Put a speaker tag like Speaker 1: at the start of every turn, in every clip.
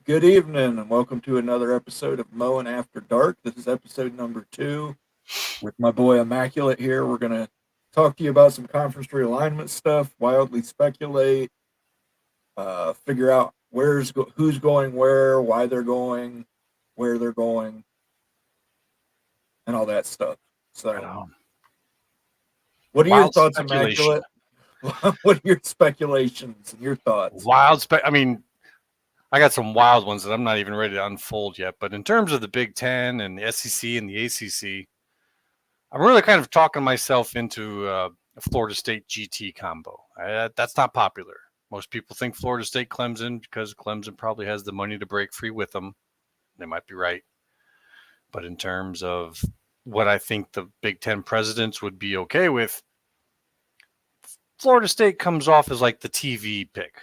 Speaker 1: Good evening, and welcome to another episode of Moen After Dark. This is episode number 2 with my boy Immaculate here. We're going to talk to you about some conference realignment stuff, wildly speculate, figure out who's going where, why they're going, where they're going, and all that stuff. So,
Speaker 2: Right
Speaker 1: what are your
Speaker 2: Wild
Speaker 1: thoughts,
Speaker 2: speculation.
Speaker 1: Immaculate? What are your speculations and your thoughts?
Speaker 2: I got some wild ones that I'm not even ready to unfold yet. But in terms of the Big Ten and the SEC and the ACC, I'm really kind of talking myself into a Florida State GT combo. That's not popular. Most people think Florida State Clemson because Clemson probably has the money to break free with them. They might be right. But in terms of what I think the Big Ten presidents would be okay with, Florida State comes off as like the TV pick.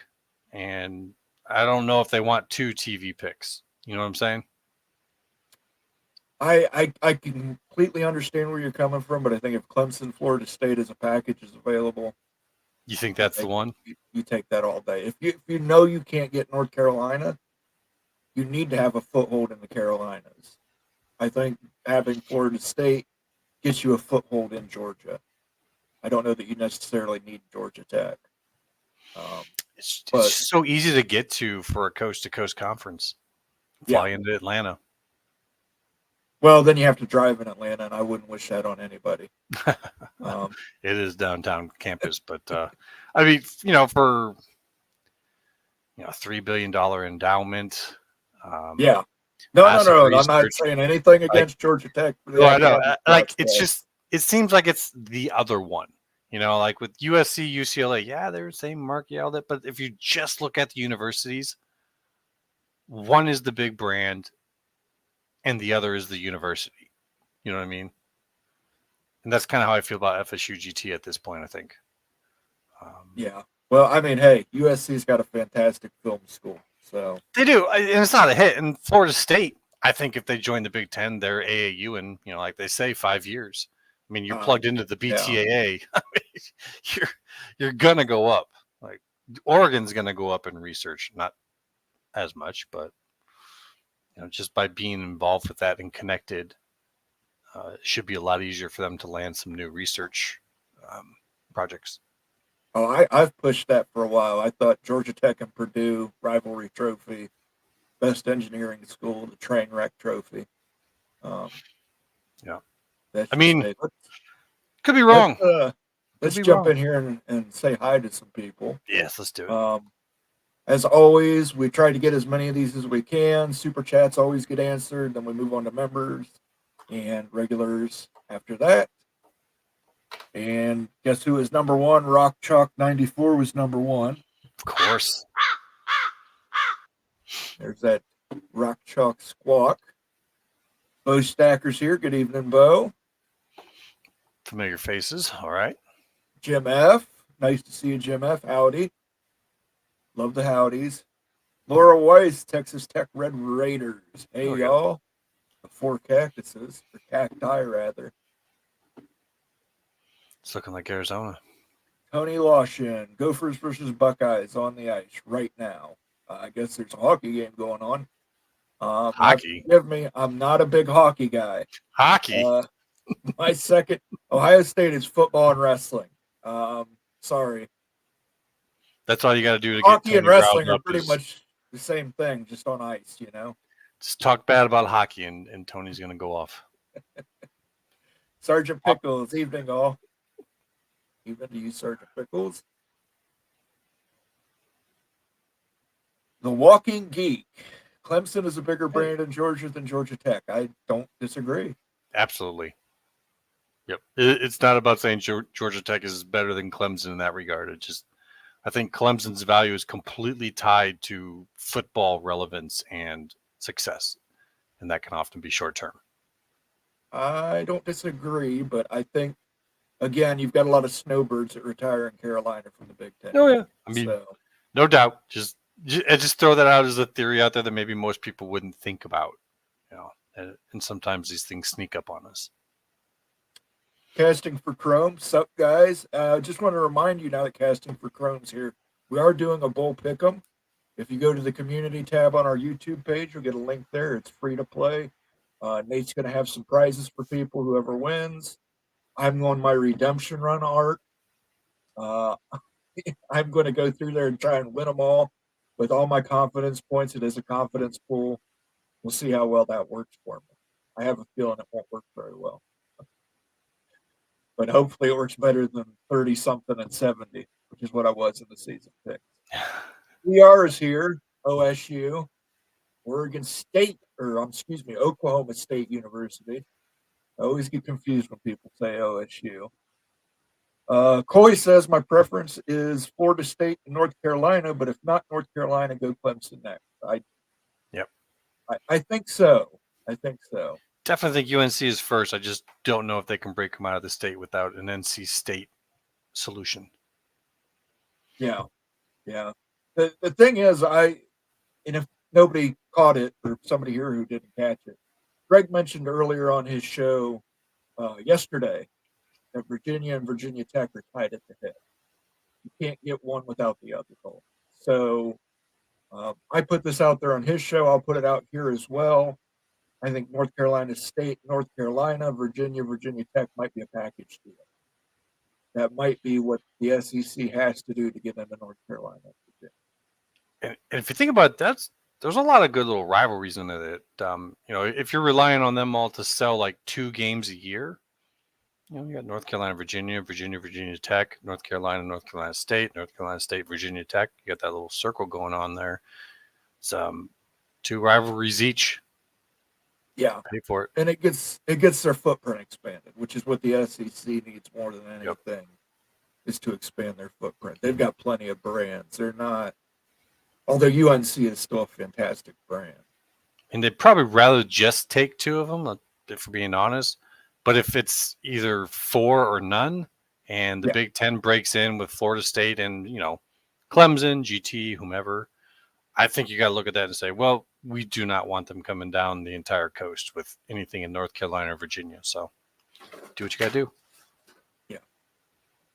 Speaker 2: And I don't know if they want 2 TV picks. You know what I'm saying?
Speaker 1: I completely understand where you're coming from, but I think if Clemson, Florida State as a package is available,
Speaker 2: You think that's the one?
Speaker 1: you take that all day. If you know you can't get North Carolina, you need to have a foothold in the Carolinas. I think having Florida State gets you a foothold in Georgia. I don't know that you necessarily need Georgia Tech.
Speaker 2: It's so easy to get to for a coast-to-coast conference. Fly into Atlanta.
Speaker 1: Well, then you have to drive in Atlanta, and I wouldn't wish that on anybody.
Speaker 2: It is downtown campus, but I mean, for $3 billion endowment.
Speaker 1: No. I'm not saying anything against Georgia Tech.
Speaker 2: I know. It seems like it's the other one. Like with USC, UCLA, they're the same market, all that. But if you just look at the universities, one is the big brand and the other is the university. You know what I mean? And that's kind of how I feel about FSU GT at this point, I think.
Speaker 1: Well, I mean, hey, USC's got a fantastic film school. So
Speaker 2: they do. And it's not a hit. And Florida State, I think if they join the Big Ten, they're AAU in, like they say, 5 years. I mean, you're plugged into the BTAA. I mean, you're gonna go up. Like Oregon's gonna go up in research, not as much, but just by being involved with that and connected, it should be a lot easier for them to land some new research projects.
Speaker 1: Oh, I've pushed that for a while. I thought Georgia Tech and Purdue rivalry trophy, best engineering school, the train wreck trophy.
Speaker 2: I mean, could be wrong.
Speaker 1: Let's jump in here and say hi to some people.
Speaker 2: Yes, let's do it.
Speaker 1: As always, we try to get as many of these as we can. Super chats always get answered. Then we move on to members and regulars after that. And guess who is number one? Rock Chalk 94 was number one.
Speaker 2: Of course.
Speaker 1: There's that Rock Chalk squawk. Bo Stacker's here. Good evening, Bo.
Speaker 2: Familiar faces. All right.
Speaker 1: Jim F. Nice to see you, Jim F. Howdy. Love the howdies. Laura Weiss, Texas Tech Red Raiders. Hey, y'all. The 4 cactuses, or cacti, rather.
Speaker 2: It's looking like Arizona.
Speaker 1: Tony Lawshin, Gophers versus Buckeyes on the ice right now. I guess there's a hockey game going on.
Speaker 2: Hockey?
Speaker 1: Forgive me, I'm not a big hockey guy.
Speaker 2: Hockey?
Speaker 1: My second, Ohio State is football and wrestling. Sorry.
Speaker 2: That's all you got to do to
Speaker 1: hockey
Speaker 2: get
Speaker 1: and wrestling are pretty much the same thing, just on ice,
Speaker 2: Just talk bad about hockey, and Tony's going to go off.
Speaker 1: Sergeant Pickles, evening all. Even to you, Sergeant Pickles. The Walking Geek. Clemson is a bigger brand in Georgia than Georgia Tech. I don't disagree.
Speaker 2: Absolutely. Yep. It's not about saying Georgia Tech is better than Clemson in that regard. I think Clemson's value is completely tied to football relevance and success, and that can often be short-term.
Speaker 1: I don't disagree, but I think, again, you've got a lot of snowbirds that retire in Carolina from the Big Ten.
Speaker 2: Oh, yeah. I mean, no doubt. Just throw that out as a theory out there that maybe most people wouldn't think about. And sometimes these things sneak up on us.
Speaker 1: Casting for Chrome. Sup, guys? Just want to remind you now that Casting for Chrome's here, we are doing a bowl pick'em. If you go to the community tab on our YouTube page, you'll get a link there. It's free to play. Nate's going to have some prizes for people, whoever wins. I'm on my redemption run arc. Uh, I'm going to go through there and try and win them all with all my confidence points. It is a confidence pool. We'll see how well that works for me. I have a feeling it won't work very well, but hopefully it works better than 30 something and 70, which is what I was in the season picks. ER is here, OSU, Oregon State, Oklahoma State University. I always get confused when people say OSU. Coy says my preference is Florida State and North Carolina, but if not North Carolina, go Clemson next.
Speaker 2: Yep.
Speaker 1: I think so. I think so.
Speaker 2: Definitely think UNC is first. I just don't know if they can break them out of the state without an NC State solution.
Speaker 1: Yeah. Yeah. The thing is, and if nobody caught it or somebody here who didn't catch it, Greg mentioned earlier on his show yesterday that Virginia and Virginia Tech are tied at the hip. You can't get one without the other goal. So I put this out there on his show. I'll put it out here as well. I think North Carolina State, North Carolina, Virginia Tech might be a package deal. That might be what the SEC has to do to get into North Carolina.
Speaker 2: And if you think about it, there's a lot of good little rivalries in it. If you're relying on them all to sell like 2 games a year, you got North Carolina, Virginia Tech, North Carolina State, Virginia Tech. You got that little circle going on there. It's 2 rivalries each.
Speaker 1: Yeah,
Speaker 2: pay for it,
Speaker 1: and it gets their footprint expanded, which is what the SEC needs more than anything, is to expand their footprint. They've got plenty of brands. They're not, although UNC is still a fantastic brand.
Speaker 2: And they'd probably rather just take 2 of them, if we're being honest. But if it's either 4 or none, and the Big Ten breaks in with Florida State and Clemson, GT, whomever, I think you got to look at that and say, well, we do not want them coming down the entire coast with anything in North Carolina or Virginia. So do what you got to do.
Speaker 1: Yeah,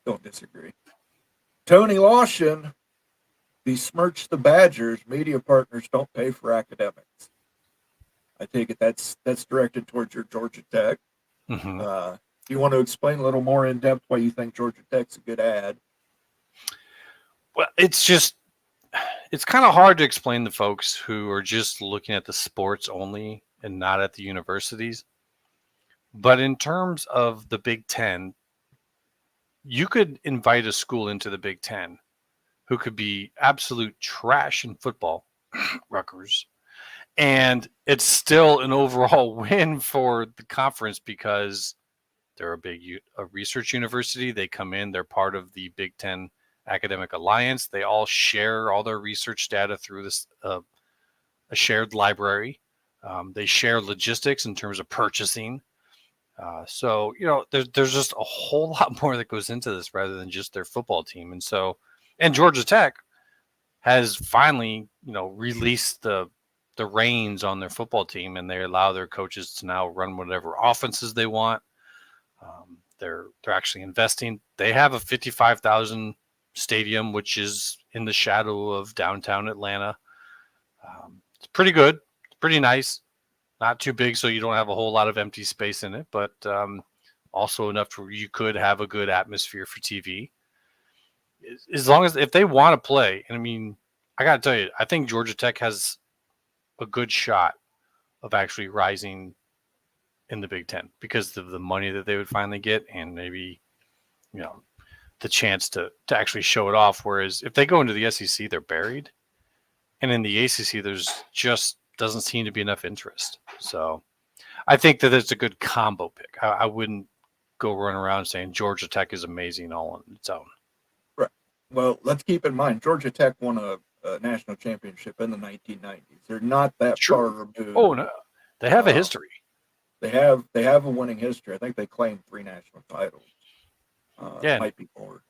Speaker 1: don't disagree. Tony Lawson besmirched the Badgers. Media partners don't pay for academics. I take it that's directed towards your Georgia Tech.
Speaker 2: Mm-hmm.
Speaker 1: Do you want to explain a little more in depth why you think Georgia Tech's a good ad?
Speaker 2: Well, it's kind of hard to explain to folks who are just looking at the sports only and not at the universities. But in terms of the Big Ten, you could invite a school into the Big Ten who could be absolute trash in football, Rutgers, and it's still an overall win for the conference because they're a research university. They come in, they're part of the Big Ten Academic Alliance. They all share all their research data through this a shared library. They share logistics in terms of purchasing. So there's just a whole lot more that goes into this rather than just their football team. And Georgia Tech has finally released the reins on their football team, and they allow their coaches to now run whatever offenses they want. They're actually investing. They have a 55,000 stadium, which is in the shadow of downtown Atlanta. It's pretty good. It's pretty nice. Not too big, so you don't have a whole lot of empty space in it, but also enough where you could have a good atmosphere for TV. As long as if they want to play, and I mean, I got to tell you, I think Georgia Tech has a good shot of actually rising in the Big Ten because of the money that they would finally get, and maybe the chance to actually show it off. Whereas if they go into the SEC, they're buried, and in the ACC, there's just doesn't seem to be enough interest. So I think that it's a good combo pick. I wouldn't go run around saying Georgia Tech is amazing all on its own.
Speaker 1: Right. Well, let's keep in mind Georgia Tech won a national championship in the 1990s. They're not that far removed.
Speaker 2: Oh no, they have a history.
Speaker 1: They have a winning history. I think they claimed 3 national titles. Might be more.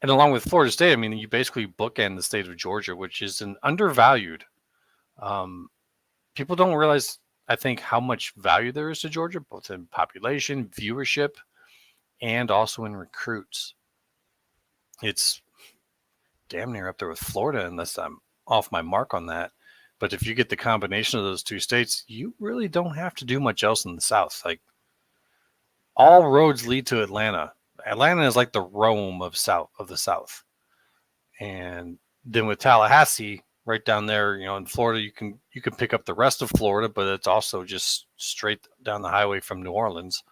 Speaker 2: And along with Florida State, I mean, you basically bookend the state of Georgia, which is an undervalued. People don't realize, I think, how much value there is to Georgia, both in population, viewership, and also in recruits. It's damn near up there with Florida, unless I'm off my mark on that. But if you get the combination of those two states, you really don't have to do much else in the South. Like, all roads lead to Atlanta. Atlanta is like the Rome of the South. And then with Tallahassee right down there, in Florida, you can pick up the rest of Florida, but it's also just straight down the highway from New Orleans.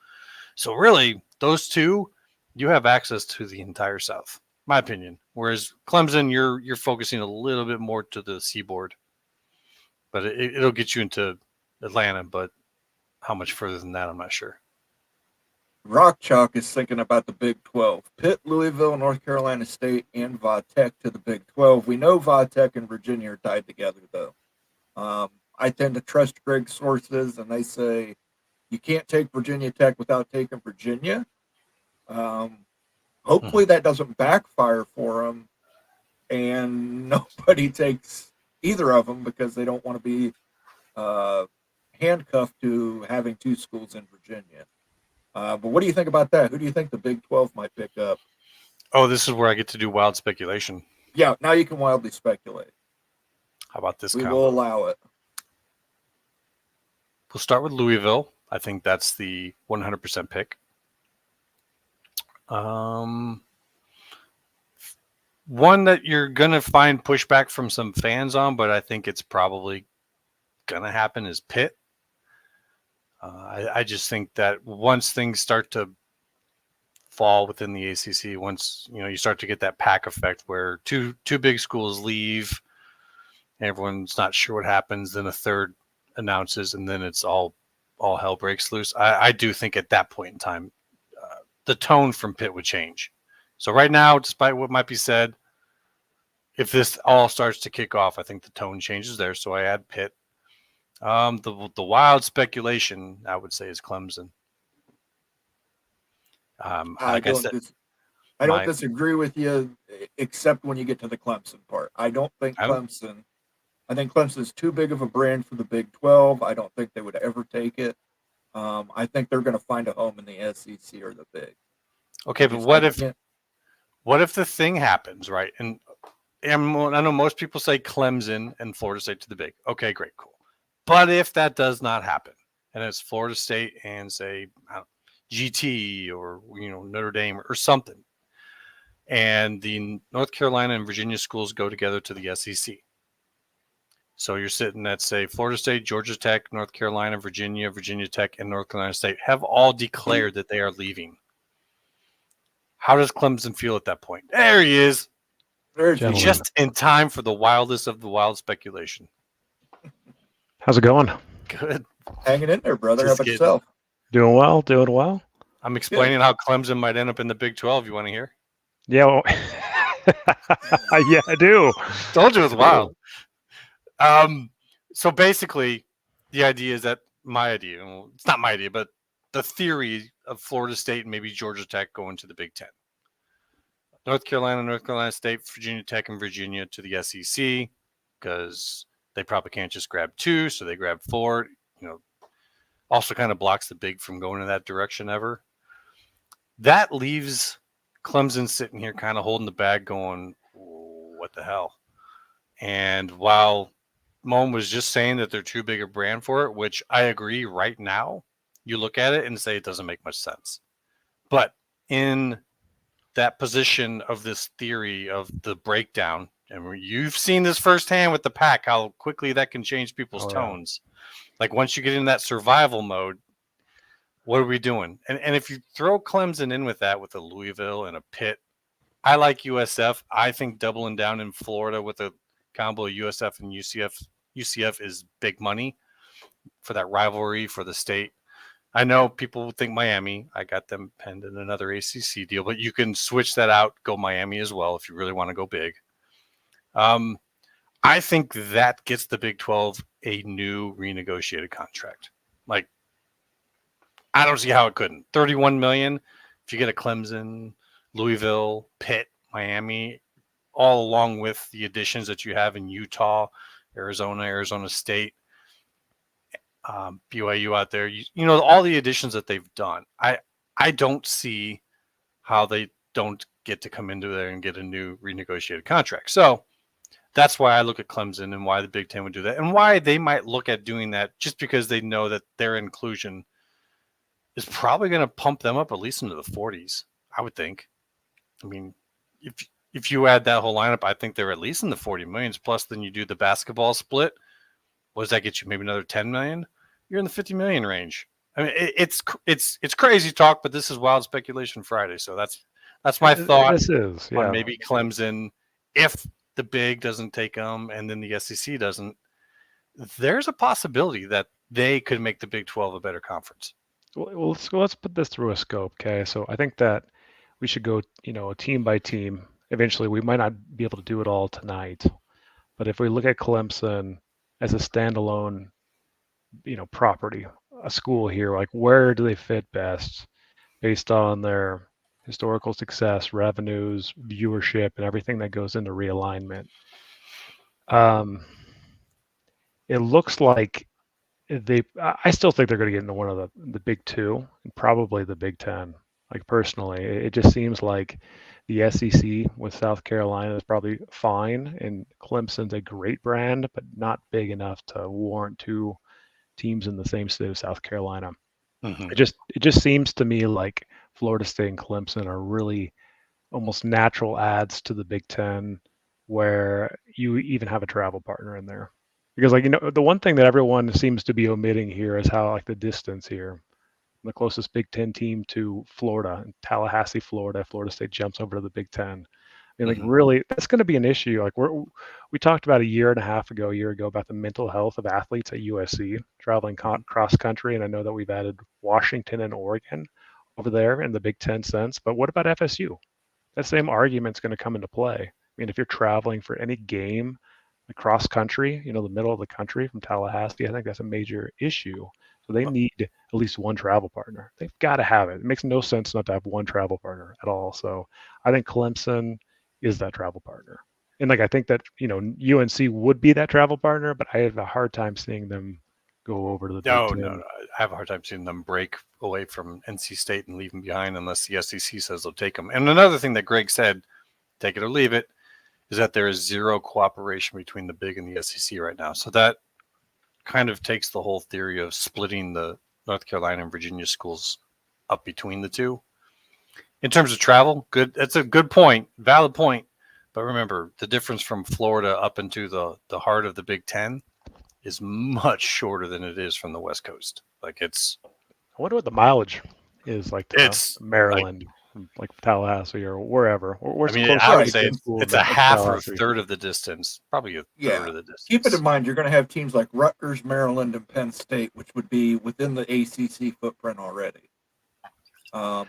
Speaker 2: So really, those two, you have access to the entire South, my opinion. Whereas Clemson, you're focusing a little bit more to the seaboard, but it'll get you into Atlanta. But how much further than that, I'm not sure.
Speaker 1: Rock Chalk is thinking about the Big 12. Pitt, Louisville, North Carolina State, and Va-Tech to the Big 12. We know Va-Tech and Virginia are tied together, though. I tend to trust Greg's sources, and they say you can't take Virginia Tech without taking Virginia. Hopefully that doesn't backfire for them, and nobody takes either of them because they don't want to be handcuffed to having two schools in Virginia. But what do you think about that? Who do you think the Big 12 might pick up?
Speaker 2: Oh, this is where I get to do wild speculation.
Speaker 1: Yeah, now you can wildly speculate.
Speaker 2: How about this?
Speaker 1: We will allow it.
Speaker 2: We'll start with Louisville. I think that's the 100% pick. One that you're going to find pushback from some fans on, but I think it's probably going to happen is Pitt. I just think that once things start to fall within the ACC, once you start to get that pack effect where two big schools leave, everyone's not sure what happens, then a third announces, and then it's all hell breaks loose. I do think at that point in time, the tone from Pitt would change. So right now, despite what might be said, if this all starts to kick off, I think the tone changes there. So I add Pitt. The wild speculation, I would say, is Clemson.
Speaker 1: I don't disagree with you, except when you get to the Clemson part. I think Clemson's too big of a brand for the Big 12. I don't think they would ever take it. I think they're going to find a home in the SEC or the Big.
Speaker 2: Okay, but what if the thing happens, right? And I know most people say Clemson and Florida State to the Big. Okay, great, cool. But if that does not happen, and it's Florida State and say GT or Notre Dame or something, and the North Carolina and Virginia schools go together to the SEC. So you're sitting at, say, Florida State, Georgia Tech, North Carolina, Virginia Tech, and North Carolina State have all declared that they are leaving. How does Clemson feel at that point? There he is. Just in time for the wildest of the wild speculation.
Speaker 3: How's it going?
Speaker 2: Good.
Speaker 1: Hanging in there, brother. How about yourself?
Speaker 3: Doing well.
Speaker 2: I'm explaining how Clemson might end up in the Big 12. You want to hear?
Speaker 3: Yeah. Well, yeah, I do.
Speaker 2: Told you it was wild. So basically, the idea is that it's not my idea, but the theory of Florida State and maybe Georgia Tech going to the Big 10. North Carolina State, Virginia Tech, and Virginia to the SEC because they probably can't just grab two, so they grab four. Also kind of blocks the Big from going in that direction ever. That leaves Clemson sitting here kind of holding the bag going, what the hell? And while Moen was just saying that they're too big a brand for it, which I agree right now, you look at it and say it doesn't make much sense. But in that position of this theory of the breakdown, and you've seen this firsthand with the pack, how quickly that can change people's tones. Like once you get in that survival mode, what are we doing? And if you throw Clemson in with that, with a Louisville and a Pitt, I like USF. I think doubling down in Florida with a combo of USF and UCF is big money for that rivalry for the state. I know people think Miami. I got them penned in another ACC deal, but you can switch that out, go Miami as well if you really want to go big. I think that gets the Big 12 a new renegotiated contract. Like, I don't see how it couldn't. $31 million. If you get a Clemson, Louisville, Pitt, Miami, all along with the additions that you have in Utah, Arizona State, BYU out there, all the additions that they've done. I don't see how they don't get to come into there and get a new renegotiated contract. So that's why I look at Clemson and why the Big Ten would do that, and why they might look at doing that just because they know that their inclusion is probably going to pump them up at least into the 40s. I would think. I mean, if you add that whole lineup, I think they're at least in the 40 millions. Plus, then you do the basketball split. What does that get you? Maybe another 10 million? You're in the 50 million range. I mean, it's crazy talk, but this is Wild Speculation Friday. So that's my thought
Speaker 3: This is, yeah.
Speaker 2: on maybe Clemson. If the Big doesn't take them and then the SEC doesn't, there's a possibility that they could make the Big 12 a better conference.
Speaker 3: Well, let's put this through a scope, okay? So I think that we should go, team by team. Eventually, we might not be able to do it all tonight, but if we look at Clemson as a standalone, property, a school here, like where do they fit best based on their historical success, revenues, viewership, and everything that goes into realignment? It looks like I still think they're going to get into one of the big two and probably the Big Ten. Like personally, it just seems like the SEC with South Carolina is probably fine, and Clemson's a great brand, but not big enough to warrant two teams in the same state of South Carolina.
Speaker 2: Mm-hmm.
Speaker 3: It just seems to me like Florida State and Clemson are really almost natural adds to the Big Ten, where you even have a travel partner in there. Because the one thing that everyone seems to be omitting here is how the distance here. The closest Big Ten team to Florida, Tallahassee, Florida. Florida State jumps over to the Big Ten. I mean, really, that's going to be an issue. We talked about a year ago about the mental health of athletes at USC traveling cross country, and I know that we've added Washington and Oregon over there in the Big Ten sense. But what about FSU? That same argument's going to come into play. I mean, if you're traveling for any game across country, the middle of the country from Tallahassee, I think that's a major issue. So they need at least one travel partner. They've got to have it. It makes no sense not to have one travel partner at all. So I think Clemson is that travel partner. And I think that, UNC would be that travel partner, but I have a hard time seeing them go over to the Big Ten.
Speaker 2: No. I have a hard time seeing them break away from NC State and leave them behind unless the SEC says they'll take them. And another thing that Greg said, take it or leave it, is that there is zero cooperation between the Big and the SEC right now. So that kind of takes the whole theory of splitting the North Carolina and Virginia schools up between the two. In terms of travel, good. That's a good point, valid point. But remember, the difference from Florida up into the heart of the Big Ten is much shorter than it is from the West Coast.
Speaker 3: I wonder what the mileage is
Speaker 2: it's
Speaker 3: Maryland, like Tallahassee or wherever.
Speaker 2: I would say it's a half or a third of the distance, probably a third of the distance.
Speaker 1: Keep it in mind, you're going to have teams like Rutgers, Maryland, and Penn State, which would be within the ACC footprint already.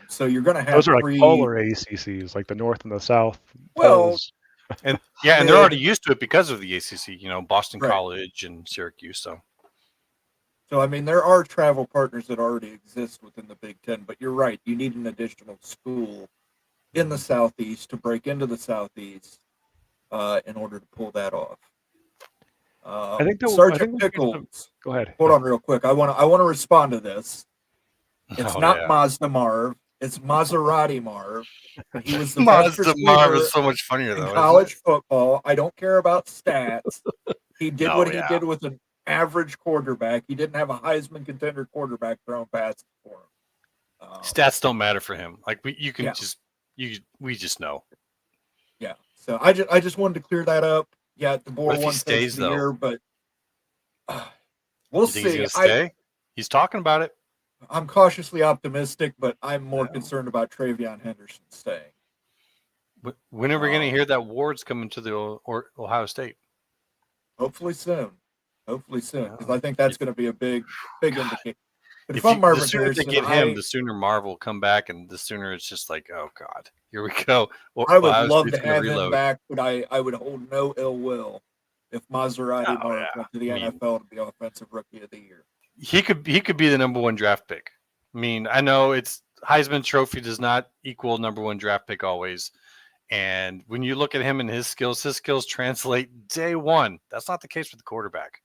Speaker 1: So you're going to have
Speaker 3: those are polar ACCs, like the North and the South.
Speaker 1: Well,
Speaker 2: and they're already used to it because of the ACC. Boston College and Syracuse.
Speaker 1: So I mean, there are travel partners that already exist within the Big Ten, but you're right. You need an additional school in the Southeast to break into the Southeast in order to pull that off.
Speaker 3: I think
Speaker 1: Sergeant Pickles.
Speaker 3: Go ahead.
Speaker 1: Hold on, real quick. I want to respond to this. It's not Mazda Marv. It's Maserati Marv. He was the
Speaker 2: Mazda Marv is so much funnier though.
Speaker 1: In college football, I don't care about stats. He did he did with an average quarterback. He didn't have a Heisman contender quarterback throwing passes for him.
Speaker 2: Stats don't matter for him. We just know.
Speaker 1: Yeah. So I just wanted to clear that up. Yeah, the board one
Speaker 2: stays though.
Speaker 1: Year, but we'll see.
Speaker 2: He's gonna stay? He's talking about it.
Speaker 1: I'm cautiously optimistic, but I'm more concerned about Travion Henderson staying.
Speaker 2: But when are we going to hear that Ward's coming to the Ohio State?
Speaker 1: Hopefully soon. Because I think that's going to be a big indicator. But if I'm Marvin
Speaker 2: the sooner
Speaker 1: Harrison,
Speaker 2: they get him, the sooner Marv will come back, and the sooner it's just like, oh God, here we go.
Speaker 1: I would love to have him back, but I would hold no ill will if Maserati Marv went to the NFL to be Offensive Rookie of the Year.
Speaker 2: He could be the number one draft pick. I mean, I know it's Heisman Trophy does not equal number one draft pick always. And when you look at him and his skills translate day one. That's not the case with the quarterback.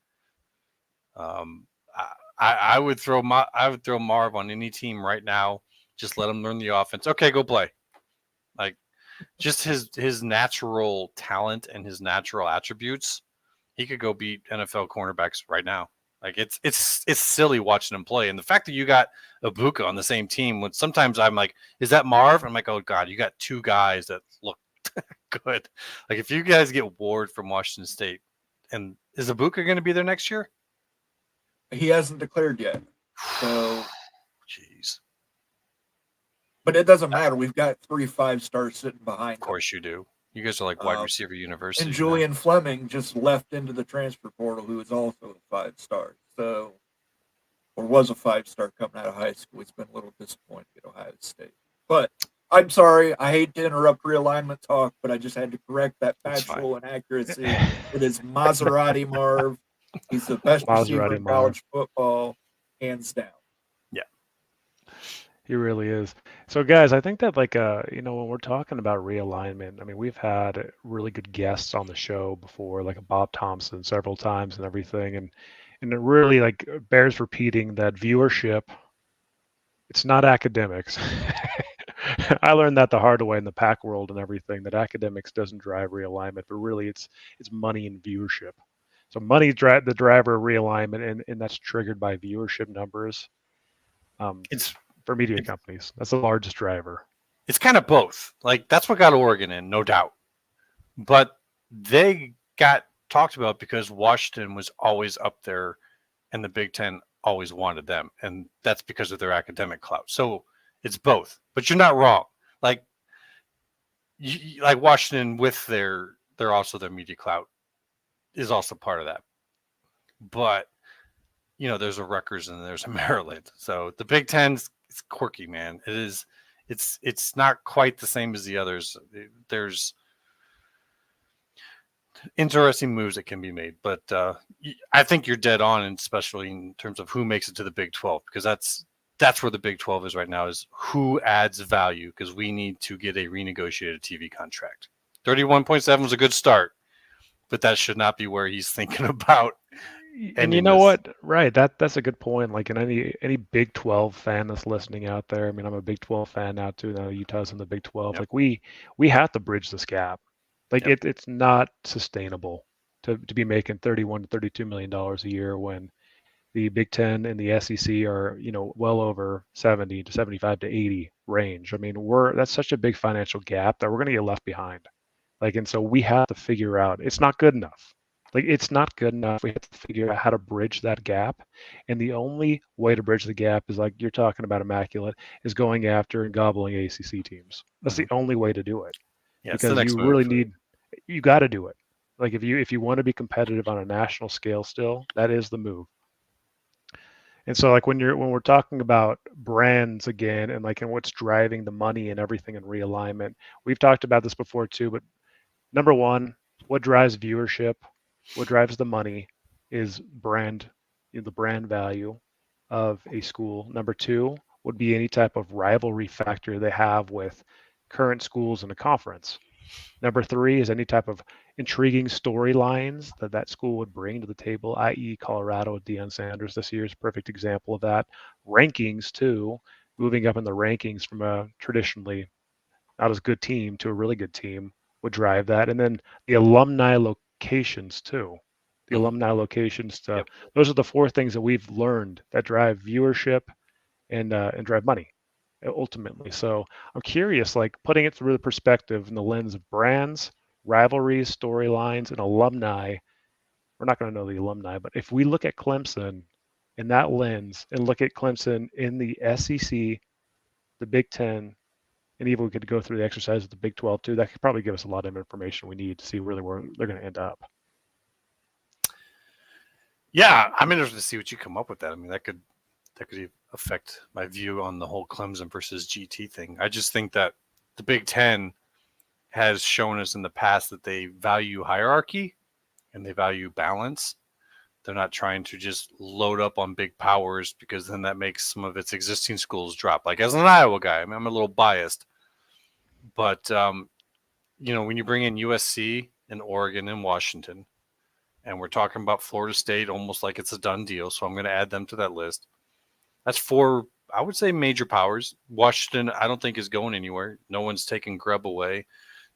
Speaker 2: I would throw Marv on any team right now. Just let him learn the offense. Okay, go play. just his natural talent and his natural attributes, he could go beat NFL cornerbacks right now. Like it's silly watching him play. And the fact that you got Ibuka on the same team, when sometimes I'm like, is that Marv? I'm like, oh God, you got two guys that look good. Like if you guys get Ward from Washington State, and is Ibuka going to be there next year?
Speaker 1: He hasn't declared yet. So,
Speaker 2: jeez.
Speaker 1: But it doesn't matter. We've got 3 5-stars sitting behind.
Speaker 2: Of course you do. You guys are like wide receiver university.
Speaker 1: And Julian Fleming just left into the transfer portal, who is also a 5-star. So, or was a 5-star coming out of high school. He's been a little disappointed at Ohio State. But I'm sorry. I hate to interrupt realignment talk, but I just had to correct that factual inaccuracy. It is Maserati Marv. He's the best receiver in college football, hands down.
Speaker 2: Yeah.
Speaker 3: He really is. So, guys, I think that, when we're talking about realignment, I mean, we've had really good guests on the show before, like a Bob Thompson several times and everything. And it really, bears repeating that viewership, it's not academics. I learned that the hard way in the Pac world and everything, that academics doesn't drive realignment, but really it's money and viewership. So money the driver of realignment, and that's triggered by viewership numbers. It's for media companies. That's the largest driver.
Speaker 2: It's kind of both. Like that's what got Oregon in, no doubt. But they got talked about because Washington was always up there, and the Big Ten always wanted them, and that's because of their academic clout. So it's both. But you're not wrong. Like Washington with their also their media clout is also part of that. But there's a Rutgers and there's a Maryland. So the Big Ten is quirky, man. It is. It's not quite the same as the others. There's interesting moves that can be made, but I think you're dead on, and especially in terms of who makes it to the Big 12, because that's where the Big 12 is right now, is who adds value, because we need to get a renegotiated TV contract. 31.7 was a good start, but that should not be where he's thinking about.
Speaker 3: And you know what? Right. That's a good point. Like in any Big 12 fan that's listening out there, I mean, I'm a Big 12 fan now too. Now Utah's in the Big 12. Yep. Like we have to bridge this gap. Like it's not sustainable to be making $31 to $32 million a year when the Big 10 and the SEC are, well over 70 to 75 to 80 range. I mean, that's such a big financial gap that we're going to get left behind. And so we have to figure out, it's not good enough. It's not good enough. We have to figure out how to bridge that gap. And the only way to bridge the gap is, like you're talking about, Immaculate, is going after and gobbling ACC teams. That's the only way to do it.
Speaker 2: Yeah,
Speaker 3: because you really you got to do it. Like if you want to be competitive on a national scale still, that is the move. And so when we're talking about brands again, and and what's driving the money and everything in realignment, we've talked about this before too, but number one, what drives viewership, what drives the money is brand, the brand value of a school. Number two would be any type of rivalry factor they have with current schools in the conference. Number three is any type of intriguing storylines that school would bring to the table, i.e. Colorado with Deion Sanders this year is a perfect example of that. Rankings too, moving up in the rankings from a traditionally not as good team to a really good team would drive that. And then the alumni locations too. The alumni locations. Those are the four things that we've learned that drive viewership and drive money ultimately. So I'm curious, putting it through the perspective and the lens of brands, rivalries, storylines, and alumni. We're not going to know the alumni, but if we look at Clemson in that lens and look at Clemson in the SEC, the Big Ten, and even we could go through the exercise of the Big 12 too, that could probably give us a lot of information we need to see really where they're going to end up.
Speaker 2: Yeah, I'm interested to see what you come up with that. I mean, that could affect my view on the whole Clemson versus GT thing. I just think that the Big Ten has shown us in the past that they value hierarchy and they value balance. They're not trying to just load up on big powers, because then that makes some of its existing schools drop. Like, as an Iowa guy, I mean, I'm a little biased, but when you bring in USC and Oregon and Washington, and we're talking about Florida State almost like it's a done deal, so I'm going to add them to that list. That's four, I would say, major powers. Washington, I don't think is going anywhere. No one's taking Grub away.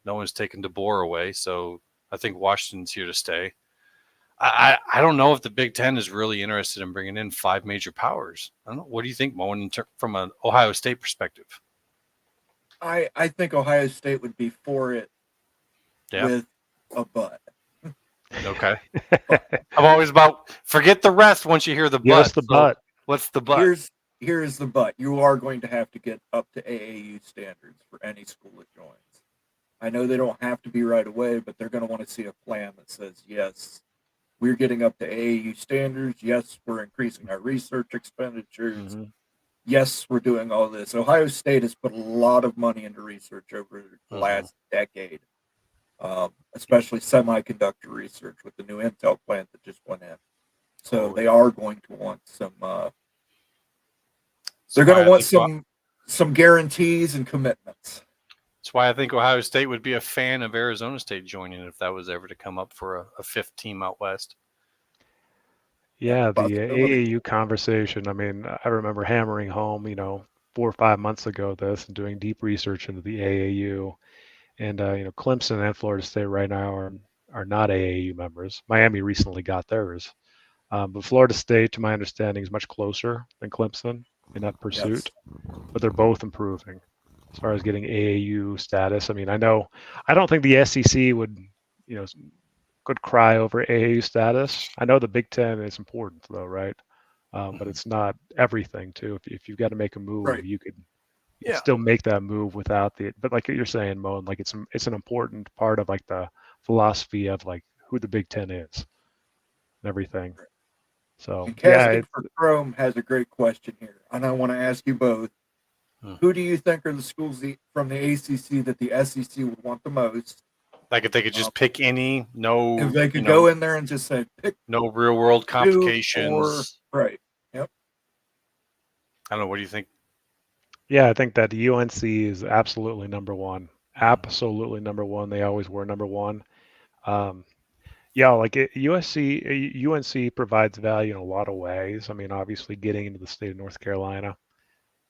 Speaker 2: No one's taken DeBoer away, so I think Washington's here to stay. I don't know if the Big Ten is really interested in bringing in 5 major powers. I don't know. What do you think, Moen, from an Ohio State perspective?
Speaker 1: I think Ohio State would be for it with a but.
Speaker 2: Okay. I'm always about forget the rest once you hear the
Speaker 3: Give
Speaker 2: but.
Speaker 3: us the but.
Speaker 2: What's the but?
Speaker 1: Here's the but. You are going to have to get up to AAU standards for any school that joins. I know they don't have to be right away, but they're going to want to see a plan that says, yes, we're getting up to AAU standards. Yes, we're increasing our research expenditures.
Speaker 3: Mm-hmm.
Speaker 1: Yes, we're doing all this. Ohio State has put a lot of money into research over the last decade, especially semiconductor research with the new Intel plant that just went in. So they are going to want some. They're going to want some guarantees and commitments.
Speaker 2: That's why I think Ohio State would be a fan of Arizona State joining if that was ever to come up for a 5th team out west.
Speaker 3: Yeah, the AAU conversation. I mean, I remember hammering home, 4 or 5 months ago this and doing deep research into the AAU. And, Clemson and Florida State right now are not AAU members. Miami recently got theirs. But Florida State, to my understanding, is much closer than Clemson in that pursuit. Yes. But they're both improving as far as getting AAU status. I mean, I don't think the SEC would, could cry over AAU status. I know the Big Ten is important, though, right? But it's not everything, too. If you've got to make a move, right, you could still make that move without the. But like you're saying, Moen, like it's an important part of like the philosophy of like who the Big Ten is and everything. So
Speaker 1: and Casting for Chrome has a great question here, and I want to ask you both. Who do you think are the schools from the ACC that the SEC would want the most?
Speaker 2: Like if they could just pick any,
Speaker 1: if they could go in there and just say pick
Speaker 2: no real world complications,
Speaker 1: right? Yep.
Speaker 2: I don't know. What do you think?
Speaker 3: Yeah, I think that UNC is absolutely number one. Absolutely number one. They always were number one. Like UNC provides value in a lot of ways. I mean, obviously getting into the state of North Carolina,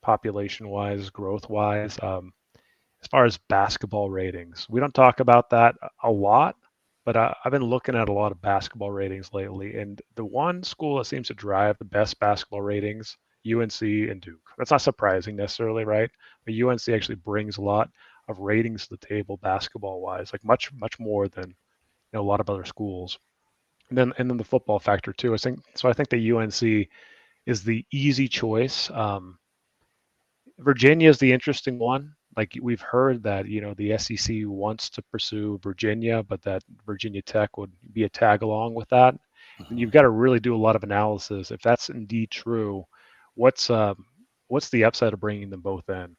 Speaker 3: population-wise, growth-wise. As far as basketball ratings, we don't talk about that a lot, but I've been looking at a lot of basketball ratings lately, and the one school that seems to drive the best basketball ratings, UNC and Duke. That's not surprising necessarily, right? But UNC actually brings a lot of ratings to the table basketball-wise, like much more than a lot of other schools. And then the football factor too. I think the UNC is the easy choice. Virginia is the interesting one. Like we've heard that the SEC wants to pursue Virginia, but that Virginia Tech would be a tag along with that. And you've got to really do a lot of analysis. If that's indeed true, what's the upside of bringing them both in?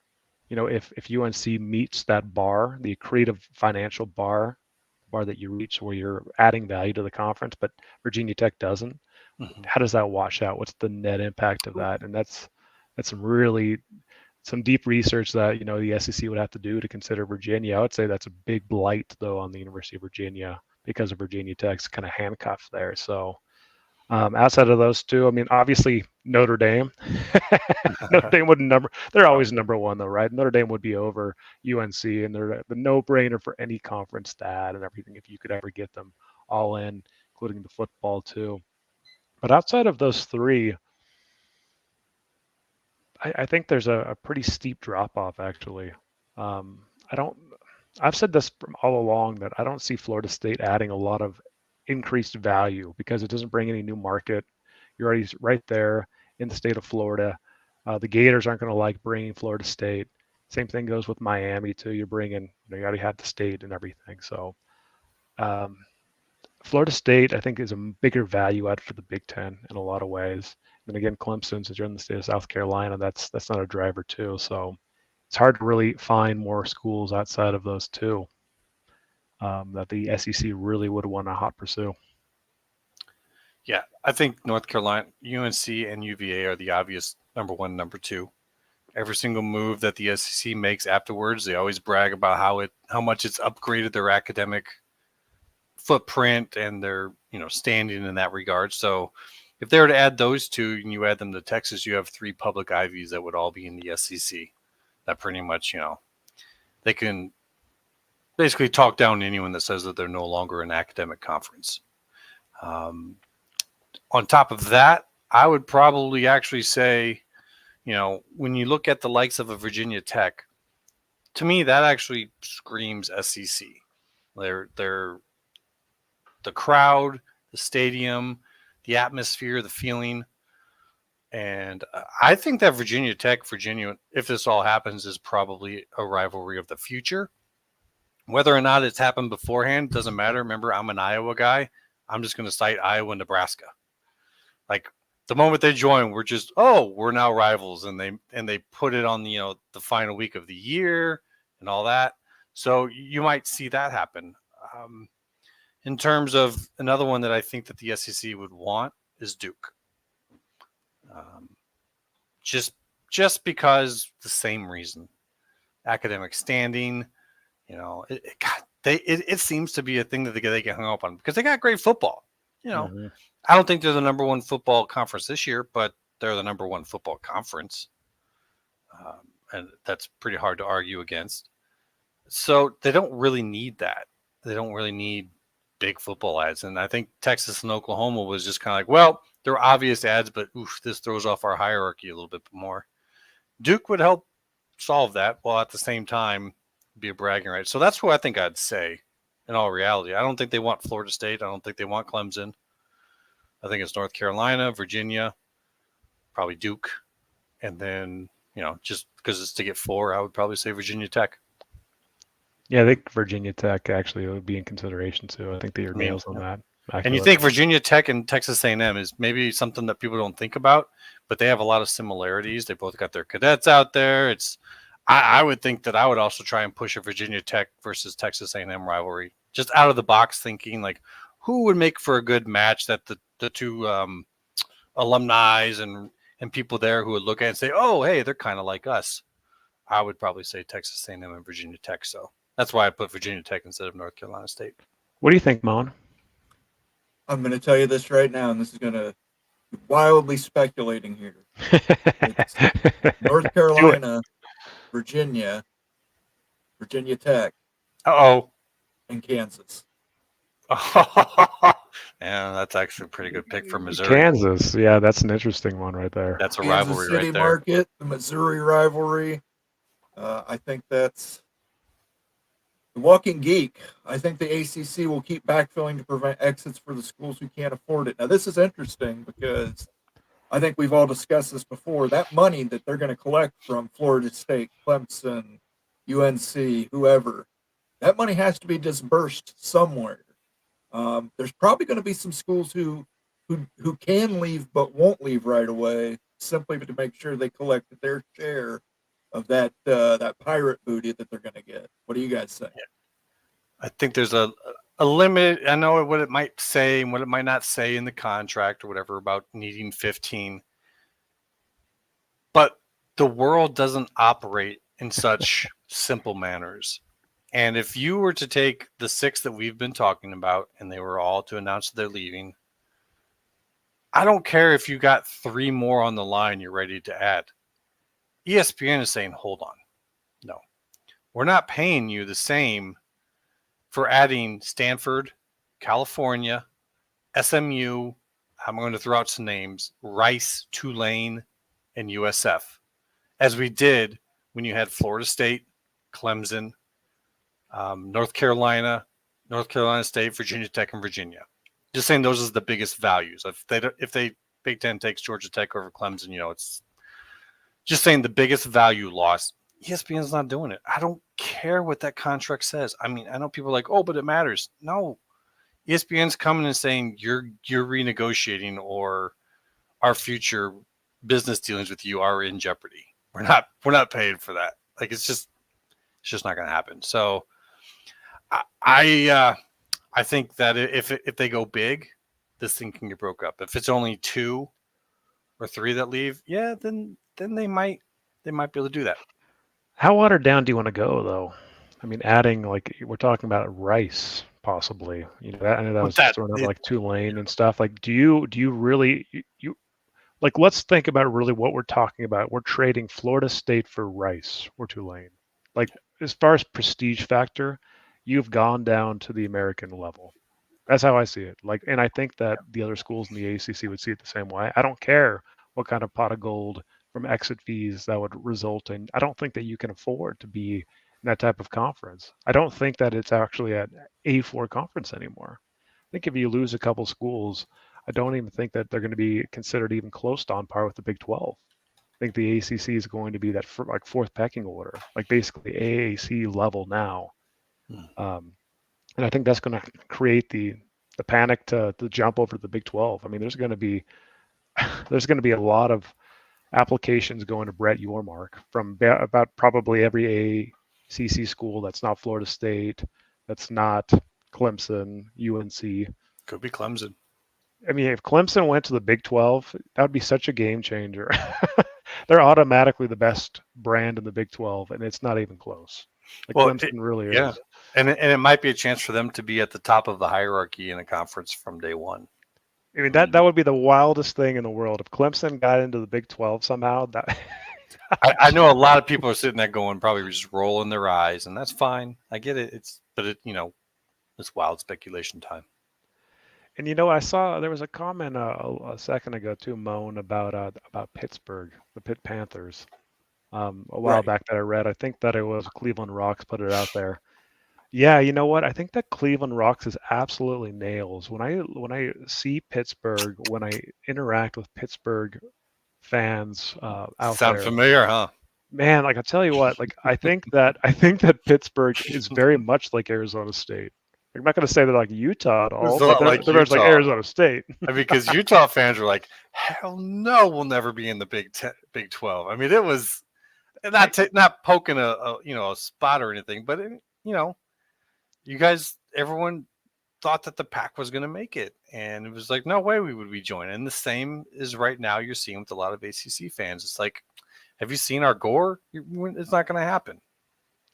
Speaker 3: If UNC meets that bar, the accretive financial bar that you reach where you're adding value to the conference, but Virginia Tech doesn't, how does that wash out? What's the net impact of that? And that's some deep research that the SEC would have to do to consider Virginia. I would say that's a big blight though on the University of Virginia because of Virginia Tech's kind of handcuffs there. So outside of those two, I mean, obviously Notre Dame. Notre Dame they're always number one though, right? Notre Dame would be over UNC, and they're the no-brainer for any conference stat and everything if you could ever get them all in, including the football too. But outside of those three, I think there's a pretty steep drop-off actually. I've said this all along that I don't see Florida State adding a lot of increased value because it doesn't bring any new market. You're already right there in the state of Florida. The Gators aren't going to like bringing Florida State. Same thing goes with Miami too. You're bringing, you already had the state and everything. So Florida State, I think, is a bigger value add for the Big Ten in a lot of ways. And again, Clemson, since you're in the state of South Carolina, that's not a driver too. So it's hard to really find more schools outside of those two that the SEC really would want to hot pursue.
Speaker 2: Yeah, I think North Carolina, UNC, and UVA are the obvious number one, number two. Every single move that the SEC makes afterwards, they always brag about how much it's upgraded their academic footprint and their standing in that regard. So if they were to add those two and you add them to Texas, you have 3 public Ivies that would all be in the SEC. That pretty much they can basically talk down anyone that says that they're no longer an academic conference. On top of that, I would probably actually say, when you look at the likes of a Virginia Tech, to me, that actually screams SEC. They're the crowd, the stadium, the atmosphere, the feeling. And I think that Virginia Tech, if this all happens, is probably a rivalry of the future. Whether or not it's happened beforehand doesn't matter. Remember, I'm an Iowa guy. I'm just going to cite Iowa and Nebraska. Like the moment they join, we're now rivals, and they put it on the final week of the year and all that. So you might see that happen. In terms of another one that I think that the SEC would want is Duke. Just because the same reason, academic standing, it seems to be a thing that they get hung up on because they got great football.
Speaker 3: Mm-hmm.
Speaker 2: I don't think they're the number one football conference this year, but they're the number one football conference. And that's pretty hard to argue against. So they don't really need that. They don't really need big football ads. And I think Texas and Oklahoma was just kind of like, well, there are obvious ads, but this throws off our hierarchy a little bit more. Duke would help solve that while at the same time be a bragging right. So that's what I think I'd say in all reality. I don't think they want Florida State. I don't think they want Clemson. I think it's North Carolina, Virginia, probably Duke. And then, just because it's to get 4, I would probably say Virginia Tech.
Speaker 3: Yeah, I think Virginia Tech actually would be in consideration too. I think that your nails on that. Accurate.
Speaker 2: And you think Virginia Tech and Texas A&M is maybe something that people don't think about, but they have a lot of similarities. They both got their cadets out there. I would think that I would also try and push a Virginia Tech versus Texas A&M rivalry, just out of the box thinking like who would make for a good match that the two alumni and people there who would look at it and say, oh, hey, they're kind of like us. I would probably say Texas A&M and Virginia Tech. So that's why I put Virginia Tech instead of North Carolina State.
Speaker 3: What do you think, Moen?
Speaker 1: I'm going to tell you this right now, and this is going to be wildly speculating here. It's North Carolina, Virginia Tech, and Kansas.
Speaker 2: Yeah, that's actually a pretty good pick for Missouri.
Speaker 3: Kansas, yeah, that's an interesting one right there.
Speaker 2: That's a
Speaker 1: Kansas
Speaker 2: rivalry
Speaker 1: City
Speaker 2: right there.
Speaker 1: Market, the Missouri rivalry. I think that's the walking geek. I think the ACC will keep backfilling to prevent exits for the schools who can't afford it. Now, this is interesting because I think we've all discussed this before. That money that they're going to collect from Florida State, Clemson, UNC, whoever, that money has to be disbursed somewhere. There's probably going to be some schools who can leave but won't leave right away, simply to make sure they collect their share of that pirate booty that they're going to get. What do you guys say?
Speaker 2: I think there's a limit. I know what it might say and what it might not say in the contract or whatever about needing 15. But the world doesn't operate in such simple manners. And if you were to take the 6 that we've been talking about and they were all to announce they're leaving, I don't care if you got 3 more on the line you're ready to add. ESPN is saying, hold on. No, we're not paying you the same for adding Stanford, California, SMU. I'm going to throw out some names: Rice, Tulane, and USF, as we did when you had Florida State, Clemson, North Carolina State, Virginia Tech, and Virginia. Just saying those are the biggest values. If they Big Ten takes Georgia Tech over Clemson, it's just saying the biggest value loss. ESPN's not doing it. I don't care what that contract says. I mean, I know people are like, oh, but it matters. No, ESPN's coming and saying you're renegotiating, or our future business dealings with you are in jeopardy. We're not paying for that. Like it's just not going to happen. So I think that if they go big, this thing can get broke up. If it's only 2 or 3 that leave, yeah, then they might be able to do that.
Speaker 3: How watered down do you want to go, though? I mean, adding, like, we're talking about Rice, possibly. I know that was thrown up like Tulane and stuff. Like, do you really like? Let's think about really what we're talking about. We're trading Florida State for Rice or Tulane. Like, as far as prestige factor, you've gone down to the American level. That's how I see it. Like, and I think that the other schools in the ACC would see it the same way. I don't care what kind of pot of gold from exit fees that would result in. I don't think that you can afford to be in that type of conference. I don't think that it's actually an A4 conference anymore. I think if you lose a couple schools, I don't even think that they're going to be considered even close to on par with the Big 12. I think the ACC is going to be that like fourth pecking order, like basically AAC level now. Um, and I think that's going to create the panic to jump over to the Big 12. I mean, there's going to be a lot of applications going to Brett Yormark from about probably every ACC school that's not Florida State, that's not Clemson, UNC.
Speaker 2: Could be Clemson.
Speaker 3: I mean, if Clemson went to the Big 12, that would be such a game changer. They're automatically the best brand in the Big 12, and it's not even close. Like
Speaker 2: Well,
Speaker 3: Clemson really is.
Speaker 2: Yeah, and it might be a chance for them to be at the top of the hierarchy in a conference from day one.
Speaker 3: I mean, that would be the wildest thing in the world if Clemson got into the Big 12 somehow. That
Speaker 2: I know a lot of people are sitting there going, probably just rolling their eyes, and that's fine. I get it. It's wild speculation time.
Speaker 3: And I saw there was a comment a second ago too, Moen, about Pittsburgh, the Pitt Panthers, a while
Speaker 2: Right.
Speaker 3: back that I read. I think that it was Cleveland Rocks put it out there. Yeah, you know what? I think that Cleveland Rocks is absolutely nails. When I see Pittsburgh, when I interact with Pittsburgh fans out
Speaker 2: Sound
Speaker 3: there,
Speaker 2: familiar, huh?
Speaker 3: man, like I tell you what, like I think that Pittsburgh is very much like Arizona State. I'm not going to say they're like Utah at all,
Speaker 2: It's a
Speaker 3: but
Speaker 2: lot like
Speaker 3: they're much like
Speaker 2: Utah.
Speaker 3: Arizona State.
Speaker 2: Because Utah fans were like, "Hell no, we'll never be in the Big 12." I mean, it was not poking a spot or anything, but you guys, everyone thought that the Pac was going to make it, and it was like, no way we would be joining. And the same is right now you're seeing with a lot of ACC fans. It's like, have you seen our gore? It's not going to happen.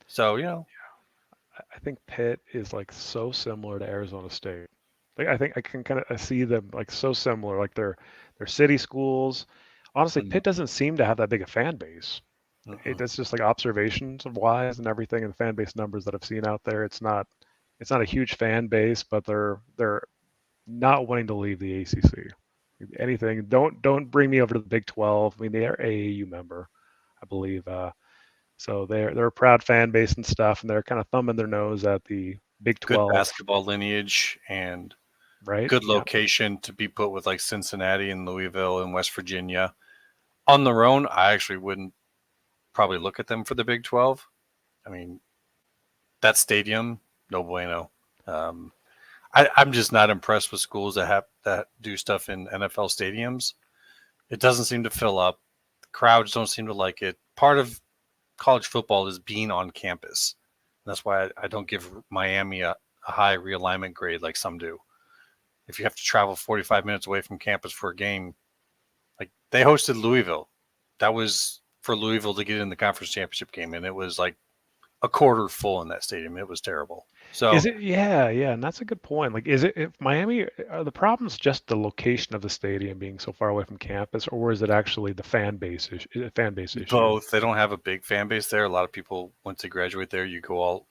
Speaker 2: So
Speaker 3: I think Pitt is like so similar to Arizona State. Like I think I can kind of see them like so similar. Like they're city schools. Honestly, Pitt doesn't seem to have that big a fan base. It's just like observations of wise and everything, and the fan base numbers that I've seen out there. It's not a huge fan base, but they're not wanting to leave the ACC. Anything, don't bring me over to the Big 12. I mean, they are AAU member, I believe. So they're a proud fan base and stuff, and they're kind of thumbing their nose at the Big 12.
Speaker 2: Good basketball lineage and
Speaker 3: right?
Speaker 2: good location to be put with like Cincinnati and Louisville and West Virginia. On their own, I actually wouldn't probably look at them for the Big 12. I mean, that stadium, no bueno. I'm just not impressed with schools that do stuff in NFL stadiums. It doesn't seem to fill up. The crowds don't seem to like it. Part of college football is being on campus. That's why I don't give Miami a high realignment grade like some do. If you have to travel 45 minutes away from campus for a game, like they hosted Louisville. That was for Louisville to get in the conference championship game, and it was like a quarter full in that stadium. It was terrible. So
Speaker 3: is it? Yeah, and that's a good point. Like, is it if Miami? Are the problems just the location of the stadium being so far away from campus, or is it actually the fan base issue?
Speaker 2: Both. They don't have a big fan base there. A lot of people, once they graduate there, you go all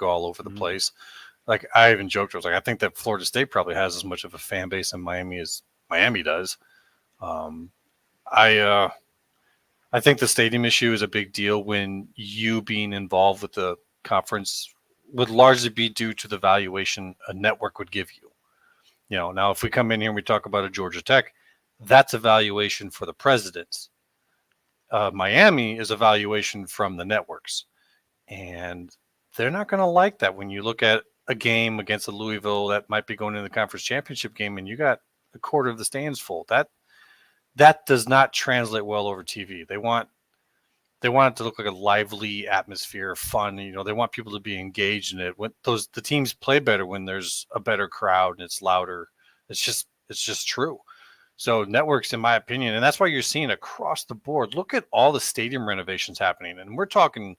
Speaker 2: over the place. Like I even joked, I was like, I think that Florida State probably has as much of a fan base in Miami as Miami does. I think the stadium issue is a big deal when you being involved with the conference would largely be due to the valuation a network would give you. Now if we come in here and we talk about a Georgia Tech, that's a valuation for the presidents. Miami is a valuation from the networks, and they're not going to like that when you look at a game against a Louisville that might be going into the conference championship game and you got a quarter of the stands full. That does not translate well over TV. They want it to look like a lively atmosphere, fun. They want people to be engaged in it. When the teams play better when there's a better crowd and it's louder. It's just true. So networks, in my opinion, and that's why you're seeing across the board. Look at all the stadium renovations happening, and we're talking,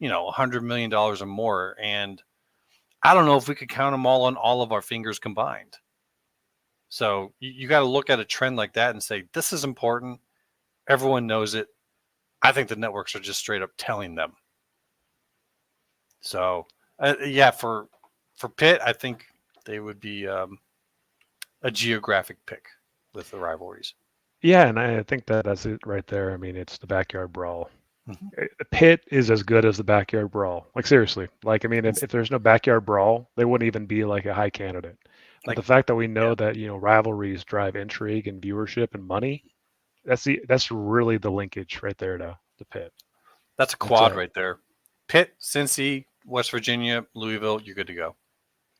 Speaker 2: $100 million or more. And I don't know if we could count them all on all of our fingers combined. So you got to look at a trend like that and say, this is important. Everyone knows it. I think the networks are just straight up telling them. So Yeah, for Pitt, I think they would be a geographic pick with the rivalries.
Speaker 3: Yeah, and I think that's it right there. I mean, it's the backyard brawl.
Speaker 2: Mhm.
Speaker 3: Pitt is as good as the backyard brawl. Like seriously. Like I mean, if there's no backyard brawl, they wouldn't even be like a high candidate. But
Speaker 2: Like,
Speaker 3: the fact that we know
Speaker 2: yeah.
Speaker 3: that rivalries drive intrigue and viewership and money, that's really the linkage right there to Pitt.
Speaker 2: That's a quad right there. Pitt, Cincy, West Virginia, Louisville, you're good to go.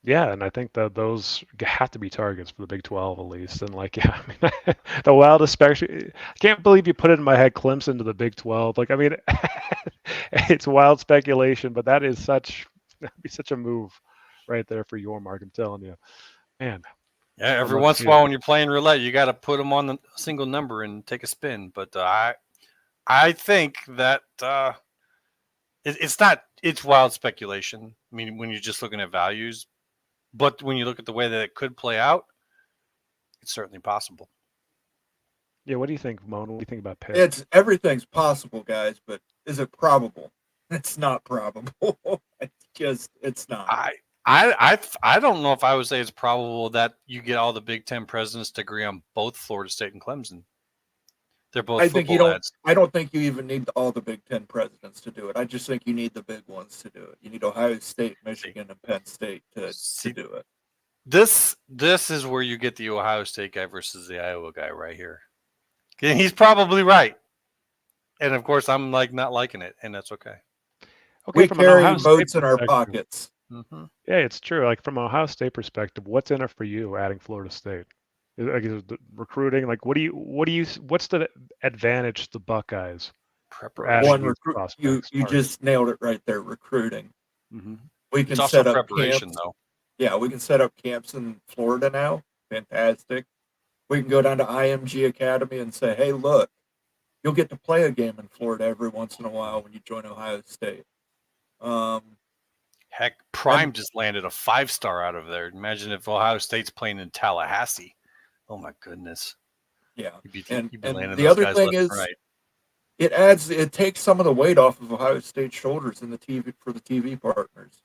Speaker 3: Yeah, and I think that those have to be targets for the Big 12 at least. And like, yeah, I mean, the wildest speculation. I can't believe you put it in my head, Clemson to the Big 12. Like, I mean, it's wild speculation, but that'd be such a move right there for your mark. I'm telling you, man.
Speaker 2: Yeah, every once in a while when you're playing roulette, you got to put them on the single number and take a spin. But I think that it's wild speculation. I mean, when you're just looking at values, but when you look at the way that it could play out, it's certainly possible.
Speaker 3: Yeah, what do you think, Moen? What do you think about Pitt?
Speaker 1: Everything's possible, guys, but is it probable? It's not probable. It's not.
Speaker 2: I don't know if I would say it's probable that you get all the Big Ten presidents to agree on both Florida State and Clemson. They're both lads.
Speaker 1: I don't think you even need all the Big Ten presidents to do it. I just think you need the big ones to do it. You need Ohio State, Michigan, and Penn State to do it.
Speaker 2: This is where you get the Ohio State guy versus the Iowa guy right here. And he's probably right. And of course, I'm not liking it, and that's okay.
Speaker 1: We carry votes in our pockets.
Speaker 2: Mm-hmm.
Speaker 3: Yeah, it's true. Like from an Ohio State perspective, what's in it for you adding Florida State? Like the recruiting, like what's the advantage to the Buckeyes?
Speaker 2: Preparation.
Speaker 1: You just nailed it right there. Recruiting.
Speaker 3: Mm-hmm.
Speaker 1: We can set up camps. Though. Yeah, we can set up camps in Florida now. Fantastic. We can go down to IMG Academy and say, hey, look, you'll get to play a game in Florida every once in a while when you join Ohio State.
Speaker 2: Heck, Prime just landed a 5-star out of there. Imagine if Ohio State's playing in Tallahassee. Oh my goodness.
Speaker 1: Yeah.
Speaker 2: And
Speaker 1: the other thing is, right. It takes some of the weight off of Ohio State's shoulders in the TV for the TV partners.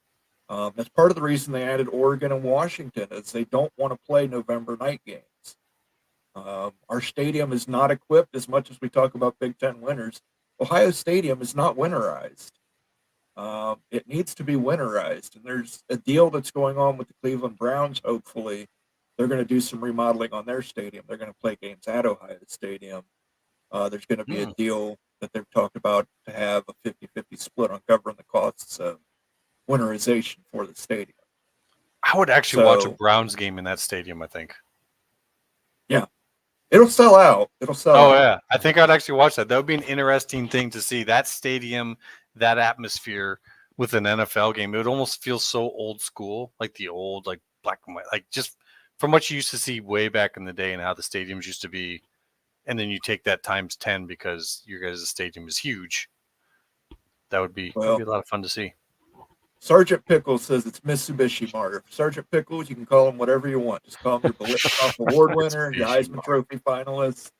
Speaker 1: That's part of the reason they added Oregon and Washington is they don't want to play November night games. Our stadium is not equipped as much as we talk about Big Ten winners. Ohio Stadium is not winterized. It needs to be winterized, and there's a deal that's going on with the Cleveland Browns. Hopefully, they're going to do some remodeling on their stadium. They're going to play games at Ohio Stadium. There's going to be a deal that they've talked about to have a 50-50 split on covering the costs of winterization for the stadium.
Speaker 2: I would actually watch a Browns game in that stadium, I think.
Speaker 1: Yeah. It'll sell out.
Speaker 2: Oh, yeah. I think I'd actually watch that. That would be an interesting thing to see. That stadium, that atmosphere with an NFL game. It would almost feel so old school, like the old, like black and white, like just from what you used to see way back in the day and how the stadiums used to be. And then you take that times 10 because your guys' stadium is huge. That would be a lot of fun to see.
Speaker 1: Sergeant Pickles says it's Mitsubishi Martyr. Sergeant Pickles, you can call him whatever you want. Just call him your Bolitnikoff Award winner, your Heisman Trophy finalist,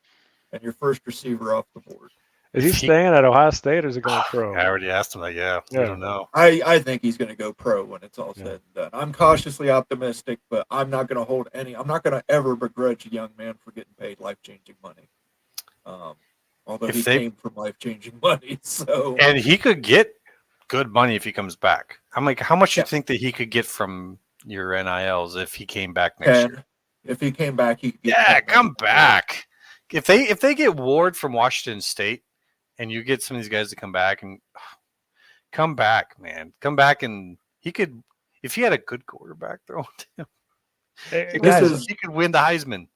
Speaker 1: and your first receiver off the board.
Speaker 3: Is he staying at Ohio State or is he going pro?
Speaker 2: I already asked him that, yeah. I don't know.
Speaker 1: I think he's going to go pro when it's all said and done. I'm cautiously optimistic, but I'm not going to I'm not going to ever begrudge a young man for getting paid life-changing money. Although he came from life-changing money. So.
Speaker 2: And he could get good money if he comes back. I'm like, how much do you think that he could get from your NILs if he came back next year?
Speaker 1: If he came back, he could get
Speaker 2: come back. If they get Ward from Washington State and you get some of these guys to come back, man. Come back and he could, if he had a good quarterback thrown to him, he could win the Heisman.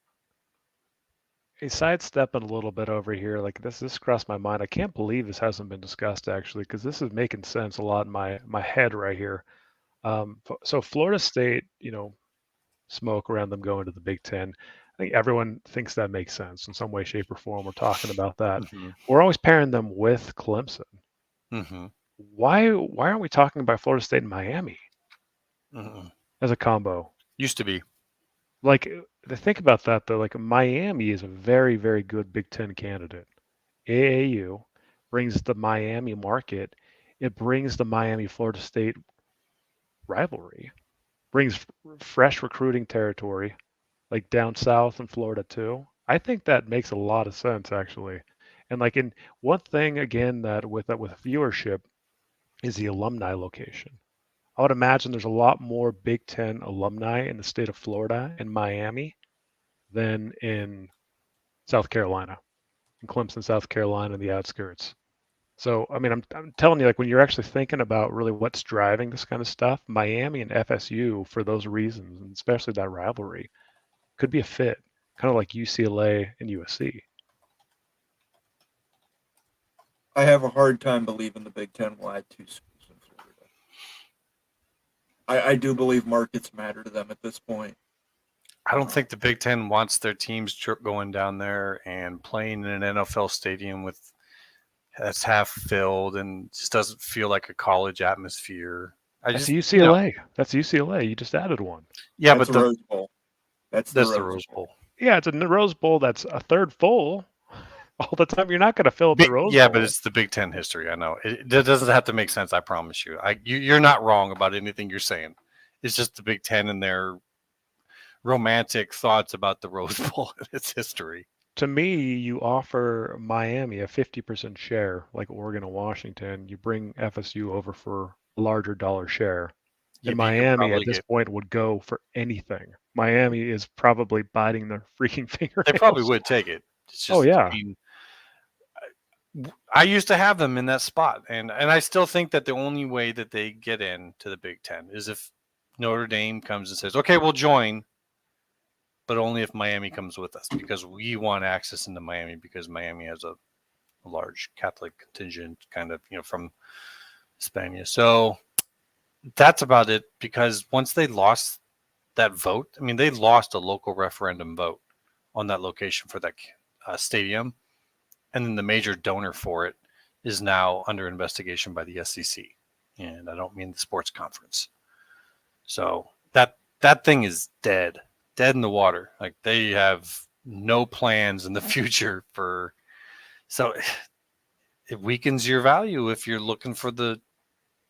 Speaker 3: Sidestepping a little bit over here, like this crossed my mind. I can't believe this hasn't been discussed actually, because this is making sense a lot in my head right here. So Florida State, smoke around them going to the Big Ten. I think everyone thinks that makes sense in some way, shape, or form. We're talking about that. Mm-hmm. We're always pairing them with Clemson.
Speaker 2: Mm-hmm.
Speaker 3: Why aren't we talking about Florida State and Miami as a combo?
Speaker 2: Used to be.
Speaker 3: Like, think about that, though. Like, Miami is a very, very good Big Ten candidate. AAU brings the Miami market. It brings the Miami Florida State rivalry, brings fresh recruiting territory, like down south in Florida too. I think that makes a lot of sense actually. And like in one thing again that with viewership is the alumni location. I would imagine there's a lot more Big Ten alumni in the state of Florida and Miami than in South Carolina, in Clemson, South Carolina, and the outskirts. So, I mean, I'm telling you, like when you're actually thinking about really what's driving this kind of stuff, Miami and FSU, for those reasons, and especially that rivalry, could be a fit, kind of like UCLA and USC.
Speaker 1: I have a hard time believing the Big Ten will add 2 schools in Florida. I do believe markets matter to them at this point.
Speaker 2: I don't think the Big Ten wants their teams going down there and playing in an NFL stadium that's half filled and just doesn't feel like a college atmosphere.
Speaker 3: That's UCLA. That's UCLA. You just added one.
Speaker 2: Yeah,
Speaker 1: that's
Speaker 2: but
Speaker 1: the Rose Bowl. That's the Rose Bowl.
Speaker 3: Yeah, it's a Rose Bowl that's a third full all the time. You're not going to fill up the Rose Bowl.
Speaker 2: Yeah, but it's the Big Ten history. I know it doesn't have to make sense. I promise you. You're not wrong about anything you're saying. It's just the Big Ten and their romantic thoughts about the Rose Bowl and its history.
Speaker 3: To me, you offer Miami a 50% share, like Oregon and Washington. You bring FSU over for a larger dollar share. And Miami at this point would go for anything. Miami is probably biting their freaking fingernails.
Speaker 2: They probably would take it. It's just, I mean, I used to have them in that spot, and I still think that the only way that they get into the Big Ten is if Notre Dame comes and says, okay, we'll join, but only if Miami comes with us, because we want access into Miami, because Miami has a large Catholic contingent kind of, from Hispania. So that's about it, because once they lost that vote, I mean, they lost a local referendum vote on that location for that stadium. And then the major donor for it is now under investigation by the SEC. And I don't mean the sports conference. So that thing is dead in the water. Like, they have no plans in the future for, so it weakens your value if you're looking for the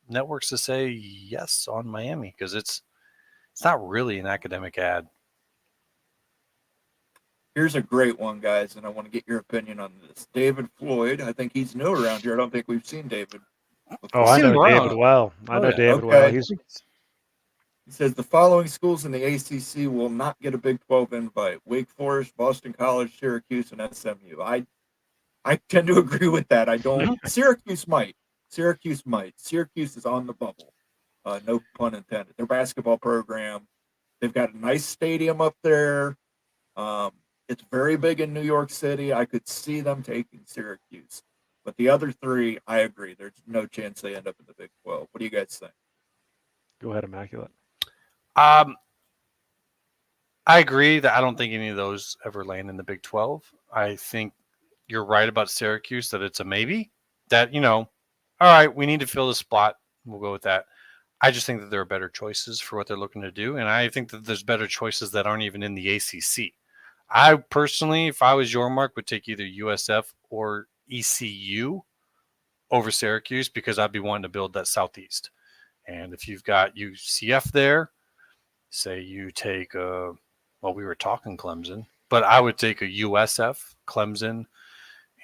Speaker 2: networks to say yes on Miami, because it's not really an academic ad.
Speaker 1: Here's a great one, guys, and I want to get your opinion on this. David Floyd, I think he's new around here. I don't think we've seen David
Speaker 3: before. I know David well. David well. He
Speaker 1: says the following schools in the ACC will not get a Big 12 invite: Wake Forest, Boston College, Syracuse, and SMU. I tend to agree with that. I don't. Syracuse might. Syracuse is on the bubble. No pun intended. Their basketball program, they've got a nice stadium up there. It's very big in New York City. I could see them taking Syracuse. But the other three, I agree. There's no chance they end up in the Big 12. What do you guys think?
Speaker 3: Go ahead, Immaculate.
Speaker 2: I agree that I don't think any of those ever land in the Big 12. I think you're right about Syracuse, that it's a maybe. That, all right, we need to fill the spot. We'll go with that. I just think that there are better choices for what they're looking to do. And I think that there's better choices that aren't even in the ACC. I personally, if I was your Mark, would take either USF or ECU over Syracuse, because I'd be wanting to build that Southeast. And if you've got UCF there, say you take we were talking Clemson, but I would take a USF, Clemson,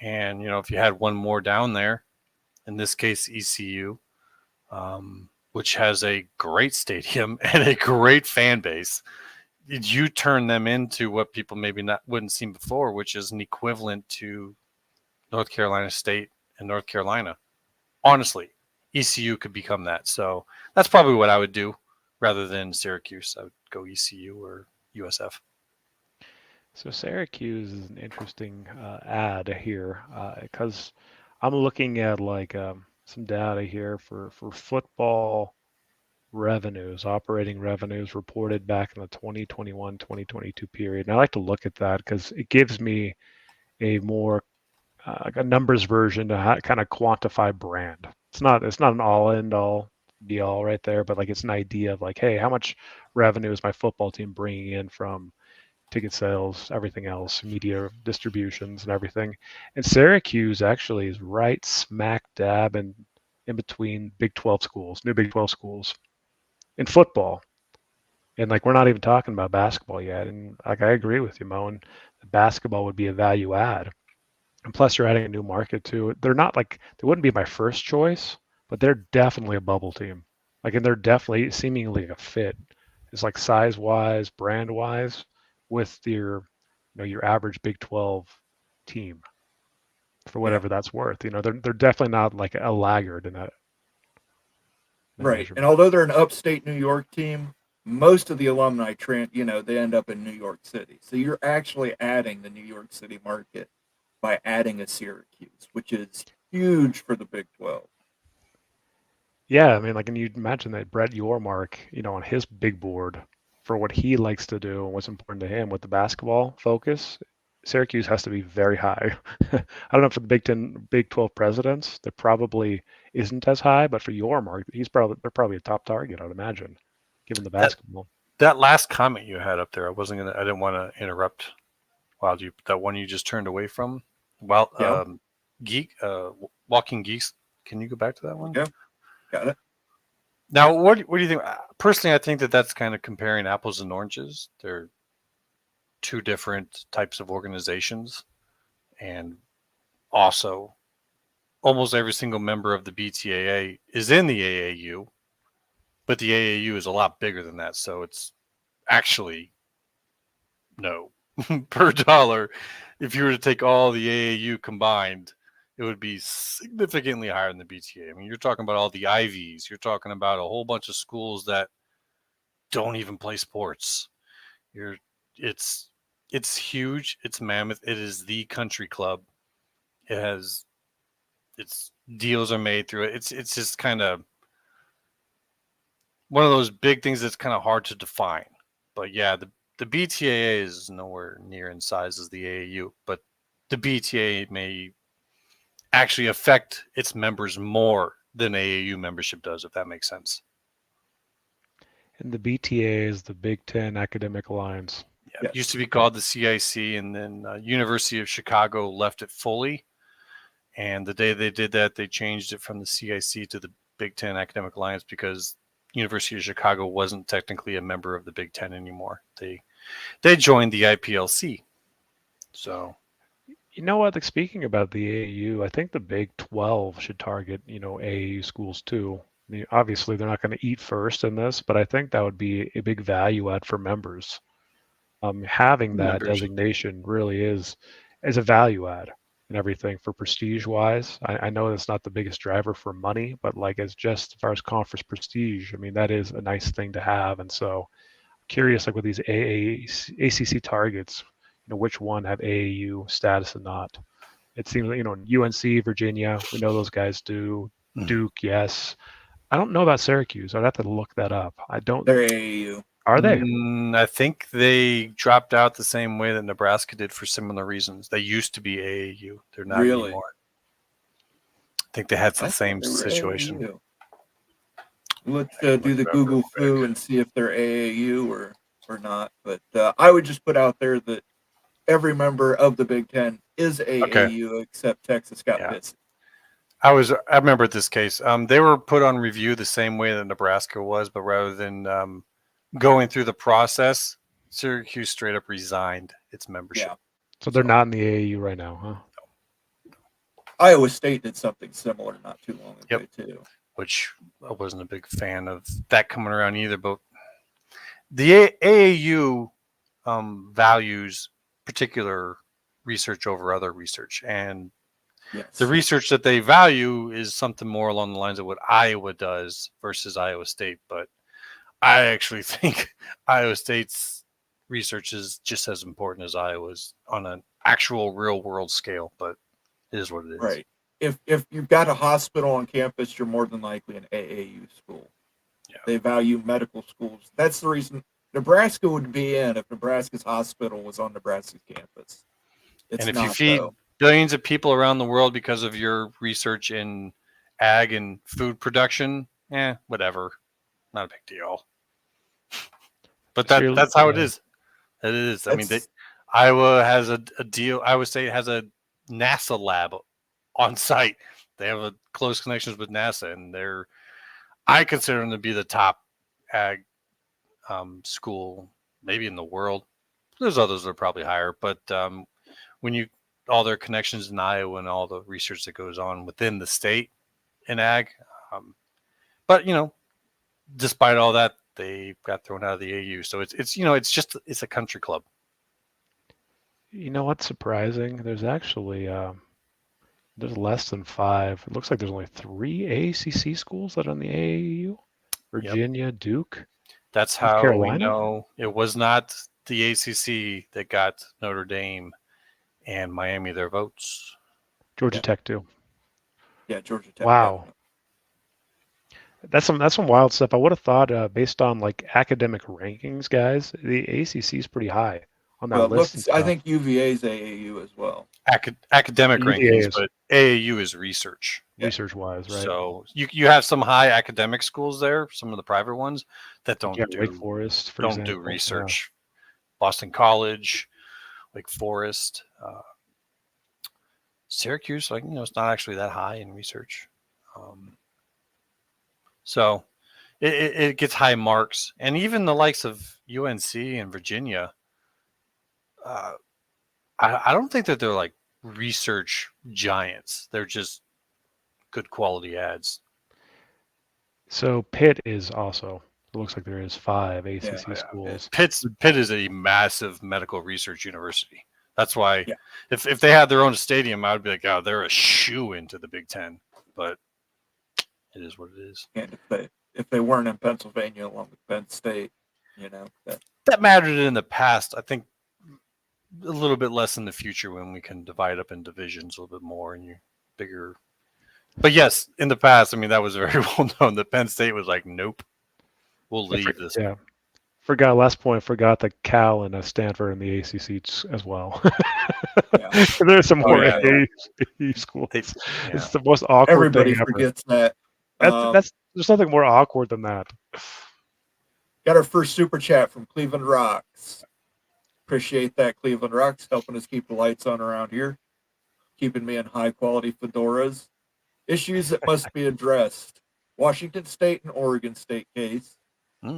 Speaker 2: and, if you had one more down there, in this case, ECU, which has a great stadium and a great fan base, you turn them into what people maybe wouldn't see before, which is an equivalent to North Carolina State and North Carolina. Honestly, ECU could become that. So that's probably what I would do rather than Syracuse. I would go ECU or USF.
Speaker 3: So Syracuse is an interesting ad here, because I'm looking at some data here for football revenues, operating revenues reported back in the 2021-2022 period. And I like to look at that because it gives me a more a numbers version to kind of quantify brand. It's not an all be all right there, but it's an idea of hey, how much revenue is my football team bringing in from ticket sales, everything else, media distributions and everything. And Syracuse actually is right smack dab in between Big 12 schools, new Big 12 schools. in football. And like we're not even talking about basketball yet. And like I agree with you, Moen. Basketball would be a value add. And plus you're adding a new market too. They're not like they wouldn't be my first choice, but they're definitely a bubble team. Like and they're definitely seemingly a fit. It's like size wise, brand wise, with your average Big 12 team for
Speaker 1: Yeah.
Speaker 3: whatever that's worth. They're definitely not like a laggard in that
Speaker 1: Right. And
Speaker 3: measurement.
Speaker 1: although they're an upstate New York team, most of the alumni they end up in New York City. So you're actually adding the New York City market by adding a Syracuse, which is huge for the Big 12.
Speaker 3: Yeah, I mean, like, and you imagine that Brett Yormark, on his big board for what he likes to do and what's important to him with the basketball focus, Syracuse has to be very high. I don't know for the Big 10, Big 12 presidents, that probably isn't as high, but for Yormark, they're probably a top target, I'd imagine, given the
Speaker 2: That
Speaker 3: basketball.
Speaker 2: that last comment you had up there, I didn't want to interrupt. While that one you just turned away from, well,
Speaker 1: Yeah.
Speaker 2: Walking Geeks. Can you go back to that one?
Speaker 1: Yeah. Got it.
Speaker 2: Now, what do you think? Personally, I think that's kind of comparing apples and oranges. They're two different types of organizations, and also almost every single member of the BTAA is in the AAU, but the AAU is a lot bigger than that. So it's actually no per dollar. If you were to take all the AAU combined, it would be significantly higher than the BTA. I mean, you're talking about all the Ivies. You're talking about a whole bunch of schools that don't even play sports. It's huge. It's mammoth. It is the country club. It has its deals are made through it. It's just kind of one of those big things that's kind of hard to define. But yeah, the BTAA is nowhere near in size as the AAU, but the BTAA may actually affect its members more than AAU membership does, if that makes sense.
Speaker 3: And the BTA is the Big 10 Academic Alliance.
Speaker 2: Yeah,
Speaker 1: Yes.
Speaker 2: it used to be called the CIC, and then University of Chicago left it fully. And the day they did that, they changed it from the CIC to the Big 10 Academic Alliance because University of Chicago wasn't technically a member of the Big 10 anymore. They joined the IPLC. So,
Speaker 3: You know what? Like speaking about the AAU, I think the Big 12 should target, AAU schools too. I mean, obviously, they're not going to eat first in this, but I think that would be a big value add for members. Having that
Speaker 2: members.
Speaker 3: designation really is a value add and everything for prestige wise. I know that's not the biggest driver for money, but like as far as conference prestige, I mean that is a nice thing to have. And so curious, like with these ACC targets, which one have AAU status and not. It seems like, UNC, Virginia, we know those guys do. Duke, yes. I don't know about Syracuse. I'd have to look that up. I don't.
Speaker 1: They're AAU.
Speaker 3: Are they?
Speaker 2: I think they dropped out the same way that Nebraska did for similar reasons. They used to be AAU. They're not anymore. I think they had the same situation.
Speaker 1: AAU. Let's do the Google foo and see if they're AAU or not. But I would just put out there that every member of the Big 10 is AAU except Texas got pissed.
Speaker 2: I remember this case. They were put on review the same way that Nebraska was, but rather than going through the process, Syracuse straight up resigned its membership.
Speaker 1: Yeah.
Speaker 3: So they're not in the AAU right now, huh?
Speaker 1: Iowa State did something similar not too long ago, too.
Speaker 2: Which I wasn't a big fan of that coming around either. But the AAU values particular research over other research. And the research that they value is something more along the lines of what Iowa does versus Iowa State. But I actually think Iowa State's research is just as important as Iowa's on an actual real world scale, but it is what it is.
Speaker 1: Right. If you've got a hospital on campus, you're more than likely an AAU school. Yeah. They value medical schools. That's the reason Nebraska would be in if Nebraska's hospital was on Nebraska's campus.
Speaker 2: And if you feed billions of people around the world because of your research in ag and food production, whatever. Not a big deal. But that's how it is. It is. I mean, Iowa has a deal. Iowa State has a NASA lab on site. They have close connections with NASA, and I consider them to be the top ag school, maybe in the world. There's others that are probably higher, but when you all their connections in Iowa and all the research that goes on within the state in ag, but despite all that, they got thrown out of the AU. So it's a country club.
Speaker 3: You know what's surprising? There's actually there's less than 5. It looks like there's only 3 AACC schools that are in the AAU. Virginia, Duke.
Speaker 2: That's
Speaker 3: North
Speaker 2: how
Speaker 3: Carolina?
Speaker 2: we know it was not the ACC that got Notre Dame and Miami their votes.
Speaker 3: Georgia
Speaker 1: Yeah.
Speaker 3: Tech too.
Speaker 1: Yeah, Georgia Tech.
Speaker 3: Wow.
Speaker 1: Definitely.
Speaker 3: That's some wild stuff. I would have thought based on like academic rankings, guys, the ACC is pretty high on that
Speaker 1: Well,
Speaker 3: list.
Speaker 1: look, I think UVA's AAU as well.
Speaker 2: Academic
Speaker 3: UVA
Speaker 2: rankings,
Speaker 3: is-
Speaker 2: but AAU is research.
Speaker 1: Yeah.
Speaker 3: research-wise, right?
Speaker 2: So you have some high academic schools there, some of the private ones that don't
Speaker 3: Yeah,
Speaker 2: do
Speaker 3: Wake Forest, for
Speaker 2: don't
Speaker 3: example.
Speaker 2: do research. Boston College, Wake Forest, Syracuse, it's not actually that high in research. So it gets high marks, and even the likes of UNC and Virginia, I don't think that they're like research giants. They're just good quality ads.
Speaker 3: So Pitt is also. It looks like there is 5 ACC schools.
Speaker 2: Pitt is a massive medical research university. That's why
Speaker 1: Yeah.
Speaker 2: if they had their own stadium, I would be like, oh, they're a shoe into the Big Ten. But it is what it is.
Speaker 1: And if they weren't in Pennsylvania along with Penn State,
Speaker 2: That mattered in the past. I think a little bit less in the future when we can divide up in divisions a little bit more and you bigger. But yes, in the past, that was very well known that Penn State was like, nope, we'll leave this.
Speaker 3: Yeah. Forgot that Cal and Stanford in the ACC as well.
Speaker 1: Yeah.
Speaker 3: There's some more
Speaker 1: yeah.
Speaker 3: AAC schools.
Speaker 2: Yeah.
Speaker 3: It's the most awkward
Speaker 1: everybody
Speaker 3: thing ever.
Speaker 1: forgets that.
Speaker 3: There's nothing more awkward than that.
Speaker 1: Got our first super chat from Cleveland Rocks. Appreciate that, Cleveland Rocks, helping us keep the lights on around here, keeping me in high quality fedoras. Issues that must be addressed. Washington State and Oregon State case.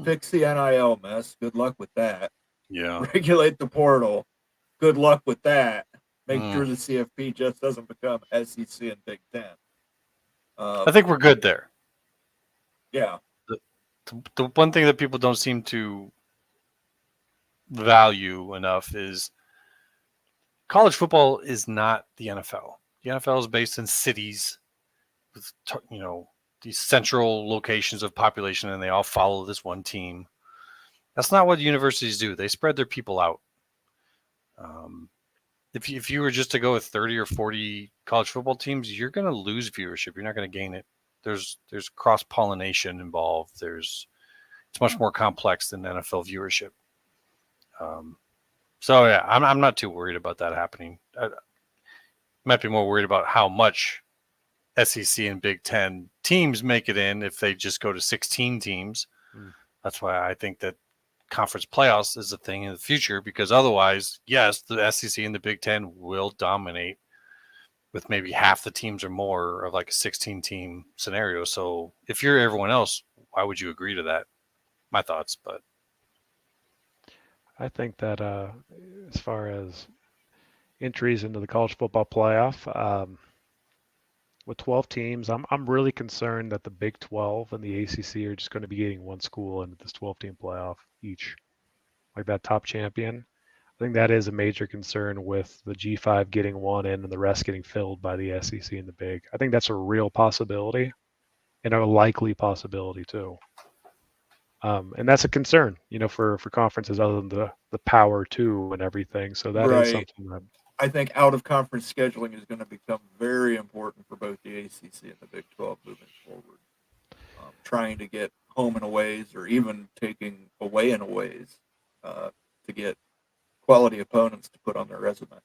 Speaker 1: Fix the NIL mess. Good luck with that.
Speaker 2: Yeah.
Speaker 1: Regulate the portal. Good luck with that. Make sure the CFP just doesn't become SEC and Big Ten.
Speaker 2: I think we're good there.
Speaker 1: Yeah.
Speaker 2: The one thing that people don't seem to value enough is college football is not the NFL. The NFL is based in cities with, these central locations of population, and they all follow this one team. That's not what universities do. They spread their people out. If you were just to go with 30 or 40 college football teams, you're going to lose viewership. You're not going to gain it. There's cross-pollination involved. It's much more complex than NFL viewership. So yeah, I'm not too worried about that happening. I might be more worried about how much SEC and Big Ten teams make it in if they just go to 16 teams. That's why I think that conference playoffs is a thing in the future, because otherwise, yes, the SEC and the Big Ten will dominate with maybe half the teams or more of like a 16-team scenario. So if you're everyone else, why would you agree to that? My thoughts, but
Speaker 3: I think that as far as entries into the college football playoff, with 12 teams, I'm really concerned that the Big 12 and the ACC are just going to be getting one school into this 12-team playoff each, like that top champion. I think that is a major concern with the G5 getting one in and the rest getting filled by the SEC and the Big. I think that's a real possibility and a likely possibility too. And that's a concern, for conferences other than the Power 2 and everything. So that is something that
Speaker 1: I think out-of-conference scheduling is going to become very important for both the ACC and the Big 12 moving forward. Trying to get home and aways, or even taking away and aways, to get quality opponents to put on their resume.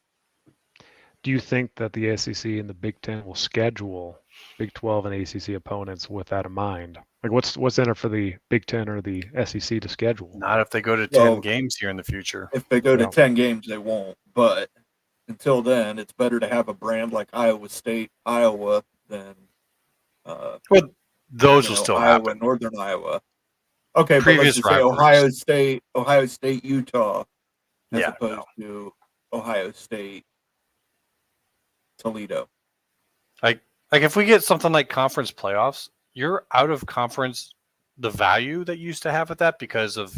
Speaker 3: Do you think that the SEC and the Big 10 will schedule Big 12 and ACC opponents with that in mind? Like, what's in it for the Big 10 or the SEC to schedule?
Speaker 2: not if they go to 10 games here in the future.
Speaker 1: If they go to 10 games, they won't. But until then, it's better to have a brand like Iowa State, Iowa, than
Speaker 2: those will still
Speaker 1: Iowa,
Speaker 2: happen.
Speaker 1: Northern Iowa. Okay, but let's
Speaker 2: previous
Speaker 1: just say
Speaker 2: rivalries.
Speaker 1: Ohio State, Utah, as
Speaker 2: Yeah,
Speaker 1: opposed to Ohio State, Toledo.
Speaker 2: like if we get something like conference playoffs, you're out of conference the value that you used to have at that because of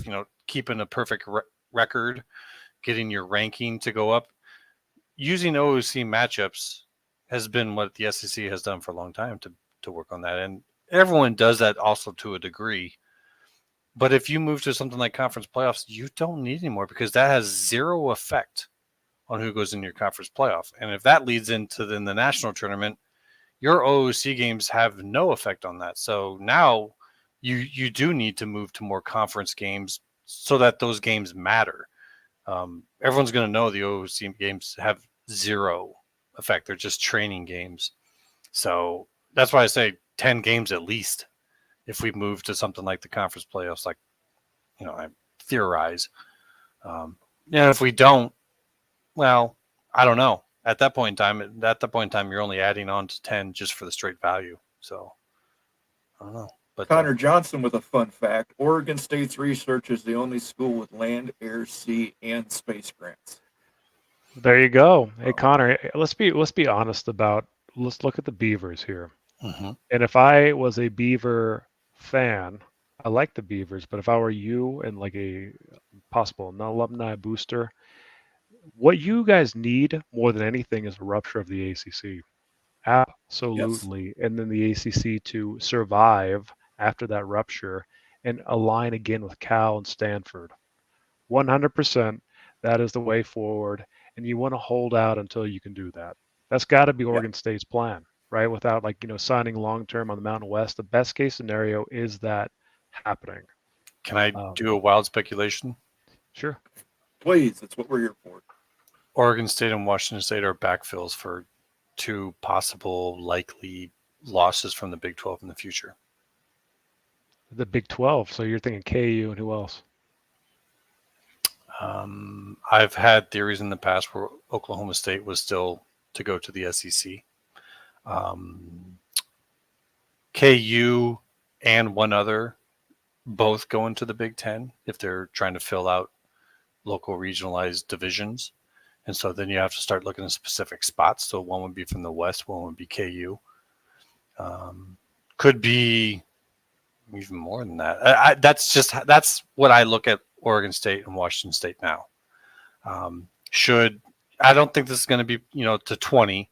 Speaker 2: keeping a perfect record, getting your ranking to go up. Using OOC matchups has been what the SEC has done for a long time to work on that, and everyone does that also to a degree. But if you move to something like conference playoffs, you don't need anymore because that has zero effect on who goes in your conference playoff. And if that leads into the national tournament, your OOC games have no effect on that. So now you do need to move to more conference games so that those games matter. Everyone's going to know the OOC games have zero effect. They're just training games. So that's why I say 10 games at least if we move to something like the conference playoffs, like, I theorize. If we don't, well, I don't know. At that point in time, you're only adding on to 10 just for the straight value. So I don't know. But
Speaker 1: Connor Johnson with a fun fact: Oregon State's research is the only school with land, air, sea, and space grants.
Speaker 3: There you go. Hey Connor, let's be honest about. Let's look at the Beavers here.
Speaker 2: mm-hmm.
Speaker 3: And if I was a Beaver fan, I like the Beavers, but if I were you and like a possible alumni booster, what you guys need more than anything is a rupture of the ACC. Absolutely. Yes. And then the ACC to survive after that rupture and align again with Cal and Stanford. 100%, that is the way forward. And you want to hold out until you can do that. That's got to be Oregon State's plan, right? Without signing long-term on the Mountain West. The best case scenario is that happening.
Speaker 2: Can I do a wild speculation?
Speaker 3: Sure.
Speaker 1: Please, that's what we're here for.
Speaker 2: Oregon State and Washington State are backfills for two possible likely losses from the Big 12 in the future.
Speaker 3: The Big 12. So you're thinking KU and who else?
Speaker 2: I've had theories in the past where Oklahoma State was still to go to the SEC. KU and one other both go into the Big 10 if they're trying to fill out local regionalized divisions. And so then you have to start looking at specific spots. So one would be from the West, one would be KU. Could be even more than that. That's what I look at Oregon State and Washington State now. I don't think this is going to be, to 20,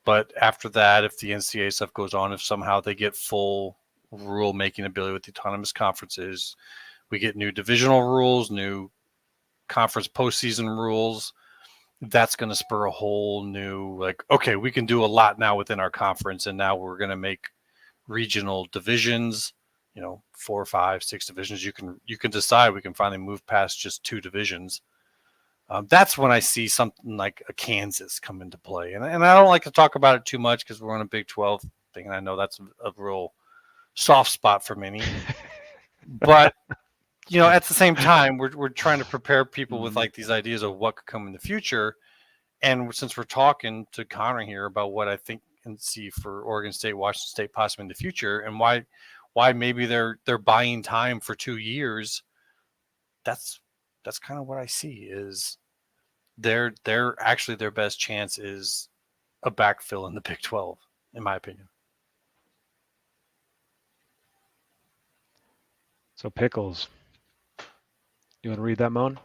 Speaker 2: but after that, if the NCAA stuff goes on, if somehow they get full rule making ability with the autonomous conferences, we get new divisional rules, new conference postseason rules, that's going to spur a whole new, okay, we can do a lot now within our conference, and now we're going to make regional divisions, 4, 5, 6 divisions. You can decide we can finally move past just 2 divisions. That's when I see something like a Kansas come into play. And I don't like to talk about it too much because we're on a Big 12 thing, and I know that's a real soft spot for many. But at the same time, we're trying to prepare people with these ideas of what could come in the future. And since we're talking to Connor here about what I think and see for Oregon State, Washington State possibly in the future, and why maybe they're buying time for 2 years, that's kind of what I see is they're actually their best chance is a backfill in the Big 12, in my opinion.
Speaker 3: So Pickles. You want to read that, Moen?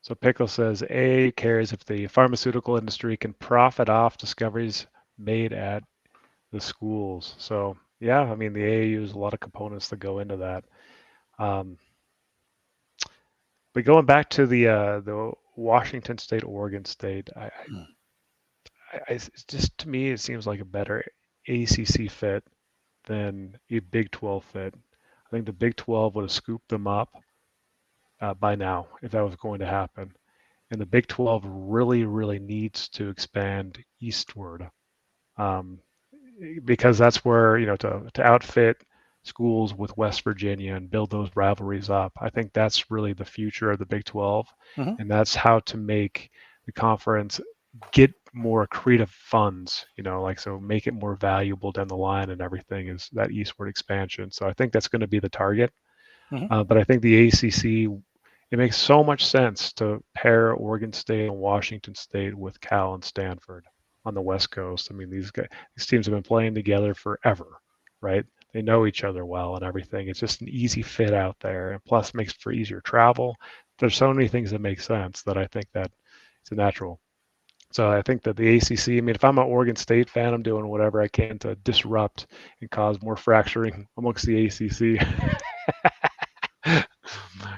Speaker 3: So Pickle says, A cares if the pharmaceutical industry can profit off discoveries made at the schools. So, yeah, I mean, the AAU has a lot of components that go into that. But going back to the Washington State, Oregon State, just to me, it seems like a better ACC fit than a Big 12 fit. I think the Big 12 would have scooped them up by now if that was going to happen. And the Big 12 really, really needs to expand eastward because that's where, to outfit schools with West Virginia and build those rivalries up. I think that's really the future of the Big 12. And that's how to make the conference get more accretive funds, like, so make it more valuable down the line and everything, is that eastward expansion. So I think that's going to be the target. But I think the ACC, it makes so much sense to pair Oregon State and Washington State with Cal and Stanford on the West Coast. I mean, these teams have been playing together forever, right? They know each other well and everything. It's just an easy fit out there, and plus makes for easier travel. There's so many things that make sense that I think that it's a natural. So I think that the ACC, I mean, if I'm an Oregon State fan, I'm doing whatever I can to disrupt and cause more fracturing amongst the ACC,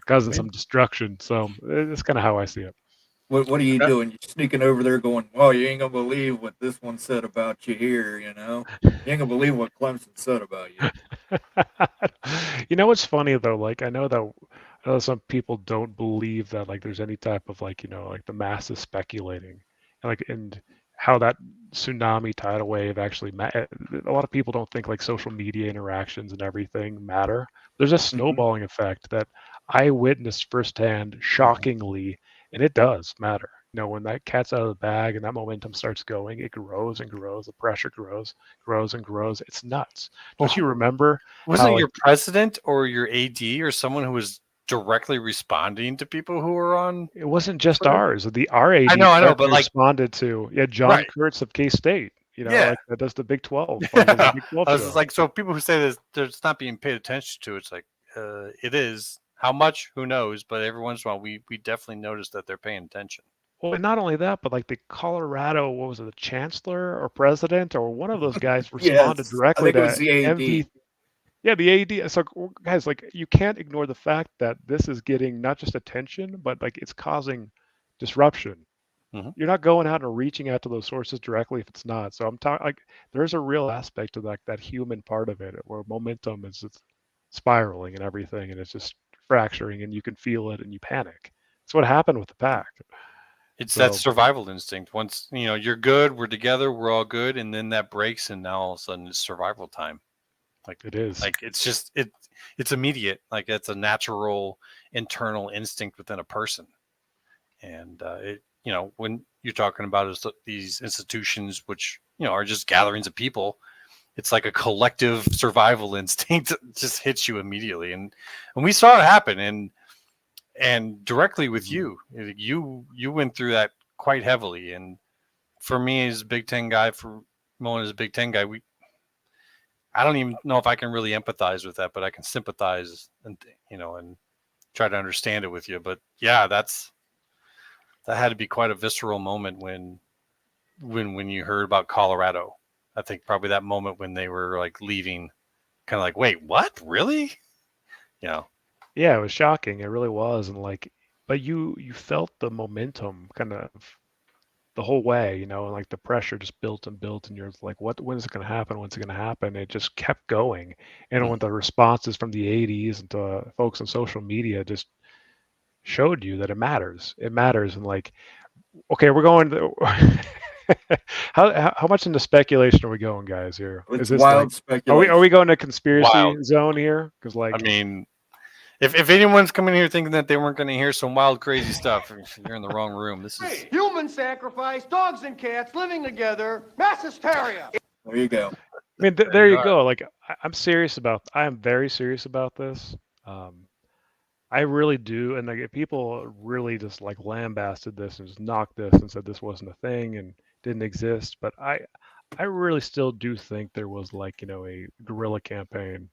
Speaker 3: causing some destruction. So that's kind of how I see it.
Speaker 1: What are you doing? You're sneaking over there going, "Oh, you ain't gonna believe what this one said about you here." You ain't gonna believe what Clemson said about you.
Speaker 3: What's funny though? Like, I know some people don't believe that, like, there's any type of, like, like the masses speculating, and how that tsunami tidal wave actually a lot of people don't think like social media interactions and everything matter. There's a snowballing effect that I witnessed firsthand, shockingly, and it does matter. When that cat's out of the bag and that momentum starts going, it grows and grows. The pressure grows and grows. It's nuts. Don't you remember?
Speaker 2: Wasn't your president or your AD or someone who was directly responding to people who were on?
Speaker 3: It wasn't just ours. Our AD
Speaker 2: I know, but
Speaker 3: responded to John Kurtz of K-State. Like, that does the Big 12.
Speaker 2: I was just like, so people who say this, it's not being paid attention to. It's like, it is. How much? Who knows? But every once in a while, we definitely notice that they're paying attention.
Speaker 3: Well, and not only that, but like the Colorado, what was it, the chancellor or president or one of those guys responded directly to MVP. Yeah, the AD. So, guys, like, you can't ignore the fact that this is getting not just attention, but like it's causing disruption. You're not going out and reaching out to those sources directly if it's not. So I'm talking, like, there's a real aspect to that human part of it, where momentum is spiraling and everything, and it's just fracturing, and you can feel it and you panic. That's what happened with the pack.
Speaker 2: It's that survival instinct. Once you're good, we're together, we're all good, and then that breaks, and now all of a sudden it's survival time. Like,
Speaker 3: it is.
Speaker 2: Like, it's just it's immediate. Like, it's a natural internal instinct within a person, and when you're talking about these institutions, which are just gatherings of people, it's like a collective survival instinct that just hits you immediately, and we saw it happen, and directly with you went through that quite heavily. And for me, as a Big Ten guy, for Moen as a Big Ten guy, I don't even know if I can really empathize with that, but I can sympathize and try to understand it with you. But yeah, that had to be quite a visceral moment when you heard about Colorado. I think probably that moment when they were like leaving, kind of like, wait, what? Really? Yeah,
Speaker 3: it was shocking. It really was. And like, but you felt the momentum kind of the whole way, and like the pressure just built and built, and you're like, when is it going to happen? When's it going to happen? It just kept going. And when the responses from the ADs and to folks on social media just showed you that it matters. And like, okay, we're going to how much into speculation are we going, guys, here?
Speaker 1: It's wild speculation.
Speaker 3: Are we going to conspiracy zone here? Because, like,
Speaker 2: I mean, if anyone's coming here thinking that they weren't going to hear some wild, crazy stuff, you're in the wrong room. This is
Speaker 4: human sacrifice, dogs and cats living together, mass hysteria.
Speaker 1: There you go.
Speaker 3: I mean, there you go. Like, I am very serious about this. I really do. And like, people really just like lambasted this and just knocked this and said this wasn't a thing and didn't exist. But I really still do think there was, like, a guerrilla campaign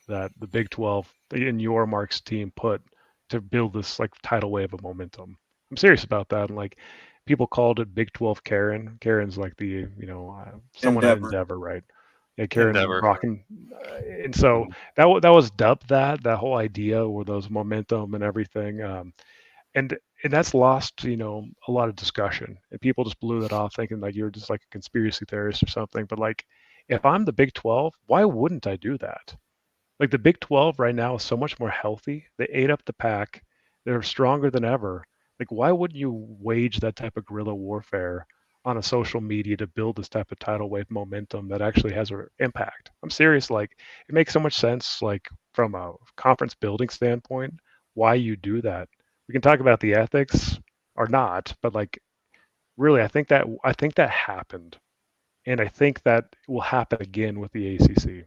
Speaker 3: that the Big 12 and your Mark's team put to build this like tidal wave of momentum. I'm serious about that. And like, people called it Big 12 Karen. Karen's like the, someone at Endeavor, right? Yeah, Karen rocking. And so that was dubbed that whole idea with those momentum and everything. And that's lost, a lot of discussion, and people just blew that off thinking like you're just like a conspiracy theorist or something. But like, if I'm the Big 12, why wouldn't I do that? Like, the Big 12 right now is so much more healthy. They ate up the pack. They're stronger than ever. Like, why wouldn't you wage that type of guerrilla warfare on a social media to build this type of tidal wave momentum that actually has an impact? I'm serious. Like, it makes so much sense, like, from a conference building standpoint, why you do that. We can talk about the ethics or not, but like, really, I think that happened, and I think that will happen again with the ACC.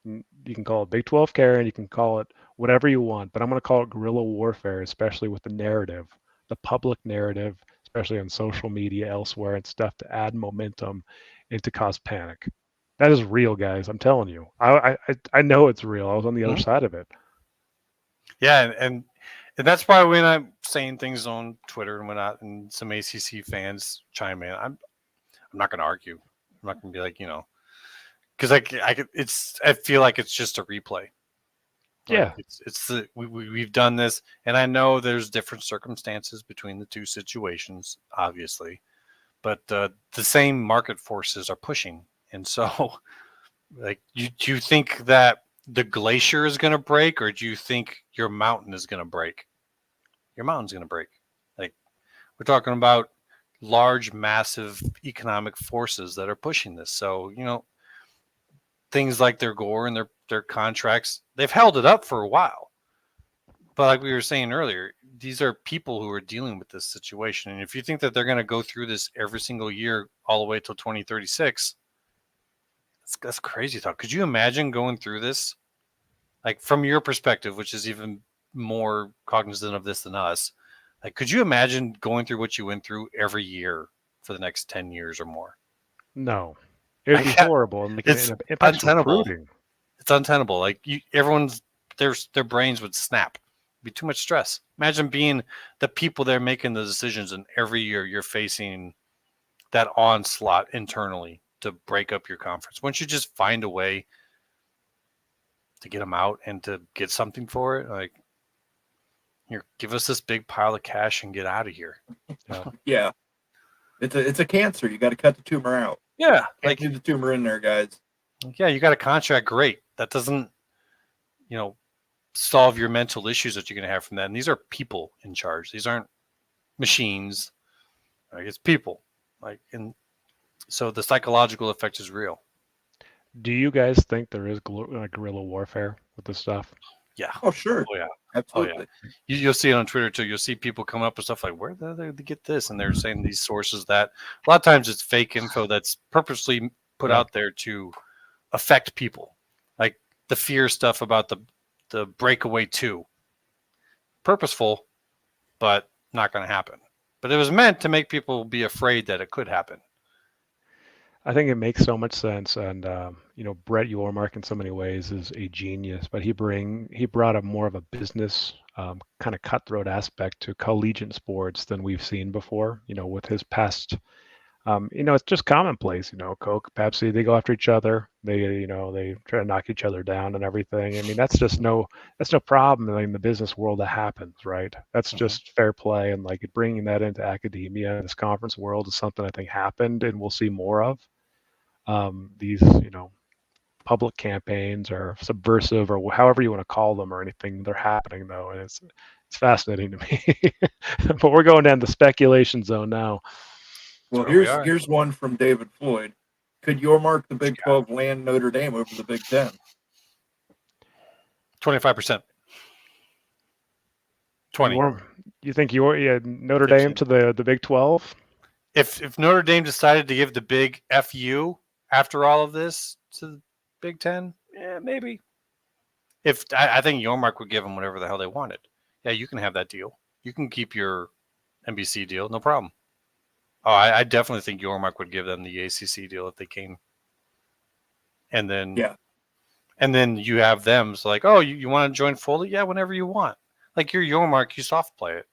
Speaker 3: You can call it Big 12 care, and you can call it whatever you want, but I'm going to call it guerrilla warfare, especially with the narrative, the public narrative, especially on social media, elsewhere, and stuff to add momentum and to cause panic. That is real, guys. I'm telling you. I know it's real. I was on the other
Speaker 2: Mhm.
Speaker 3: side of it.
Speaker 2: Yeah, and that's why when I'm saying things on Twitter and whatnot, and some ACC fans chime in, I'm not going to argue. I'm not going to be like, because I feel like it's just a replay. Like
Speaker 3: Yeah.
Speaker 2: we've done this, and I know there's different circumstances between the two situations, obviously, but the same market forces are pushing, and so like, do you think that the glacier is going to break, or do you think your mountain is going to break? Your mountain's going to break. Like, we're talking about large, massive economic forces that are pushing this. So, things like their gore and their contracts, they've held it up for a while. But like we were saying earlier, these are people who are dealing with this situation. And if you think that they're going to go through this every single year all the way till 2036, that's crazy talk. Could you imagine going through this? Like, from your perspective, which is even more cognizant of this than us, like, could you imagine going through what you went through every year for the next 10 years or more?
Speaker 3: No. It would be
Speaker 2: Like,
Speaker 3: horrible, and
Speaker 2: it's
Speaker 3: it impacts
Speaker 2: untenable.
Speaker 3: recruiting.
Speaker 2: It's untenable. Like, everyone's their brains would snap. It'd be too much stress. Imagine being the people that are making the decisions, and every year you're facing that onslaught internally to break up your conference. Wouldn't you just find a way to get them out and to get something for it? Like, here, give us this big pile of cash and get out of here.
Speaker 1: Yeah, it's a cancer. You got to cut the tumor out.
Speaker 2: Yeah,
Speaker 1: Can't leave the tumor in there, guys.
Speaker 2: Yeah, you got a contract, great. That doesn't, solve your mental issues that you're going to have from that. And these are people in charge. These aren't machines. Like, it's people. Like, and so the psychological effect is real.
Speaker 3: Do you guys think there is guerrilla warfare with this stuff?
Speaker 2: Yeah.
Speaker 1: Oh, sure.
Speaker 2: Oh, yeah.
Speaker 1: Absolutely.
Speaker 2: Oh, yeah. You'll see it on Twitter too. You'll see people come up with stuff like, where did they get this? And they're saying these sources that a lot of times it's fake info that's purposely put out there to affect people. Like the fear stuff about the breakaway 2. Purposeful, but not going to happen. But it was meant to make people be afraid that it could happen.
Speaker 3: I think it makes so much sense, and Brett Yormark in so many ways is a genius, but he brought a more of a business kind of cutthroat aspect to collegiate sports than we've seen before. With his past, it's just commonplace. Coke, Pepsi, they go after each other. They try to knock each other down and everything. I mean, that's no problem in the business world. That happens, right? That's just fair play, and like bringing that into academia, this conference world is something I think happened, and we'll see more of. These public campaigns or subversive or however you want to call them or anything, they're happening though, and it's fascinating to me. But we're going down the speculation zone now.
Speaker 1: Well, here's one from David Floyd. Could Yormark the Big 12 land Notre Dame over the Big 10?
Speaker 2: 25%. 20.
Speaker 3: You think Notre Dame to the Big 12?
Speaker 2: If Notre Dame decided to give the big FU after all of this to the Big 10, maybe. I think Yormark would give them whatever the hell they wanted. Yeah, you can have that deal. You can keep your NBC deal, no problem. Oh, I definitely think Yormark would give them the ACC deal if they came. And then, and then you have them. So like, oh, you want to join fully? Yeah, whenever you want. Like, you're Yormark, you soft play it.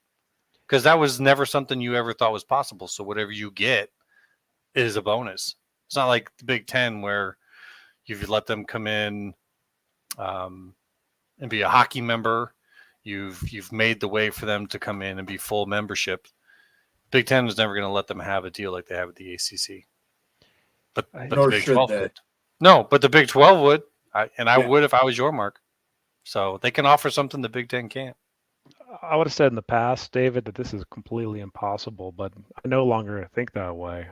Speaker 2: Because that was never something you ever thought was possible. So whatever you get is a bonus. It's not like the Big 10 where you've let them come in and be a hockey member. You've made the way for them to come in and be full membership. Big 10 is never going to let them have a deal like they have with the ACC. But the Big 12 would. No, but the Big 12 would. I would if I was Yormark. So they can offer something the Big 10 can't.
Speaker 3: I would have said in the past, David, that this is completely impossible, but I no longer think that way.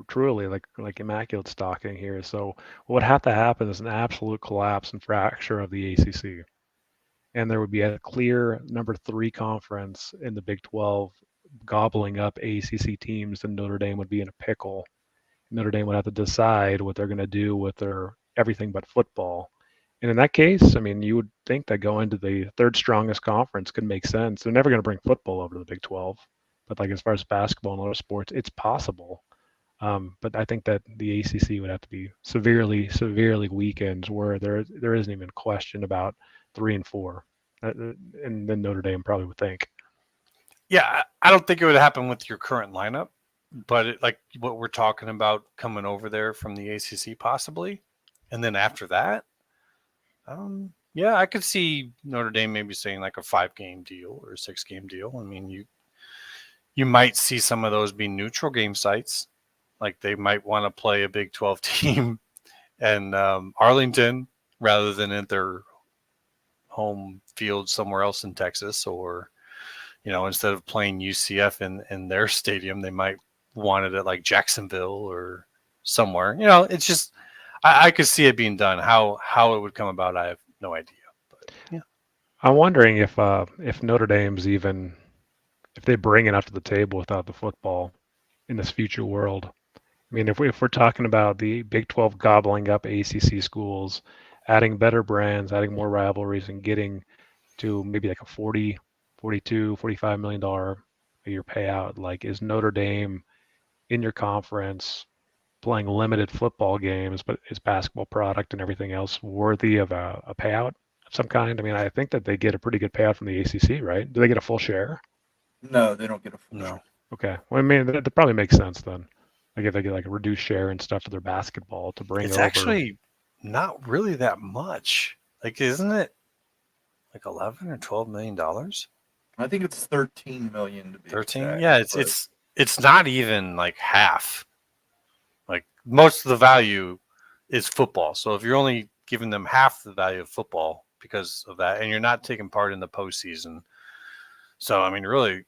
Speaker 3: Truly, like immaculate stalking here. So what would have to happen is an absolute collapse and fracture of the ACC, and there would be a clear number 3 conference in the Big 12 gobbling up ACC teams, then Notre Dame would be in a pickle. Notre Dame would have to decide what they're going to do with their everything but football. And in that case, I mean, you would think that going to the third strongest conference could make sense. They're never going to bring football over to the Big 12, but like as far as basketball and other sports, it's possible. But I think that the ACC would have to be severely, severely weakened where there isn't even question about 3 and 4, and then Notre Dame probably would think.
Speaker 2: Yeah, I don't think it would happen with your current lineup, but like what we're talking about coming over there from the ACC possibly, and then after that, yeah, I could see Notre Dame maybe saying like a 5-game deal or a 6-game deal. I mean, you might see some of those be neutral game sites, like they might want to play a Big 12 team and Arlington rather than at their home field somewhere else in Texas, or instead of playing UCF in their stadium, they might want it at like Jacksonville or somewhere. It's just I could see it being done. How it would come about, I have no idea. But yeah,
Speaker 3: I'm wondering if Notre Dame's even if they bring enough to the table without the football in this future world. I mean, if we're talking about the Big 12 gobbling up ACC schools, adding better brands, adding more rivalries, and getting to maybe like a 40, 42, $45 million a year payout, like is Notre Dame in your conference playing limited football games, but is basketball product and everything else worthy of a payout of some kind? I mean, I think that they get a pretty good payout from the ACC, right? Do they get a full share?
Speaker 1: No, they don't get a full
Speaker 2: no.
Speaker 1: share.
Speaker 3: Okay. Well, I mean, that probably makes sense then. Like if they get like a reduced share and stuff to their basketball to bring
Speaker 2: It's
Speaker 3: over.
Speaker 2: actually not really that much. Like, isn't it like 11 or 12 million dollars?
Speaker 1: I think it's 13 million to be
Speaker 2: 13.
Speaker 1: exact,
Speaker 2: Yeah,
Speaker 1: but
Speaker 2: it's not even like half. Like most of the value is football. So if you're only giving them half the value of football because of that, and you're not taking part in the postseason, so I mean, really,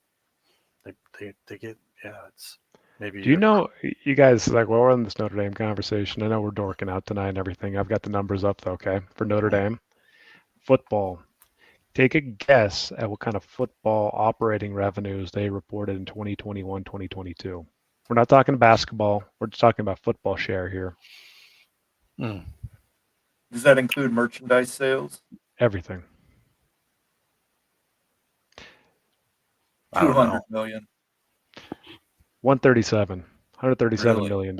Speaker 2: they get it's maybe.
Speaker 3: Do you know, you guys, like, while we're in this Notre Dame conversation, I know we're dorking out tonight and everything. I've got the numbers up, though, okay, for Notre Dame. Football. Take a guess at what kind of football operating revenues they reported in 2021, 2022. We're not talking basketball. We're just talking about football share here.
Speaker 1: Does that include merchandise sales?
Speaker 3: Everything.
Speaker 1: 200 million.
Speaker 3: 137. $137
Speaker 1: Really?
Speaker 3: million.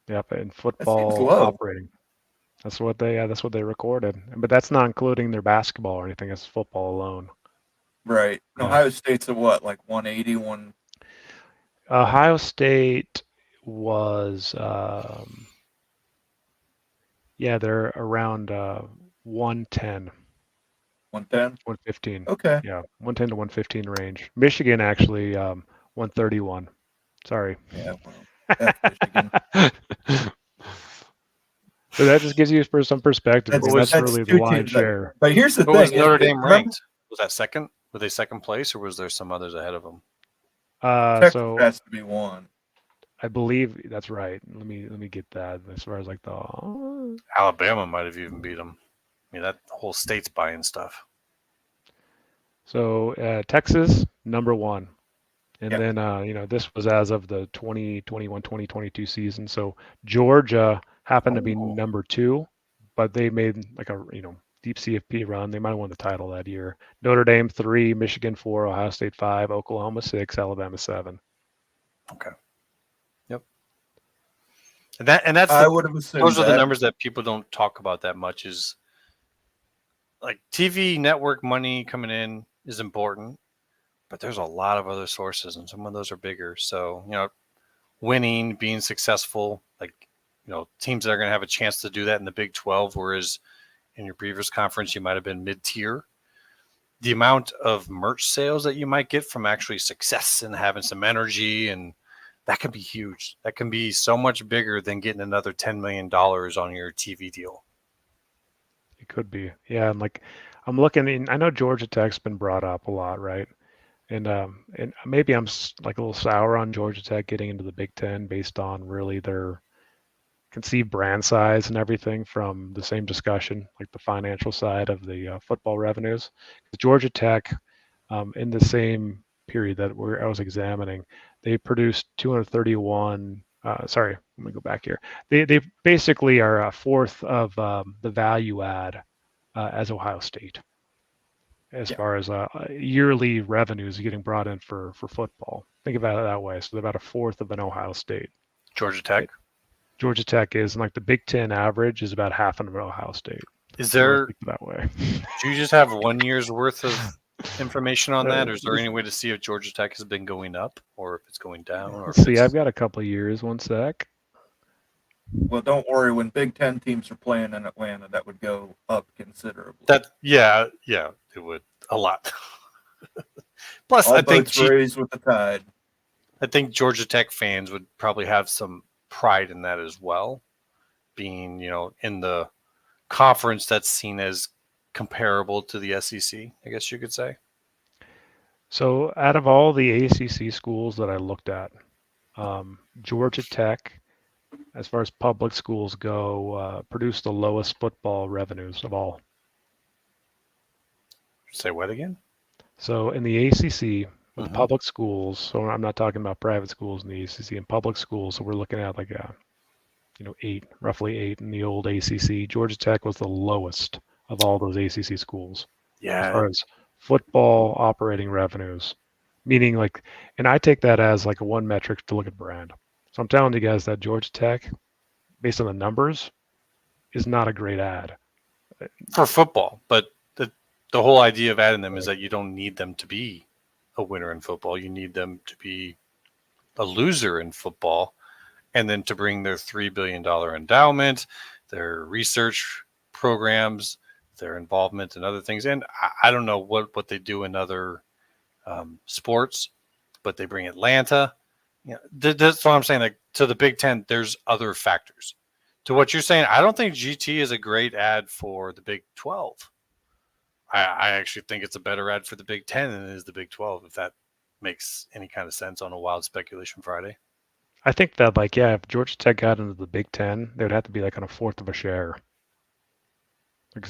Speaker 3: Yep, in
Speaker 1: That
Speaker 3: football
Speaker 1: seems low.
Speaker 3: operating. That's what they recorded. But that's not including their basketball or anything. It's football alone.
Speaker 1: Right.
Speaker 3: Yeah.
Speaker 1: Ohio State's at what, like 180,
Speaker 3: Ohio State was, they're around 110.
Speaker 1: 110?
Speaker 3: 115.
Speaker 1: Okay.
Speaker 3: Yeah, 110 to 115 range. Michigan actually 131. Sorry.
Speaker 1: Yeah, well, that's Michigan.
Speaker 3: So that just gives you some perspective. That's really the lion's share.
Speaker 1: But here's the
Speaker 2: What
Speaker 1: thing.
Speaker 2: was Notre Dame
Speaker 1: remember,
Speaker 2: ranked? Was that second? Were they second place, or was there some others ahead of them?
Speaker 1: Texas
Speaker 3: So
Speaker 1: has to be one.
Speaker 3: I believe that's right. Let me get that as far as like the
Speaker 2: Alabama might have even beat them. I mean, that whole state's buying stuff.
Speaker 3: So Texas number 1. And
Speaker 1: Yep.
Speaker 3: then, this was as of the 2021-2022 season. So Georgia happened to be number 2, but they made like a, deep CFP run. They might have won the title that year. Notre Dame 3, Michigan 4, Ohio State 5, Oklahoma 6, Alabama 7.
Speaker 2: Okay. Yep. And that's
Speaker 1: I would have assumed
Speaker 2: those are the
Speaker 1: that.
Speaker 2: numbers that people don't talk about that much. Is like TV network money coming in is important, but there's a lot of other sources, and some of those are bigger. So, winning, being successful, like, teams that are going to have a chance to do that in the Big 12, whereas in your previous conference, you might have been mid-tier. The amount of merch sales that you might get from actually success and having some energy, and that can be huge. That can be so much bigger than getting another $10 million on your TV deal.
Speaker 3: It could be. Yeah, and like I'm looking in, I know Georgia Tech's been brought up a lot, right? And maybe I'm like a little sour on Georgia Tech getting into the Big Ten based on really their conceived brand size and everything from the same discussion, like the financial side of the football revenues. Georgia Tech, in the same period that I was examining, they produced 231. Sorry, let me go back here. They basically are a fourth of the value add as Ohio State, as far as yearly revenues getting brought in for football. Think about it that way. So they're about a fourth of an Ohio State.
Speaker 2: Georgia Tech.
Speaker 3: Georgia Tech is, and like the Big Ten average is about half of an Ohio State.
Speaker 2: Is
Speaker 3: So
Speaker 2: there?
Speaker 3: think that way.
Speaker 2: Do you just have 1 year's worth of information on that, or is there any way to see if Georgia Tech has been going up, or if it's going down? Or
Speaker 3: Let's see. I've got a couple of years. One sec.
Speaker 1: Well, don't worry. When Big Ten teams are playing in Atlanta, that would go up considerably.
Speaker 2: Yeah, it would a lot. Plus,
Speaker 1: All
Speaker 2: I think
Speaker 1: boats raise with the tide.
Speaker 2: I think Georgia Tech fans would probably have some pride in that as well, being in the conference that's seen as comparable to the SEC, I guess you could say.
Speaker 3: So out of all the ACC schools that I looked at, Georgia Tech, as far as public schools go, produced the lowest football revenues of all.
Speaker 2: Say what again?
Speaker 3: So in the ACC, with public schools, so I'm not talking about private schools in the ACC, in public schools, so we're looking at like roughly 8 in the old ACC. Georgia Tech was the lowest of all those ACC schools.
Speaker 2: Yeah.
Speaker 3: As far as football operating revenues, meaning like, and I take that as like a one metric to look at brand. So I'm telling you guys that Georgia Tech, based on the numbers, is not a great ad
Speaker 2: for football. But the whole idea of adding them is that you don't need them to be a winner in football. You need them to be a loser in football, and then to bring their $3 billion endowment, their research programs, their involvement in other things. And I don't know what they do in other sports, but they bring Atlanta. That's what I'm saying. Like, to the Big Ten, there's other factors. To what you're saying, I don't think GT is a great ad for the Big 12. I actually think it's a better ad for the Big Ten than it is the Big 12, if that makes any kind of sense on a Wild Speculation Friday.
Speaker 3: I think that, if Georgia Tech got into the Big Ten, they would have to be like on a fourth of a share.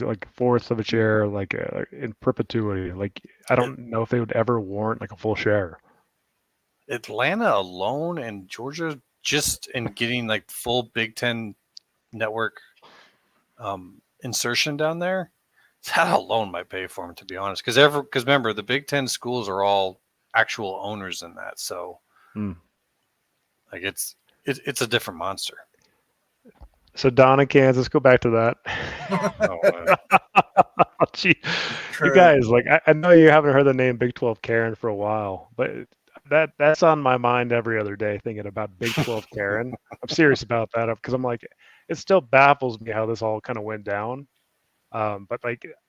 Speaker 3: Like fourth of a share, in perpetuity. Like, I don't know if they would ever warrant like a full share.
Speaker 2: Atlanta alone and Georgia just in getting like full Big Ten network insertion down there, that alone might pay for them, to be honest. Because remember, the Big Ten schools are all actual owners in that, so like it's a different monster.
Speaker 3: So Don in Kansas, go back to that. Gee, you guys, I know you haven't heard the name Big 12 Karen for a while, but that's on my mind every other day, thinking about Big 12 Karen. I'm serious about that because I'm like, it still baffles me how this all kind of went down. But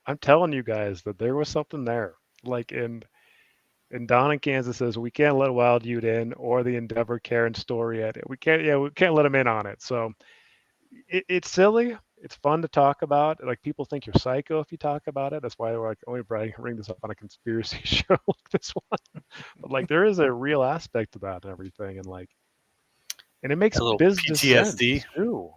Speaker 3: I'm telling you guys that there was something there. And Don in Kansas says we can't let Wild Ute in or the Endeavor Karen story at it. We can't let him in on it. So it's silly. It's fun to talk about. Like, people think you're psycho if you talk about it. That's why we're like, only bring this up on a conspiracy show like this one. But there is a real aspect to that and everything, and it makes business
Speaker 2: PTSD
Speaker 3: sense too.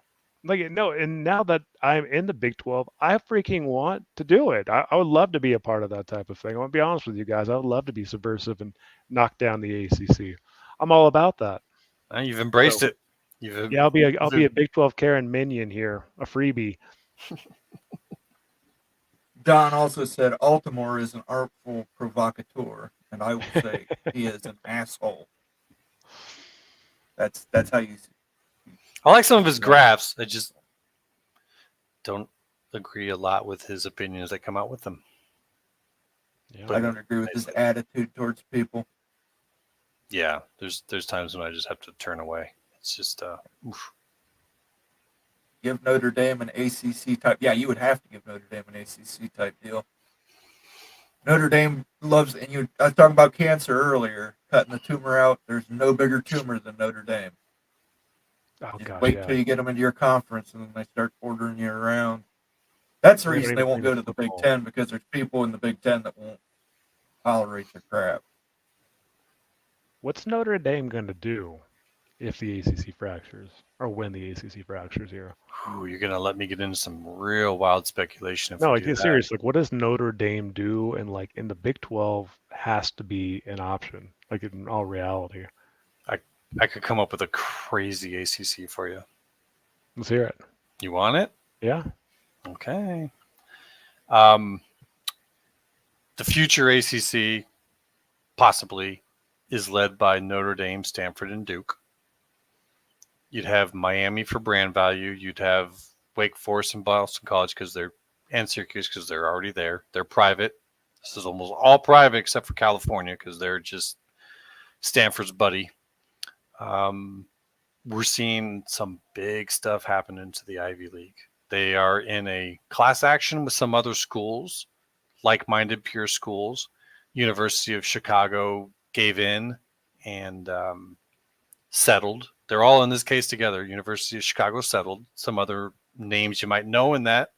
Speaker 3: And now that I'm in the Big 12, I freaking want to do it. I would love to be a part of that type of thing. I want to be honest with you guys. I would love to be subversive and knock down the ACC. I'm all about that.
Speaker 2: You've embraced it.
Speaker 3: I'll be a Big 12 Karen minion here, a freebie.
Speaker 1: Don also said Altimore is an artful provocateur, and I will say he is an asshole. That's how you see.
Speaker 2: I like some of his graphs. I just don't agree a lot with his opinions that come out with them.
Speaker 1: Yeah, I don't agree with his attitude towards people.
Speaker 2: Yeah, there's times when I just have to turn away. It's just
Speaker 1: give Notre Dame an ACC type. Yeah, you would have to give Notre Dame an ACC type deal. Notre Dame loves, and I was talking about cancer earlier, cutting the tumor out. There's no bigger tumor than Notre Dame. Wait till you get them into your conference, and then they start ordering you around. That's the reason they won't go to the Big Ten, because there's people in the Big Ten that won't tolerate their crap.
Speaker 3: What's Notre Dame going to do? if the ACC fractures or when the ACC fractures here.
Speaker 2: Ooh, you're gonna let me get into some real wild speculation if
Speaker 3: No,
Speaker 2: we
Speaker 3: like
Speaker 2: do that.
Speaker 3: seriously, like what does Notre Dame do? And like in the Big 12 has to be an option, like in all reality.
Speaker 2: I could come up with a crazy ACC for you.
Speaker 3: Let's hear it.
Speaker 2: You want it?
Speaker 3: Yeah.
Speaker 2: Okay. The future ACC possibly is led by Notre Dame, Stanford, and Duke. You'd have Miami for brand value. You'd have Wake Forest and Boston College and Syracuse because they're already there. They're private. This is almost all private except for California because they're just Stanford's buddy. We're seeing some big stuff happen into the Ivy League. They are in a class action with some other schools, like-minded peer schools. University of Chicago gave in and settled. They're all in this case together. University of Chicago settled. Some other names you might know in that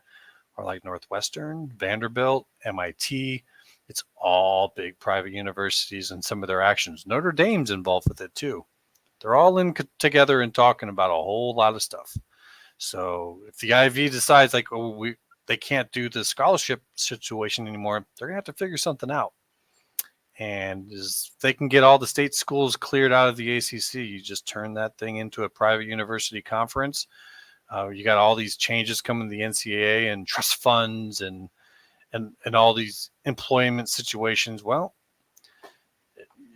Speaker 2: are like Northwestern, Vanderbilt, MIT. It's all big private universities and some of their actions. Notre Dame's involved with it too. They're all in together and talking about a whole lot of stuff. So if the IV decides like, they can't do the scholarship situation anymore, they're gonna have to figure something out. And if they can get all the state schools cleared out of the ACC, you just turn that thing into a private university conference. You got all these changes coming to the NCAA and trust funds and all these employment situations. Well,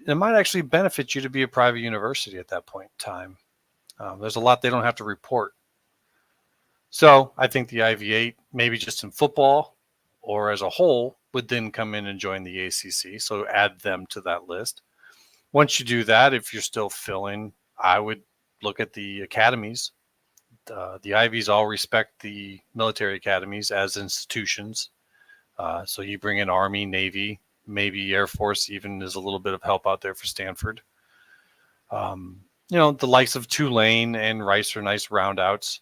Speaker 2: it might actually benefit you to be a private university at that point in time. There's a lot they don't have to report. So I think the IV8, maybe just in football or as a whole, would then come in and join the ACC. So add them to that list. Once you do that, if you're still filling, I would look at the academies. The Ivies all respect the military academies as institutions. So you bring in Army, Navy, maybe Air Force even is a little bit of help out there for Stanford. The likes of Tulane and Rice are nice roundouts.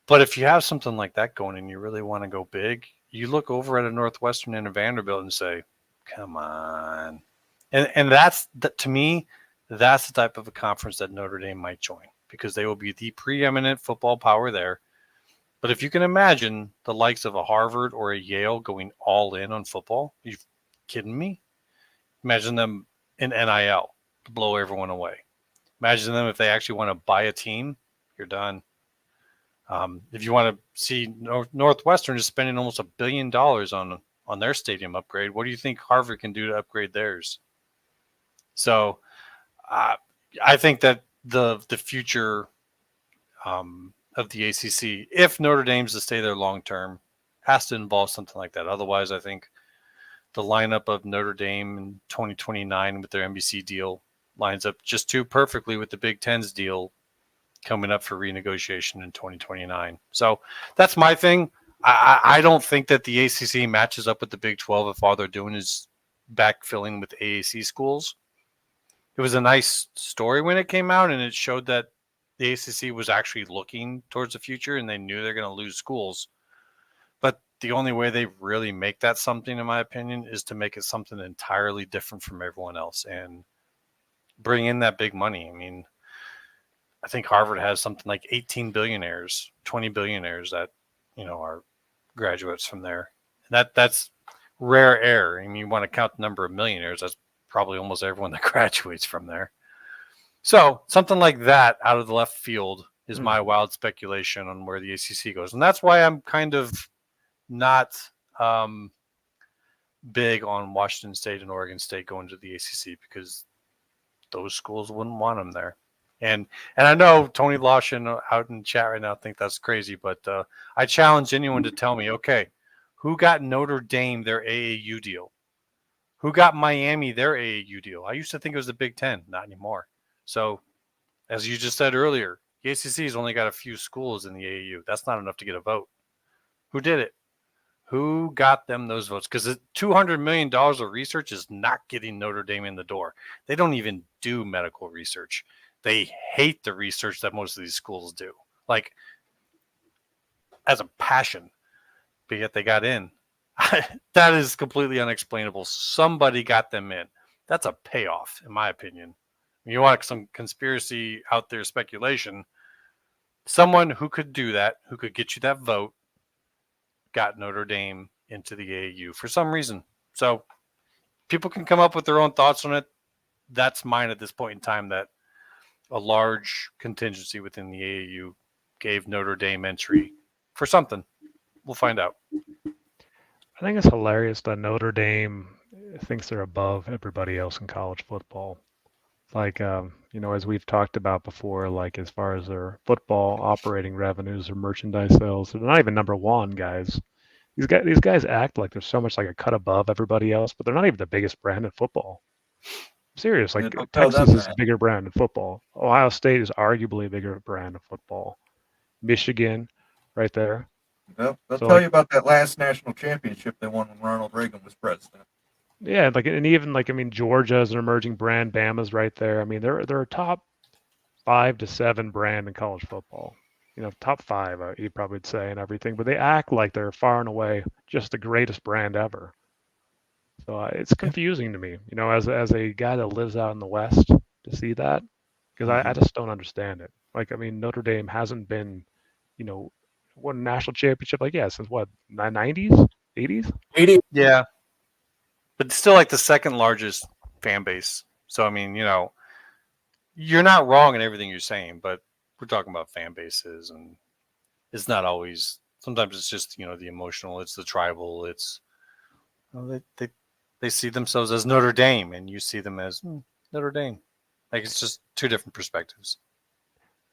Speaker 2: But if you have something like that going and you really want to go big, you look over at a Northwestern and a Vanderbilt and say, come on. And to me, that's the type of a conference that Notre Dame might join because they will be the preeminent football power there. But if you can imagine the likes of a Harvard or a Yale going all in on football, are you kidding me? Imagine them in NIL to blow everyone away. Imagine them if they actually want to buy a team, you're done. If you want to see Northwestern is spending almost $1 billion on their stadium upgrade, what do you think Harvard can do to upgrade theirs? So I think that the future of the ACC, if Notre Dame's to stay there long term, has to involve something like that. Otherwise, I think the lineup of Notre Dame in 2029 with their NBC deal lines up just too perfectly with the Big Ten's deal coming up for renegotiation in 2029. So that's my thing. I don't think that the ACC matches up with the Big 12 if all they're doing is backfilling with AAC schools. It was a nice story when it came out, and it showed that the ACC was actually looking towards the future, and they knew they're going to lose schools. But the only way they really make that something, in my opinion, is to make it something entirely different from everyone else and bring in that big money. I mean, I think Harvard has something like 18 billionaires, 20 billionaires that, are graduates from there. That's rare air. I mean, you want to count the number of millionaires, that's probably almost everyone that graduates from there. So something like that out of the left field is my wild speculation on where the ACC goes. And that's why I'm kind of not big on Washington State and Oregon State going to the ACC because those schools wouldn't want them there. And I know Tony Lawson out in chat right now think that's crazy, but I challenge anyone to tell me, okay, who got Notre Dame their AAU deal? Who got Miami their AAU deal? I used to think it was the Big Ten, not anymore. So, as you just said earlier, the ACC has only got a few schools in the AAU. That's not enough to get a vote. Who did it? Who got them those votes? Because $200 million of research is not getting Notre Dame in the door. They don't even do medical research. They hate the research that most of these schools do, like as a passion, but yet they got in. That is completely unexplainable. Somebody got them in. That's a payoff, in my opinion. You want some conspiracy out there speculation. Someone who could do that, who could get you that vote, got Notre Dame into the AAU for some reason. So people can come up with their own thoughts on it. That's mine at this point in time, that a large contingency within the AAU gave Notre Dame entry for something. We'll find out.
Speaker 3: I think it's hilarious that Notre Dame thinks they're above everybody else in college football. Like, as we've talked about before, like as far as their football operating revenues or merchandise sales, they're not even number one, guys. These guys act like they're so much like a cut above everybody else, but they're not even the biggest brand in football. I'm serious, like Texas is a bigger brand in football. Ohio State is arguably a bigger brand of football. Michigan, right there.
Speaker 1: Well, they'll tell you about that last national championship they won when Ronald Reagan was president.
Speaker 3: Yeah, Georgia is an emerging brand. Bama's right there. I mean, they're a top 5 to 7 brand in college football. Top 5, you probably would say, and everything. But they act like they're far and away just the greatest brand ever. So it's confusing to me, as a guy that lives out in the West, to see that, because I just don't understand it. Notre Dame hasn't been, won a national championship since what, 90s, 80s?
Speaker 1: 80.
Speaker 2: Yeah. But still like the second largest fan base. So, you're not wrong in everything you're saying, but we're talking about fan bases, and it's not always, sometimes it's just, the emotional, it's the tribal, it's, they see themselves as Notre Dame, and you see them as Notre Dame. Like, it's just two different perspectives.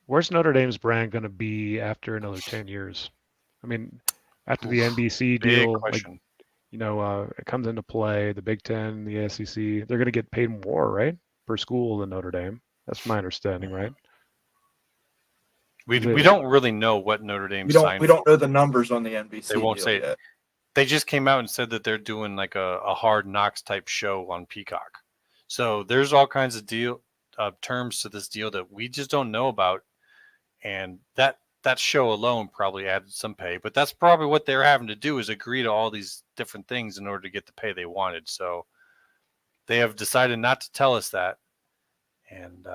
Speaker 3: Where's Notre Dame's brand going to be after another 10 years? After the NBC deal, it comes into play, the Big Ten, the SEC, they're going to get paid more, right, per school than Notre Dame. That's my understanding, right?
Speaker 2: We don't really know what Notre Dame signed.
Speaker 1: We don't know the numbers on the NBC.
Speaker 2: They won't say it. They just came out and said that they're doing like a Hard Knocks type show on Peacock. So there's all kinds of terms to this deal that we just don't know about, and that show alone probably added some pay. But that's probably what they're having to do, is agree to all these different things in order to get the pay they wanted. So they have decided not to tell us that. And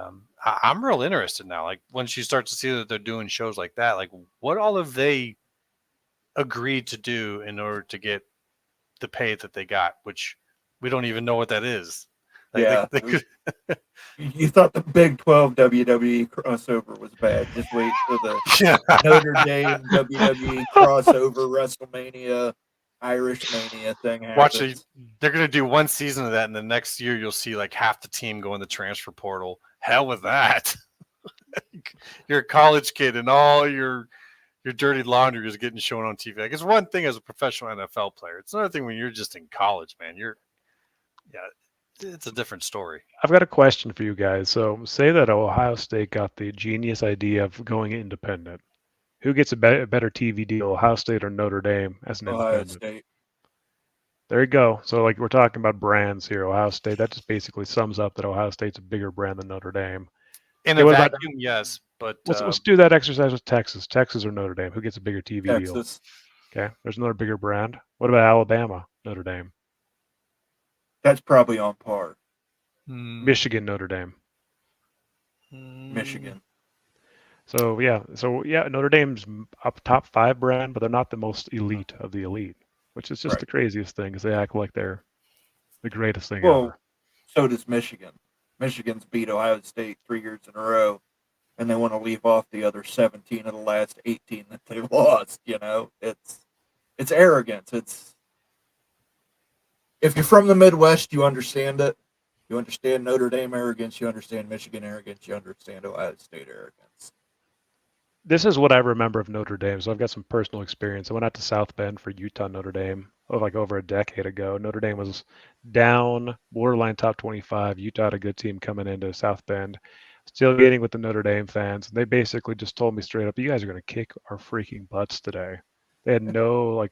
Speaker 2: I'm real interested now. Like, once you start to see that they're doing shows like that, like, what all have they agreed to do in order to get the pay that they got, which we don't even know what that is. Like,
Speaker 1: you thought the Big 12 WWE crossover was bad. Just wait for the Notre Dame WWE crossover WrestleMania Irish Mania thing happens.
Speaker 2: Watch it. They're going to do one season of that, and the next year you'll see like half the team go in the transfer portal. Hell with that. You're a college kid, and all your dirty laundry is getting shown on TV. Like, it's one thing as a professional NFL player. It's another thing when you're just in college, man. It's a different story.
Speaker 3: I've got a question for you guys. So say that Ohio State got the genius idea of going independent. Who gets a better TV deal, Ohio State or Notre Dame as an
Speaker 1: Ohio
Speaker 3: independent?
Speaker 1: State.
Speaker 3: There you go. So we're talking about brands here. Ohio State, that just basically sums up that Ohio State's a bigger brand than Notre Dame.
Speaker 2: In a vacuum, yes. But
Speaker 3: let's do that exercise with Texas. Texas or Notre Dame? Who gets a bigger TV deal?
Speaker 1: Texas.
Speaker 3: Okay. There's another bigger brand. What about Alabama, Notre Dame?
Speaker 1: That's probably on par.
Speaker 3: Michigan, Notre Dame.
Speaker 1: Michigan.
Speaker 3: So Notre Dame's up top 5 brand, but they're not the most elite of the elite, which is just the craziest thing, because they act like they're the greatest thing ever.
Speaker 1: So does Michigan. Michigan's beat Ohio State 3 years in a row, and they want to leave off the other 17 of the last 18 that they've lost. It's arrogance. If you're from the Midwest, you understand it. You understand Notre Dame arrogance. You understand Michigan arrogance. You understand Ohio State arrogance.
Speaker 3: This is what I remember of Notre Dame. So I've got some personal experience. I went out to South Bend for Utah Notre Dame over a decade ago. Notre Dame was down, borderline top 25. Utah had a good team coming into South Bend, still getting with the Notre Dame fans. And they basically just told me straight up, you guys are going to kick our freaking butts today. They had no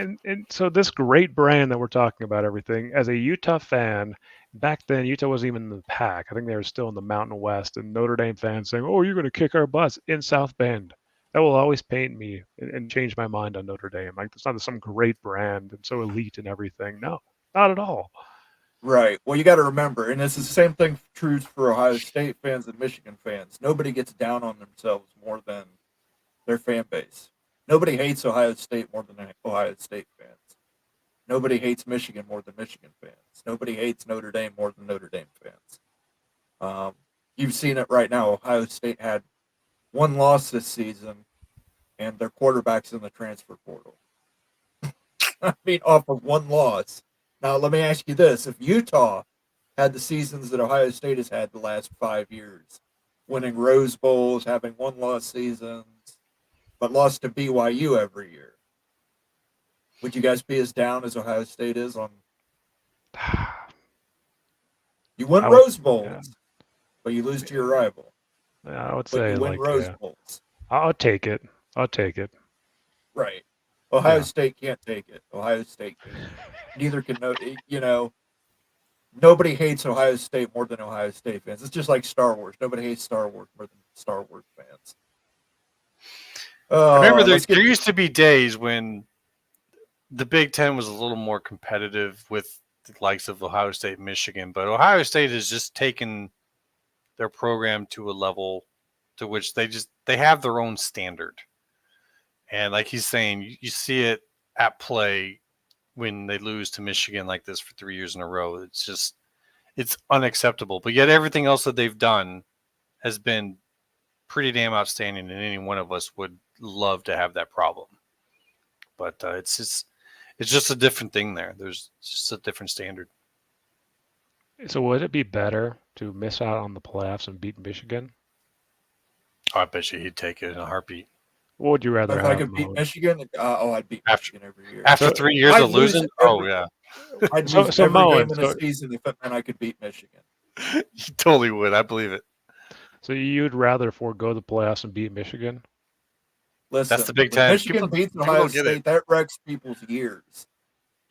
Speaker 3: and so this great brand that we're talking about, everything, as a Utah fan, back then Utah wasn't even in the pack. I think they were still in the Mountain West, and Notre Dame fans saying, "Oh, you're going to kick our butts in South Bend." That will always paint me and change my mind on Notre Dame. Like, it's not some great brand and so elite and everything. No, not at all.
Speaker 1: Right. Well, you got to remember, and it's the same thing true for Ohio State fans and Michigan fans. Nobody gets down on themselves more than their fan base. Nobody hates Ohio State more than Ohio State fans. Nobody hates Michigan more than Michigan fans. Nobody hates Notre Dame more than Notre Dame fans. You've seen it right now. Ohio State had one loss this season, and their quarterback's in the transfer portal. I mean, off of one loss. Now, let me ask you this. If Utah had the seasons that Ohio State has had the last 5 years, winning Rose Bowls, having one-loss seasons, but lost to BYU every year, would you guys be as down as Ohio State is on? You win Rose Bowls, but you lose to your rival.
Speaker 3: I would
Speaker 1: But
Speaker 3: say
Speaker 1: you win Rose
Speaker 3: yeah.
Speaker 1: Bowls.
Speaker 3: I'll take it. I'll take it.
Speaker 1: Right. Ohio State can't take it. Ohio State can't. Neither can nobody hates Ohio State more than Ohio State fans. It's just like Star Wars. Nobody hates Star Wars more than Star Wars fans.
Speaker 2: I remember there used to be days when the Big Ten was a little more competitive with the likes of Ohio State and Michigan, but Ohio State has just taken their program to a level to which they have their own standard. And like he's saying, you see it at play when they lose to Michigan like this for 3 years in a row. It's unacceptable. But yet everything else that they've done has been pretty damn outstanding, and any one of us would love to have that problem. But it's just a different thing there. There's just a different standard.
Speaker 3: So would it be better to miss out on the playoffs and beat Michigan?
Speaker 2: Oh, I bet you he'd take it in a heartbeat.
Speaker 3: What would you rather
Speaker 1: if
Speaker 3: have?
Speaker 1: I could beat Michigan, I'd beat Michigan every year.
Speaker 2: After 3 years of losing?
Speaker 1: Yeah. I'd lose every
Speaker 3: Moen,
Speaker 1: game in a season if I could beat Michigan.
Speaker 2: You totally would. I believe it.
Speaker 3: So you'd rather forego the playoffs and beat Michigan?
Speaker 1: Listen,
Speaker 2: that's the Big Ten.
Speaker 1: Michigan beats Ohio State, that wrecks people's years.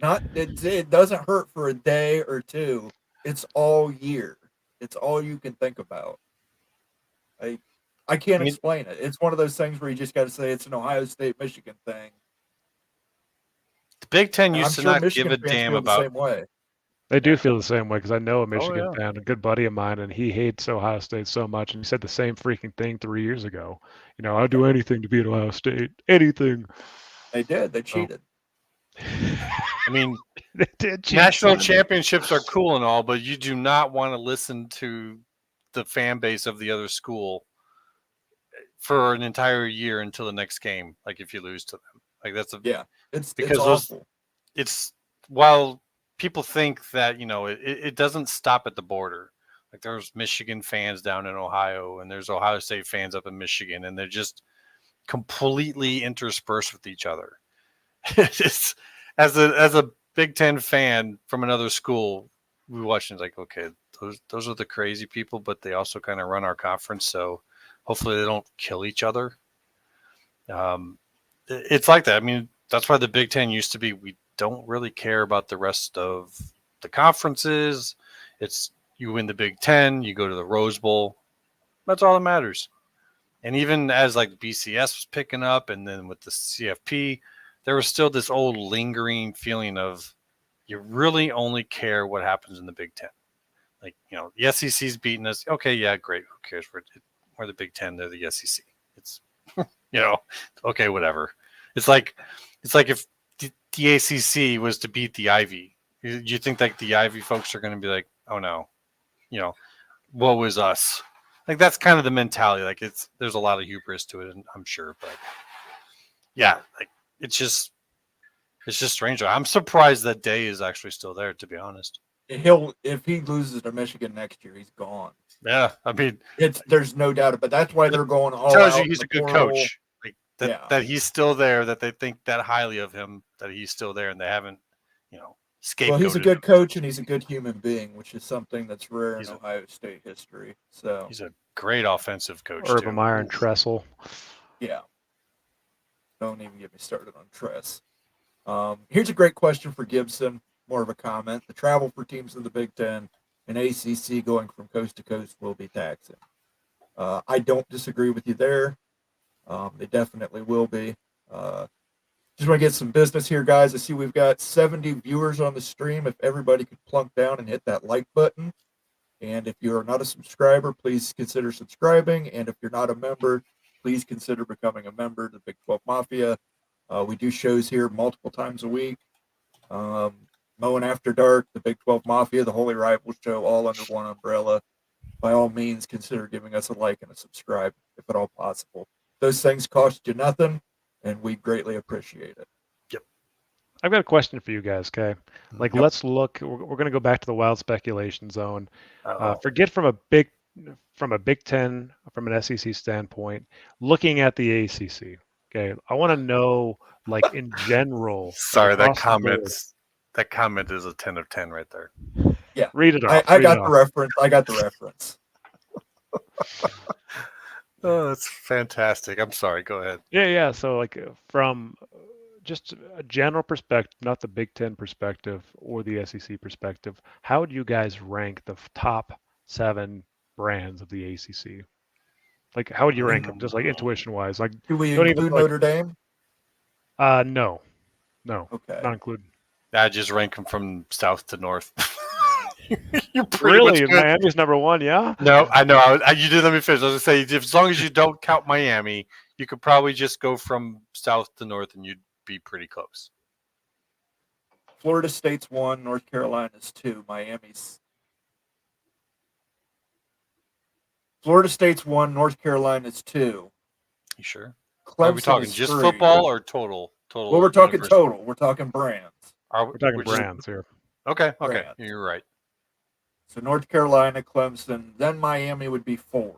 Speaker 1: It doesn't hurt for a day or two. It's all year. It's all you can think about. I can't explain it. It's one of those things where you just got to say it's an Ohio State Michigan thing.
Speaker 2: The Big Ten used to not
Speaker 1: Michigan
Speaker 2: give a damn
Speaker 1: feel
Speaker 2: about.
Speaker 1: the same way.
Speaker 3: They do feel the same way because I know a Michigan fan, a good buddy of mine, and he hates Ohio State so much, and he said the same freaking thing 3 years ago. I'll do anything to beat Ohio State. Anything.
Speaker 1: They did. They cheated.
Speaker 2: I mean,
Speaker 3: they did cheat.
Speaker 2: National championships are cool and all, but you do not want to listen to the fan base of the other school for an entire year until the next game. Like if you lose to them, like
Speaker 1: it's
Speaker 2: awful. It's while people think that it doesn't stop at the border. Like there's Michigan fans down in Ohio, and there's Ohio State fans up in Michigan, and they're just completely interspersed with each other. It's as a Big Ten fan from another school, we watch and it's like, okay, those are the crazy people, but they also kind of run our conference, so hopefully they don't kill each other. It's like that. I mean, that's why the Big Ten used to be. We don't really care about the rest of the conferences. It's you win the Big Ten, you go to the Rose Bowl. That's all that matters. And even as like BCS was picking up, and then with the CFP, there was still this old lingering feeling of you really only care what happens in the Big Ten. Like, the SEC's beating us. Okay, yeah, great. Who cares? We're the Big Ten. They're the SEC. It's, okay, whatever. It's like if the ACC was to beat the Ivy. You think like the Ivy folks are going to be like, oh no, what was us? Like that's kind of the mentality. Like there's a lot of hubris to it, and I'm sure, but yeah, like it's just strange. I'm surprised that Day is actually still there, to be honest.
Speaker 1: If he loses to Michigan next year, he's gone.
Speaker 2: Yeah, I mean,
Speaker 1: there's no doubt about. That's why they're going all
Speaker 2: tells
Speaker 1: out.
Speaker 2: You he's a good coach. Like that he's still there. That they think that highly of him. That he's still there, and they haven't, scapegoated.
Speaker 1: Well, he's a good coach, and he's a good human being, which is something that's rare in Ohio State history. So
Speaker 2: he's a great offensive coach.
Speaker 3: Urban Meyer and Tressel.
Speaker 1: Yeah. Don't even get me started on Tress. Here's a great question for Gibson. More of a comment. The travel for teams in the Big Ten and ACC going from coast to coast will be taxing. I don't disagree with you there. They definitely will be. Just want to get some business here, guys. I see we've got 70 viewers on the stream. If everybody could plunk down and hit that like button. And if you're not a subscriber, please consider subscribing. And if you're not a member, please consider becoming a member of the Big 12 Mafia. We do shows here multiple times a week. Moen After Dark, the Big 12 Mafia, the Holy Rivals Show, all under one umbrella. By all means, consider giving us a like and a subscribe if at all possible. Those things cost you nothing, and we greatly appreciate it.
Speaker 3: I've got a question for you guys, okay? Like,
Speaker 1: Yep.
Speaker 3: let's look. We're going to go back to the wild speculation zone. Forget from a Big Ten, from an SEC standpoint, looking at the ACC. Okay, I want to know, like, in general.
Speaker 2: Sorry,
Speaker 3: like,
Speaker 2: that comment is a 10 of 10 right there.
Speaker 1: Yeah,
Speaker 3: read it off.
Speaker 1: I got the reference. I got the reference.
Speaker 2: Oh, that's fantastic. I'm sorry. Go ahead.
Speaker 3: Yeah. So, like, from just a general perspective, not the Big Ten perspective or the SEC perspective, how would you guys rank the top 7 brands of the ACC? Like, how would you rank them, just like intuition-wise? Like,
Speaker 1: Do we
Speaker 3: don't even
Speaker 1: include
Speaker 3: like,
Speaker 1: Notre Dame?
Speaker 3: No,
Speaker 1: Okay.
Speaker 3: not included.
Speaker 2: I just rank them from south to north. You're pretty
Speaker 3: Really,
Speaker 2: much good.
Speaker 3: Miami's number 1, yeah?
Speaker 2: No, I know. You did let me finish. I was going to say, as long as you don't count Miami, you could probably just go from south to north and you'd be pretty close.
Speaker 1: Florida State's 1, North Carolina's 2, Miami's. Florida State's 1, North Carolina's 2.
Speaker 2: You sure?
Speaker 1: Clemson
Speaker 2: Are we talking
Speaker 1: is
Speaker 2: just
Speaker 1: 3.
Speaker 2: football or total?
Speaker 1: Well, we're talking
Speaker 2: universal?
Speaker 1: total. We're talking brands.
Speaker 3: We're talking
Speaker 2: We're just-
Speaker 3: brands here.
Speaker 2: Okay.
Speaker 1: Brands.
Speaker 2: You're right.
Speaker 1: So North Carolina, Clemson, then Miami would be 4.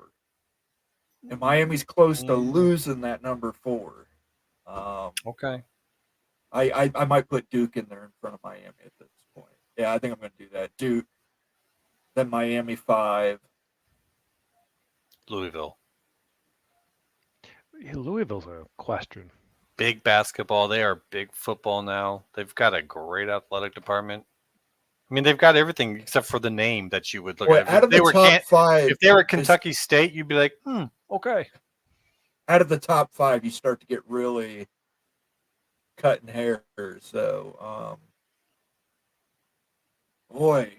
Speaker 1: And Miami's close to losing that number 4.
Speaker 2: Okay.
Speaker 1: I might put Duke in there in front of Miami at this point. Yeah, I think I'm going to do that. Duke, then Miami 5.
Speaker 2: Louisville.
Speaker 3: Yeah, Louisville's a question.
Speaker 2: Big basketball. They are big football now. They've got a great athletic department. I mean, they've got everything except for the name that you would look at.
Speaker 1: Out of the top 5,
Speaker 2: if they were Kentucky State, you'd be like, okay.
Speaker 1: Out of the top 5, you start to get really cutting hair. So, boy,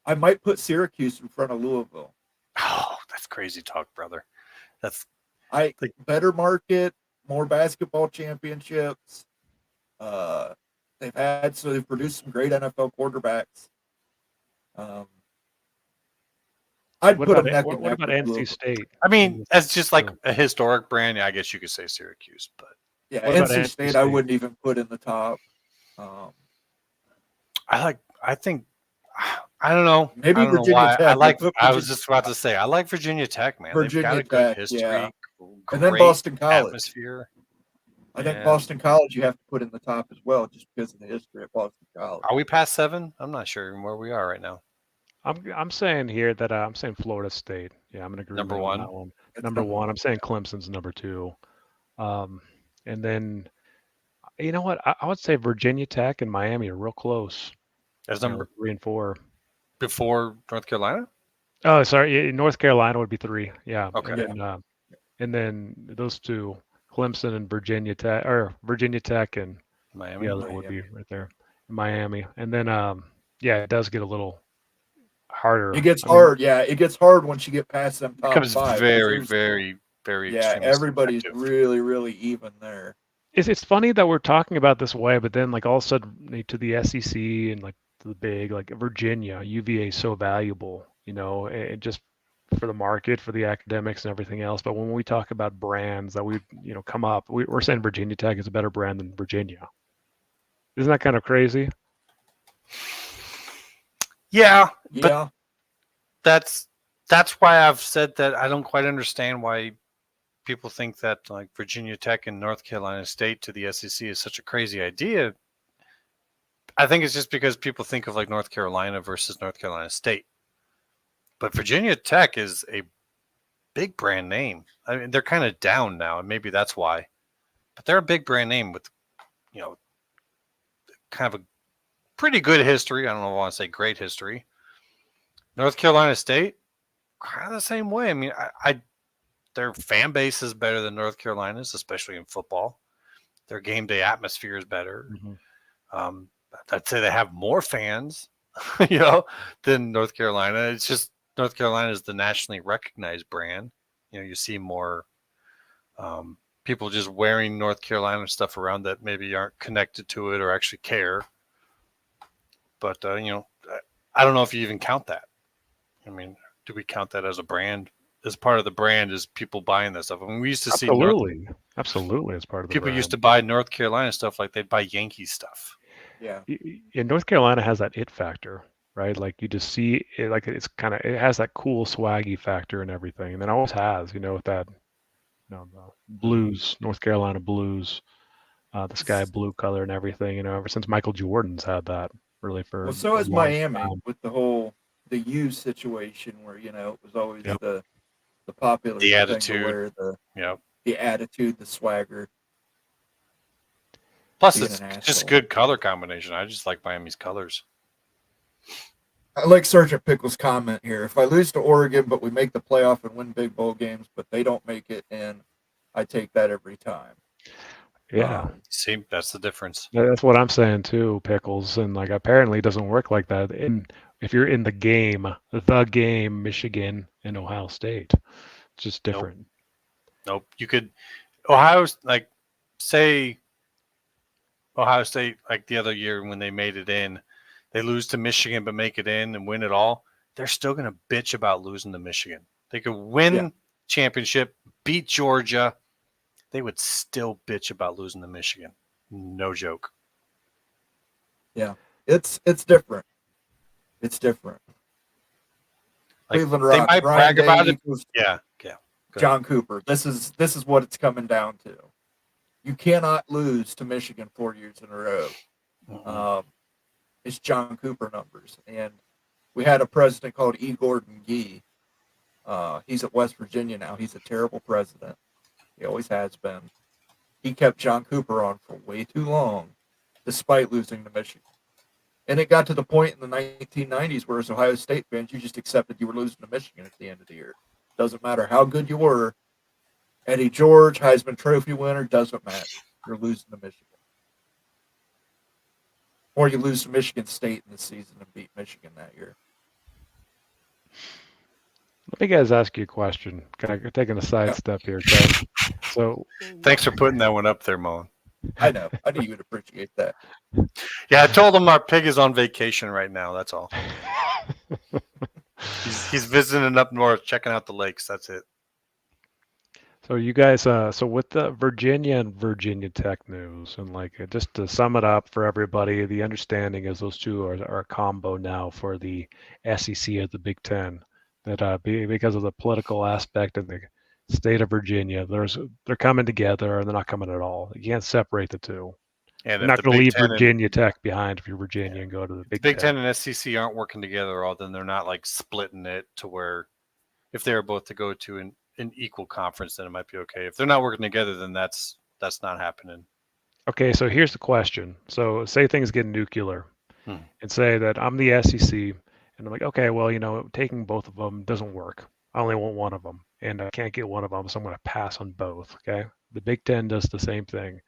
Speaker 1: I might put Syracuse in front of Louisville.
Speaker 2: Oh, that's crazy talk, brother. That's
Speaker 1: better market, more basketball championships. They've produced some great NFL quarterbacks. I'd put them neck and neck.
Speaker 3: What about NC State?
Speaker 2: I mean, as just like a historic brand, I guess you could say Syracuse, but
Speaker 1: yeah,
Speaker 3: What about
Speaker 1: NC State I wouldn't even put in the top.
Speaker 2: I don't know.
Speaker 1: Maybe
Speaker 2: I don't know
Speaker 1: Virginia
Speaker 2: why.
Speaker 1: Tech.
Speaker 2: I was just about to say, I like Virginia Tech, man. They've got a good
Speaker 1: Tech,
Speaker 2: history,
Speaker 1: yeah.
Speaker 2: great
Speaker 1: And then Boston College.
Speaker 2: atmosphere.
Speaker 1: I think Boston College you have to put in the top as well, just because of the history of Boston College.
Speaker 2: Are we past 7? I'm not sure even where we are right now.
Speaker 3: I'm saying here that I'm saying Florida State. Yeah, I'm going to agree
Speaker 2: Number
Speaker 3: with
Speaker 2: one?
Speaker 3: that one. Number 1. I'm saying Clemson's number 2. And then, you know what? I would say Virginia Tech and Miami are real close.
Speaker 2: As number
Speaker 3: 3 and 4.
Speaker 2: Before North Carolina?
Speaker 3: Oh, sorry. North Carolina would be 3. Yeah.
Speaker 2: Okay.
Speaker 3: And then those 2, Clemson and Virginia Tech, or Virginia Tech and
Speaker 2: Miami.
Speaker 3: the other would be right there, Miami. And then, it does get a little harder.
Speaker 1: It gets hard. Yeah, it gets hard once you get past them top
Speaker 2: It becomes
Speaker 1: 5.
Speaker 2: very, very, very.
Speaker 1: Yeah, everybody's
Speaker 2: subjective.
Speaker 1: really, really even there.
Speaker 3: It's funny that we're talking about this way, but then like all of a sudden to the SEC and like to the big, like Virginia, UVA is so valuable, and just for the market, for the academics and everything else. But when we talk about brands that we, come up, we're saying Virginia Tech is a better brand than Virginia. Isn't that kind of crazy?
Speaker 2: Yeah,
Speaker 1: Yeah.
Speaker 2: but that's why I've said that I don't quite understand why people think that like Virginia Tech and North Carolina State to the SEC is such a crazy idea. I think it's just because people think of like North Carolina versus North Carolina State. But Virginia Tech is a big brand name. I mean, they're kind of down now, and maybe that's why. But they're a big brand name with, kind of a pretty good history. I don't know if I want to say great history. North Carolina State, kind of the same way. I mean, their fan base is better than North Carolina's, especially in football. Their game day atmosphere is better.
Speaker 3: Mm-hmm.
Speaker 2: I'd say they have more fans, than North Carolina. It's just North Carolina is the nationally recognized brand. You see more people just wearing North Carolina stuff around that maybe aren't connected to it or actually care. But, I don't know if you even count that. I mean, do we count that as a brand? As part of the brand is people buying that stuff. I mean, we used to see
Speaker 3: Absolutely as part of the
Speaker 2: people
Speaker 3: brand.
Speaker 2: used to buy North Carolina stuff like they'd buy Yankees stuff.
Speaker 1: Yeah.
Speaker 3: And North Carolina has that it factor, right? Like you just see it, like it has that cool swaggy factor and everything. And it always has, with that, the blues, North Carolina blues, the sky blue color and everything, ever since Michael Jordan's had that really for
Speaker 1: Well, so
Speaker 3: a
Speaker 1: is
Speaker 3: long
Speaker 1: Miami
Speaker 3: time.
Speaker 1: with the U situation where, it was always
Speaker 3: Yep.
Speaker 1: the popular
Speaker 2: The
Speaker 1: thing
Speaker 2: attitude.
Speaker 1: to wear
Speaker 2: Yep.
Speaker 1: the attitude, the swagger.
Speaker 2: Plus,
Speaker 1: being
Speaker 2: it's
Speaker 1: an
Speaker 2: just
Speaker 1: asshole.
Speaker 2: good color combination. I just like Miami's colors.
Speaker 1: I like Sergeant Pickles' comment here. If I lose to Oregon, but we make the playoff and win big bowl games, but they don't make it in, I take that every time.
Speaker 3: Yeah.
Speaker 2: See, that's the difference.
Speaker 3: That's what I'm saying too, Pickles. And apparently it doesn't work like that. If you're in the game, Michigan and Ohio State, it's just different.
Speaker 2: Nope. You could say Ohio State, like the other year when they made it in, they lose to Michigan but make it in and win it all. They're still going to bitch about losing to Michigan. They could win championship, beat Georgia. They would still bitch about losing to Michigan. No joke.
Speaker 1: Yeah, it's different. It's different.
Speaker 2: Like,
Speaker 1: Cleveland
Speaker 2: they
Speaker 1: Rock.
Speaker 2: might
Speaker 1: Ryan
Speaker 2: brag about
Speaker 1: Day
Speaker 2: it.
Speaker 1: equals
Speaker 2: Yeah.
Speaker 1: John Cooper. This is what it's coming down to. You cannot lose to Michigan 4 years in a row.
Speaker 2: Mm-hmm.
Speaker 1: It's John Cooper numbers. And we had a president called E. Gordon Gee. He's at West Virginia now. He's a terrible president. He always has been. He kept John Cooper on for way too long, despite losing to Michigan. And it got to the point in the 1990s where, as Ohio State fans, you just accepted you were losing to Michigan at the end of the year. Doesn't matter how good you were. Eddie George, Heisman Trophy winner, doesn't matter. You're losing to Michigan. Or you lose to Michigan State in the season and beat Michigan that year.
Speaker 3: Let me guys ask you a question. Can I take a side step here? Okay? So,
Speaker 2: thanks for putting that one up there, Moen.
Speaker 1: I know. I knew you would appreciate that.
Speaker 2: Yeah, I told him our pig is on vacation right now. That's all. He's visiting up north, checking out the lakes. That's it.
Speaker 3: So you guys, so with the Virginia and Virginia Tech news, and just to sum it up for everybody, the understanding is those two are a combo now for the SEC of the Big Ten. That because of the political aspect of the state of Virginia, they're coming together, or they're not coming at all. You can't separate the two.
Speaker 2: And
Speaker 3: You're not going to leave Virginia Tech behind if you're Virginia and go to the Big Ten.
Speaker 2: Big Ten and SEC aren't working together, or then they're not splitting it to where if they were both to go to an equal conference, then it might be okay. If they're not working together, then that's not happening.
Speaker 3: Okay, so here's the question. So say things get nuclear, and say that I'm the SEC, and I'm like, okay, well, taking both of them doesn't work. I only want one of them, and I can't get one of them, so I'm going to pass on both. Okay, the Big Ten does the same thing.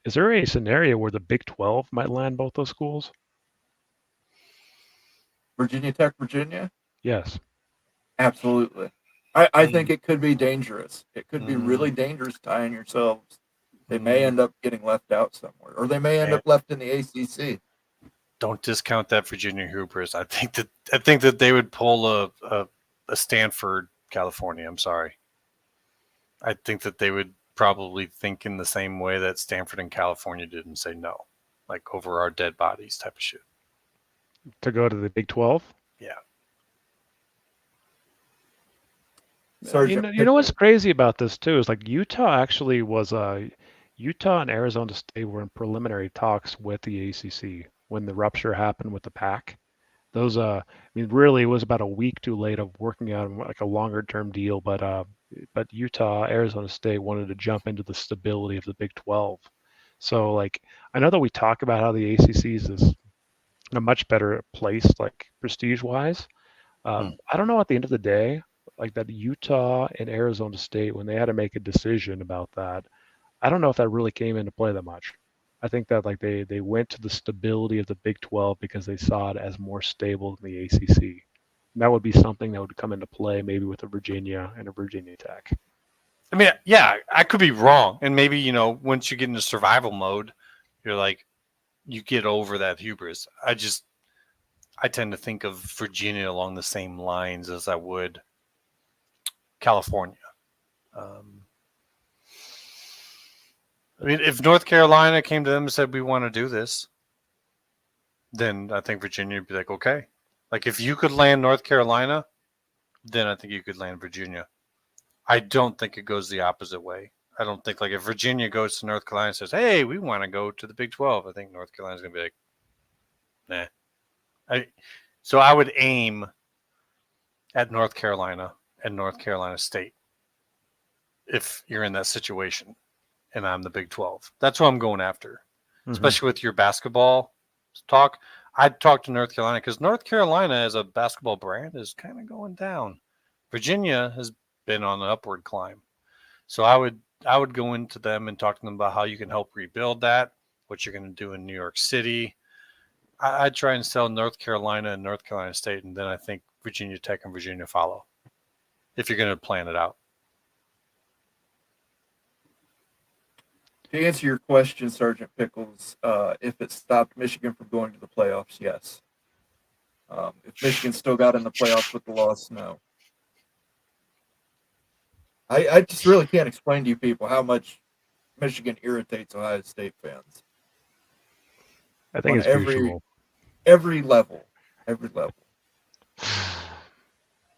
Speaker 3: Is there a scenario where the Big 12 might land both those schools?
Speaker 1: Virginia Tech, Virginia?
Speaker 3: Yes.
Speaker 1: Absolutely. I think it could be dangerous. It could be really dangerous tying yourselves. They may end up getting left out somewhere, or they may end up left in the ACC.
Speaker 2: Don't discount that Virginia hubris. I think that they would pull a Stanford, California. I'm sorry. I think that they would probably think in the same way that Stanford and California did and say no, over our dead bodies type of shit.
Speaker 3: To go to the Big 12?
Speaker 2: Yeah.
Speaker 3: You know what's crazy about this too is Utah actually was Utah and Arizona State were in preliminary talks with the ACC when the rupture happened with the Pac. Those really it was about a week too late of working out a longer term deal, but Utah, Arizona State wanted to jump into the stability of the Big 12. So I know that we talk about how the ACC is a much better place prestige wise. I don't know at the end of the day that Utah and Arizona State, when they had to make a decision about that, I don't know if that really came into play that much. I think that like they went to the stability of the Big 12 because they saw it as more stable than the ACC. And that would be something that would come into play maybe with a Virginia and a Virginia Tech.
Speaker 2: I mean, yeah, I could be wrong, and maybe once you get into survival mode, you're like, you get over that hubris. I tend to think of Virginia along the same lines as I would California. I mean, if North Carolina came to them and said, we want to do this, then I think Virginia would be like, okay. Like, if you could land North Carolina, then I think you could land Virginia. I don't think it goes the opposite way. I don't think, like, if Virginia goes to North Carolina and says, hey, we want to go to the Big 12, I think North Carolina's going to be like, nah. So I would aim at North Carolina and North Carolina State if you're in that situation and I'm the Big 12. That's what I'm going after, especially with your basketball talk. I'd talk to North Carolina because North Carolina as a basketball brand is kind of going down. Virginia has been on an upward climb. So I would go into them and talk to them about how you can help rebuild that, what you're going to do in New York City. I'd try and sell North Carolina and North Carolina State, and then I think Virginia Tech and Virginia follow if you're going to plan it out.
Speaker 1: To answer your question, Sergeant Pickles, if it stopped Michigan from going to the playoffs, yes. If Michigan still got in the playoffs with the loss, no. I just really can't explain to you people how much Michigan irritates Ohio State fans.
Speaker 3: I think it's mutual.
Speaker 1: Every level.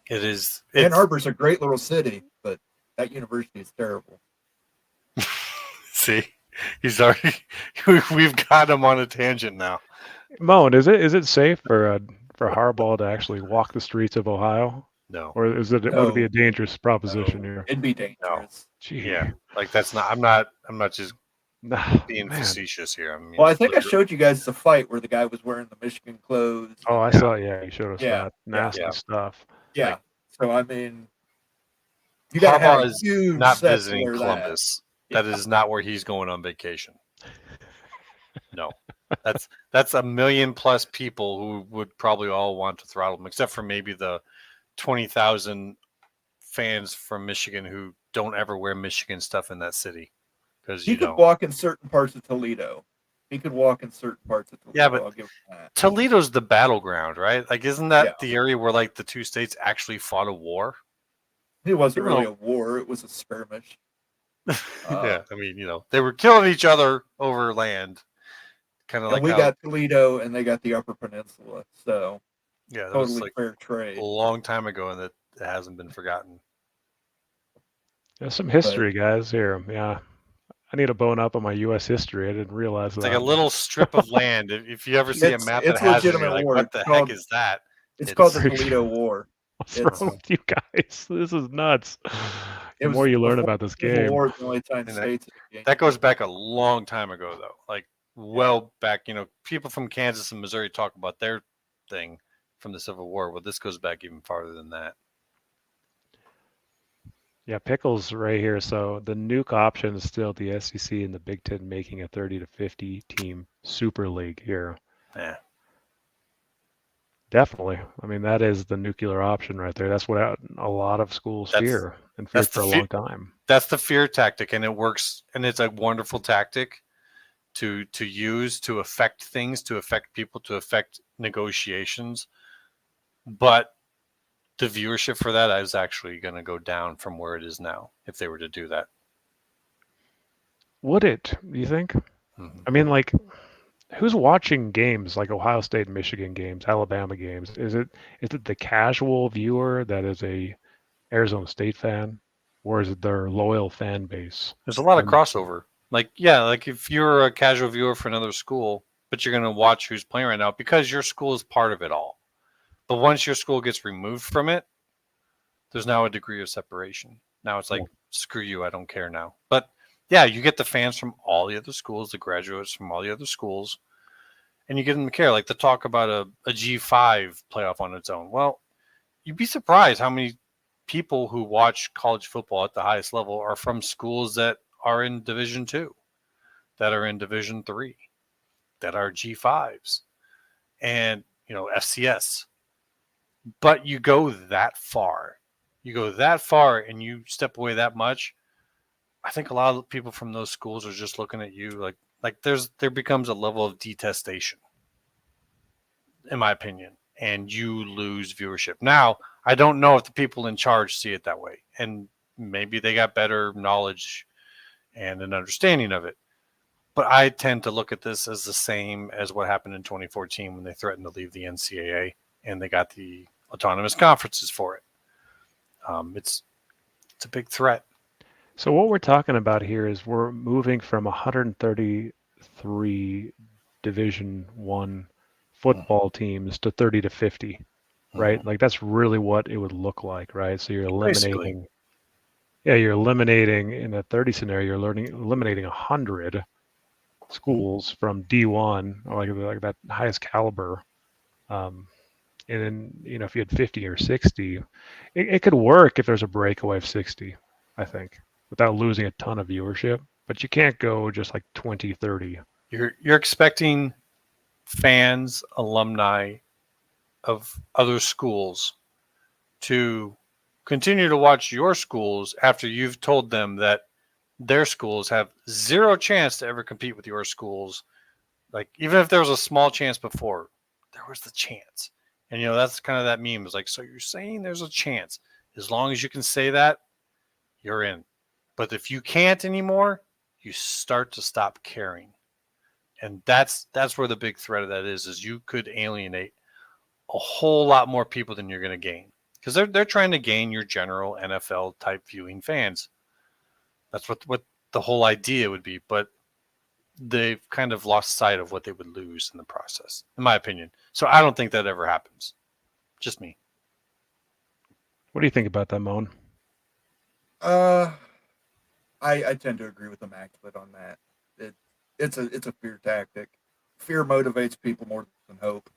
Speaker 2: It is.
Speaker 1: Ann Arbor's a great little city, but that university is terrible.
Speaker 2: See, he's already. We've got him on a tangent now.
Speaker 3: Moen, is it safe for Harbaugh to actually walk the streets of Ohio?
Speaker 2: No.
Speaker 3: Or would it be a dangerous proposition here?
Speaker 1: It'd be dangerous.
Speaker 2: No.
Speaker 3: Gee.
Speaker 2: Yeah, like that's not. I'm not just being facetious here. I mean,
Speaker 1: well, I think I showed you guys the fight where the guy was wearing the Michigan clothes.
Speaker 3: Oh, I saw. Yeah, you showed us that nasty stuff.
Speaker 1: Yeah. So I mean, you got to have a huge
Speaker 2: not
Speaker 1: set
Speaker 2: visiting Columbus. That is not where he's going on vacation. No, that's 1 million plus people who would probably all want to throttle him, except for maybe the 20,000 fans from Michigan who don't ever wear Michigan stuff in that city. Because
Speaker 1: he could walk in certain parts of Toledo. Yeah,
Speaker 2: but
Speaker 1: I'll give him that.
Speaker 2: Toledo's the battleground, right? Like, isn't that the area where like the two states actually fought a war?
Speaker 1: It wasn't really a war; it was a skirmish.
Speaker 2: Yeah, I mean, they were killing each other over land. Kind of like
Speaker 1: we got Toledo and they got the Upper Peninsula, so
Speaker 2: yeah, that
Speaker 1: totally
Speaker 2: was like
Speaker 1: fair trade.
Speaker 2: A long time ago, and that hasn't been forgotten.
Speaker 3: There's some history, guys. Here, yeah. I need to bone up on my U.S. history. I didn't realize
Speaker 2: it's
Speaker 3: that.
Speaker 2: like a little strip of land. If you ever see a map that has it, you're like, what the heck is that?
Speaker 1: It's called the Toledo War.
Speaker 3: What's wrong with you guys? This is nuts. The more you learn about this game.
Speaker 1: War, the only time
Speaker 2: that goes back a long time ago, though. Like, well back, people from Kansas and Missouri talk about their thing from the Civil War. Well, this goes back even farther than that.
Speaker 3: Yeah, Pickles right here. So the nuke option is still the SEC and the Big Ten making a 30 to 50 team Super League here.
Speaker 2: Yeah.
Speaker 3: Definitely. I mean, that is the nuclear option right there. That's what a lot of schools fear and feared for a long time.
Speaker 2: That's the fear tactic, and it works, and it's a wonderful tactic to use to affect things, to affect people, to affect negotiations. But the viewership for that is actually going to go down from where it is now if they were to do that.
Speaker 3: Would it, you think? Mm-hmm. I mean, like, who's watching games like Ohio State and Michigan games, Alabama games? Is it the casual viewer that is a Arizona State fan, or is it their loyal fan base?
Speaker 2: There's a lot of crossover. Like if you're a casual viewer for another school, but you're going to watch who's playing right now because your school is part of it all. But once your school gets removed from it, there's now a degree of separation. Now it's like, screw you, I don't care now. But yeah, you get the fans from all the other schools, the graduates from all the other schools, and you get them to care. Like the talk about a G5 playoff on its own. Well, you'd be surprised how many people who watch college football at the highest level are from schools that are in Division 2, that are in Division 3, that are G5s, and, FCS. But you go that far. And you step away that much. I think a lot of people from those schools are just looking at you like there becomes a level of detestation, in my opinion, and you lose viewership. Now, I don't know if the people in charge see it that way, and maybe they got better knowledge and an understanding of it. But I tend to look at this as the same as what happened in 2014 when they threatened to leave the NCAA and they got the autonomous conferences for it. It's a big threat.
Speaker 3: So what we're talking about here is we're moving from 133 Division One football teams to 30 to 50, right?
Speaker 2: Mhm.
Speaker 3: Like that's really what it would look like, right? So you're
Speaker 2: Basically.
Speaker 3: eliminating, you're eliminating in a 30 scenario, you're eliminating 100 schools from D1, or like that highest caliber. And then, if you had 50 or 60, it could work if there's a breakaway of 60, I think, without losing a ton of viewership. But you can't go just like 20, 30.
Speaker 2: You're expecting fans, alumni of other schools to continue to watch your schools after you've told them that their schools have zero chance to ever compete with your schools. Like, even if there was a small chance before, there was the chance. And, that's kind of that meme. It's like, so you're saying there's a chance. As long as you can say that, you're in. But if you can't anymore, you start to stop caring. And that's where the big threat of that is you could alienate a whole lot more people than you're going to gain. Because they're trying to gain your general NFL type viewing fans. That's what the whole idea would be. But they've kind of lost sight of what they would lose in the process, in my opinion. So I don't think that ever happens. Just me.
Speaker 3: What do you think about that, Moen?
Speaker 1: I tend to agree with Immaculate on that. It's a fear tactic. Fear motivates people more than hope.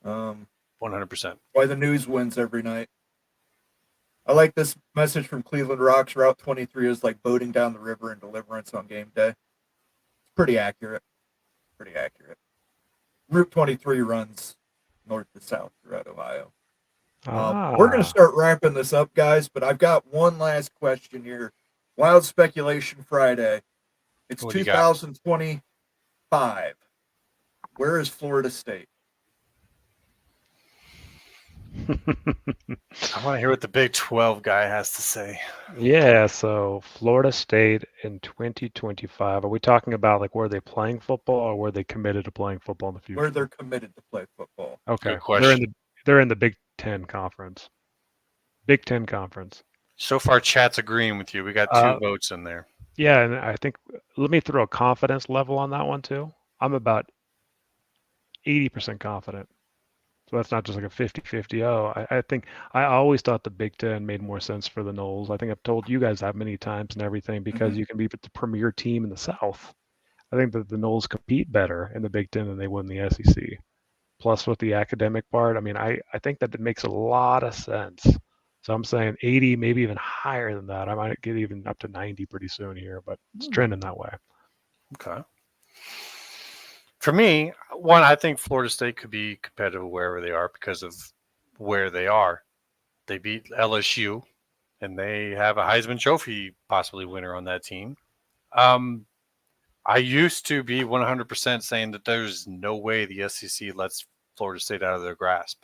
Speaker 2: 100%.
Speaker 1: Why the news wins every night. I like this message from Cleveland Rocks. Route 23 is like boating down the river in Deliverance on game day. It's pretty accurate. Route 23 runs north to south throughout Ohio. We're going to start wrapping this up, guys, but I've got one last question here. Wild Speculation Friday. It's
Speaker 2: What do you got?
Speaker 1: 2025. Where is Florida State?
Speaker 2: I want to hear what the Big 12 guy has to say.
Speaker 3: Yeah, so Florida State in 2025. Are we talking about like where they're playing football or where they committed to playing football in the future?
Speaker 1: Where they're committed to play football.
Speaker 3: Okay.
Speaker 2: Good question.
Speaker 3: They're in the Big Ten Conference. Big Ten Conference.
Speaker 2: So far, chat's agreeing with you. We got 2 votes in there.
Speaker 3: Yeah, and I think let me throw a confidence level on that one too. I'm about 80% confident. So that's not just like a 50-50. I think I always thought the Big Ten made more sense for the Noles. I think I've told you guys that many times and everything because you can be the premier team in the South. I think that the Noles compete better in the Big Ten than they would in the SEC. Plus with the academic part, I mean, I think that it makes a lot of sense. So I'm saying 80, maybe even higher than that. I might get even up to 90 pretty soon here, but it's trending that way.
Speaker 2: Okay. For me, one, I think Florida State could be competitive wherever they are because of where they are. They beat LSU, and they have a Heisman Trophy possibly winner on that team. I used to be 100% saying that there's no way the SEC lets Florida State out of their grasp.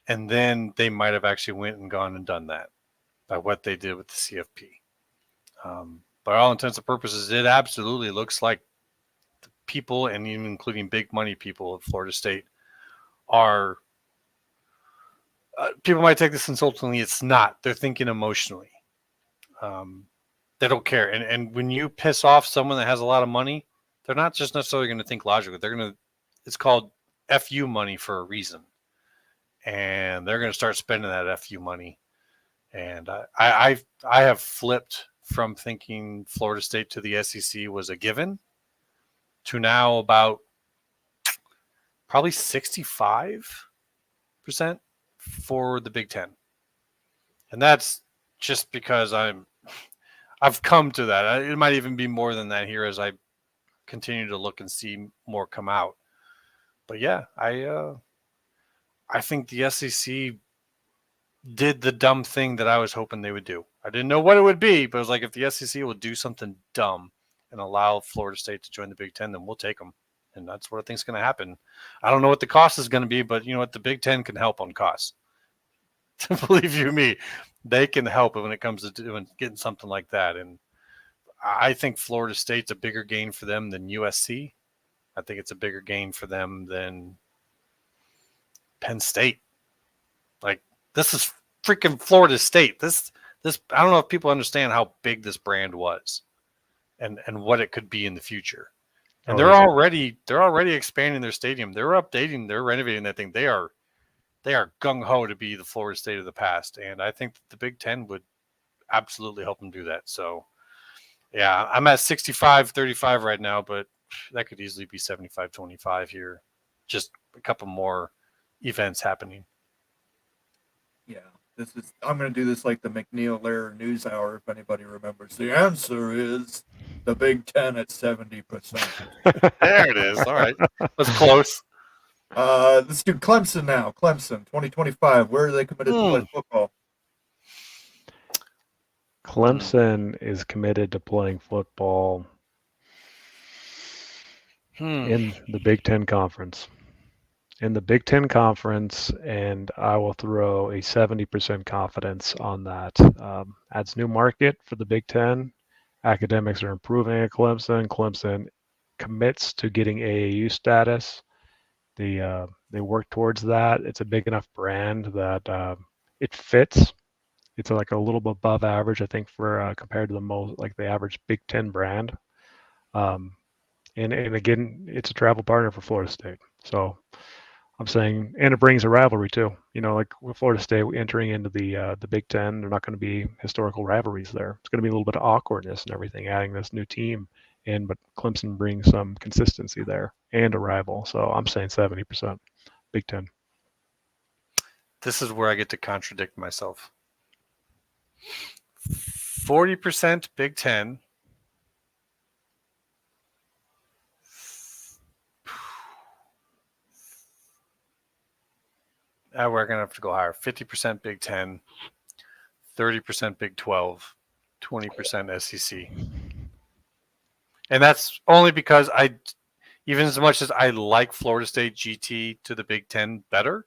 Speaker 2: And then they might have actually went and gone and done that by what they did with the CFP. By all intents and purposes, it absolutely looks like the people, and even including big money people of Florida State, are people might take this insultingly. It's not. They're thinking emotionally. They don't care. And when you piss off someone that has a lot of money, they're not just necessarily going to think logically. They're going to, it's called FU money for a reason. And they're going to start spending that FU money. And I have flipped from thinking Florida State to the SEC was a given to now about probably 65% for the Big Ten. And that's just because I've come to that. It might even be more than that here as I continue to look and see more come out. But yeah, I think the SEC did the dumb thing that I was hoping they would do. I didn't know what it would be, but it was like if the SEC will do something dumb and allow Florida State to join the Big Ten, then we'll take them. And that's what I think is going to happen. I don't know what the cost is going to be, but you know what? The Big Ten can help on costs. Believe you me, they can help when it comes to doing getting something like that. And I think Florida State's a bigger gain for them than USC. I think it's a bigger gain for them than Penn State. Like, this is freaking Florida State. This I don't know if people understand how big this brand was and what it could be in the future. And they're already expanding their stadium. They're updating, they're renovating that thing. They are gung ho to be the Florida State of the past. And I think the Big Ten would absolutely help them do that. So yeah, I'm at 65-35 right now, but that could easily be 75-25 here. Just a couple more events happening.
Speaker 1: Yeah, I'm going to do this like the McNeil Lehrer News Hour, if anybody remembers. The answer is the Big Ten at 70%.
Speaker 2: There it is. All right. That's close.
Speaker 1: Let's do Clemson now. Clemson, 2025. Where are they committed to play football?
Speaker 3: Clemson is committed to playing football in the Big Ten Conference. In the Big Ten Conference, and I will throw a 70% confidence on that. Adds new market for the Big Ten. Academics are improving at Clemson. Clemson commits to getting AAU status. They work towards that. It's a big enough brand that it fits. It's like a little bit above average, I think, for compared to the average Big Ten brand. And again, it's a travel partner for Florida State. So I'm saying, and it brings a rivalry too. You know, like with Florida State entering into the Big Ten, there are not going to be historical rivalries there. It's going to be a little bit of awkwardness and everything, adding this new team in. But Clemson brings some consistency there and a rival. So I'm saying 70% Big Ten.
Speaker 2: This is where I get to contradict myself. 40% Big Ten. We're going to have to go higher. 50% Big Ten, 30% Big 12, 20% SEC. And that's only because even as much as I like Florida State GT to the Big Ten better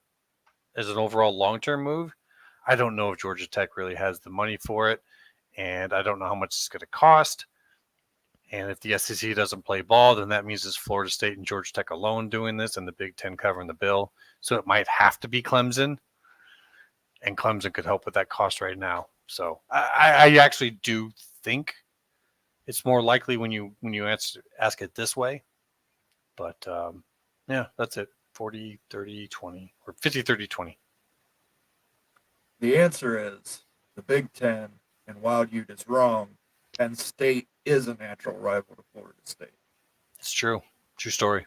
Speaker 2: as an overall long-term move, I don't know if Georgia Tech really has the money for it, and I don't know how much it's going to cost. And if the SEC doesn't play ball, then that means it's Florida State and Georgia Tech alone doing this and the Big Ten covering the bill. So it might have to be Clemson, and Clemson could help with that cost right now. So I actually do think it's more likely when you ask it this way. But yeah, that's it. 40, 30, 20, or 50, 30, 20.
Speaker 1: The answer is the Big Ten, and Wild Ute is wrong. Penn State is a natural rival to Florida State.
Speaker 2: It's true. True story.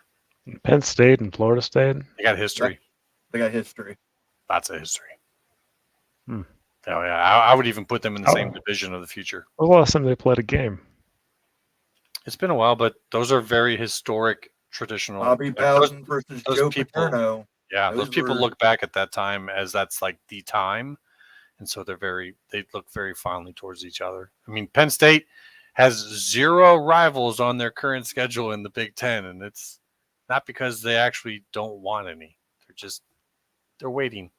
Speaker 3: Penn State and Florida State?
Speaker 2: They got history.
Speaker 1: They got history.
Speaker 2: Lots of history. Oh, yeah. I would even put them in the same division of the future.
Speaker 3: When was the last time they played a game?
Speaker 2: It's been a while, but those are very historic, traditional.
Speaker 1: Bobby Bowden versus Joe Paterno.
Speaker 2: Yeah, those people look back at that time as that's like the time. And so they look very fondly towards each other. I mean, Penn State has 0 rivals on their current schedule in the Big Ten, and it's not because they actually don't want any. They're waiting.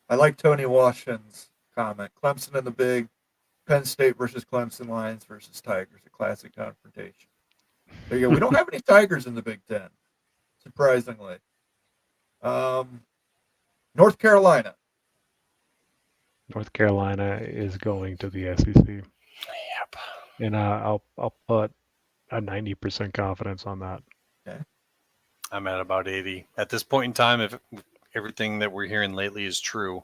Speaker 1: I like Tony Washington's comment. Clemson in the Big, Penn State versus Clemson, Lions versus Tigers, a classic confrontation. There you go. We don't have any Tigers in the Big Ten, surprisingly. North Carolina.
Speaker 3: North Carolina is going to the SEC.
Speaker 2: Yep.
Speaker 3: And I'll put a 90% confidence on that.
Speaker 1: Okay.
Speaker 2: I'm at about 80. At this point in time, if everything that we're hearing lately is true,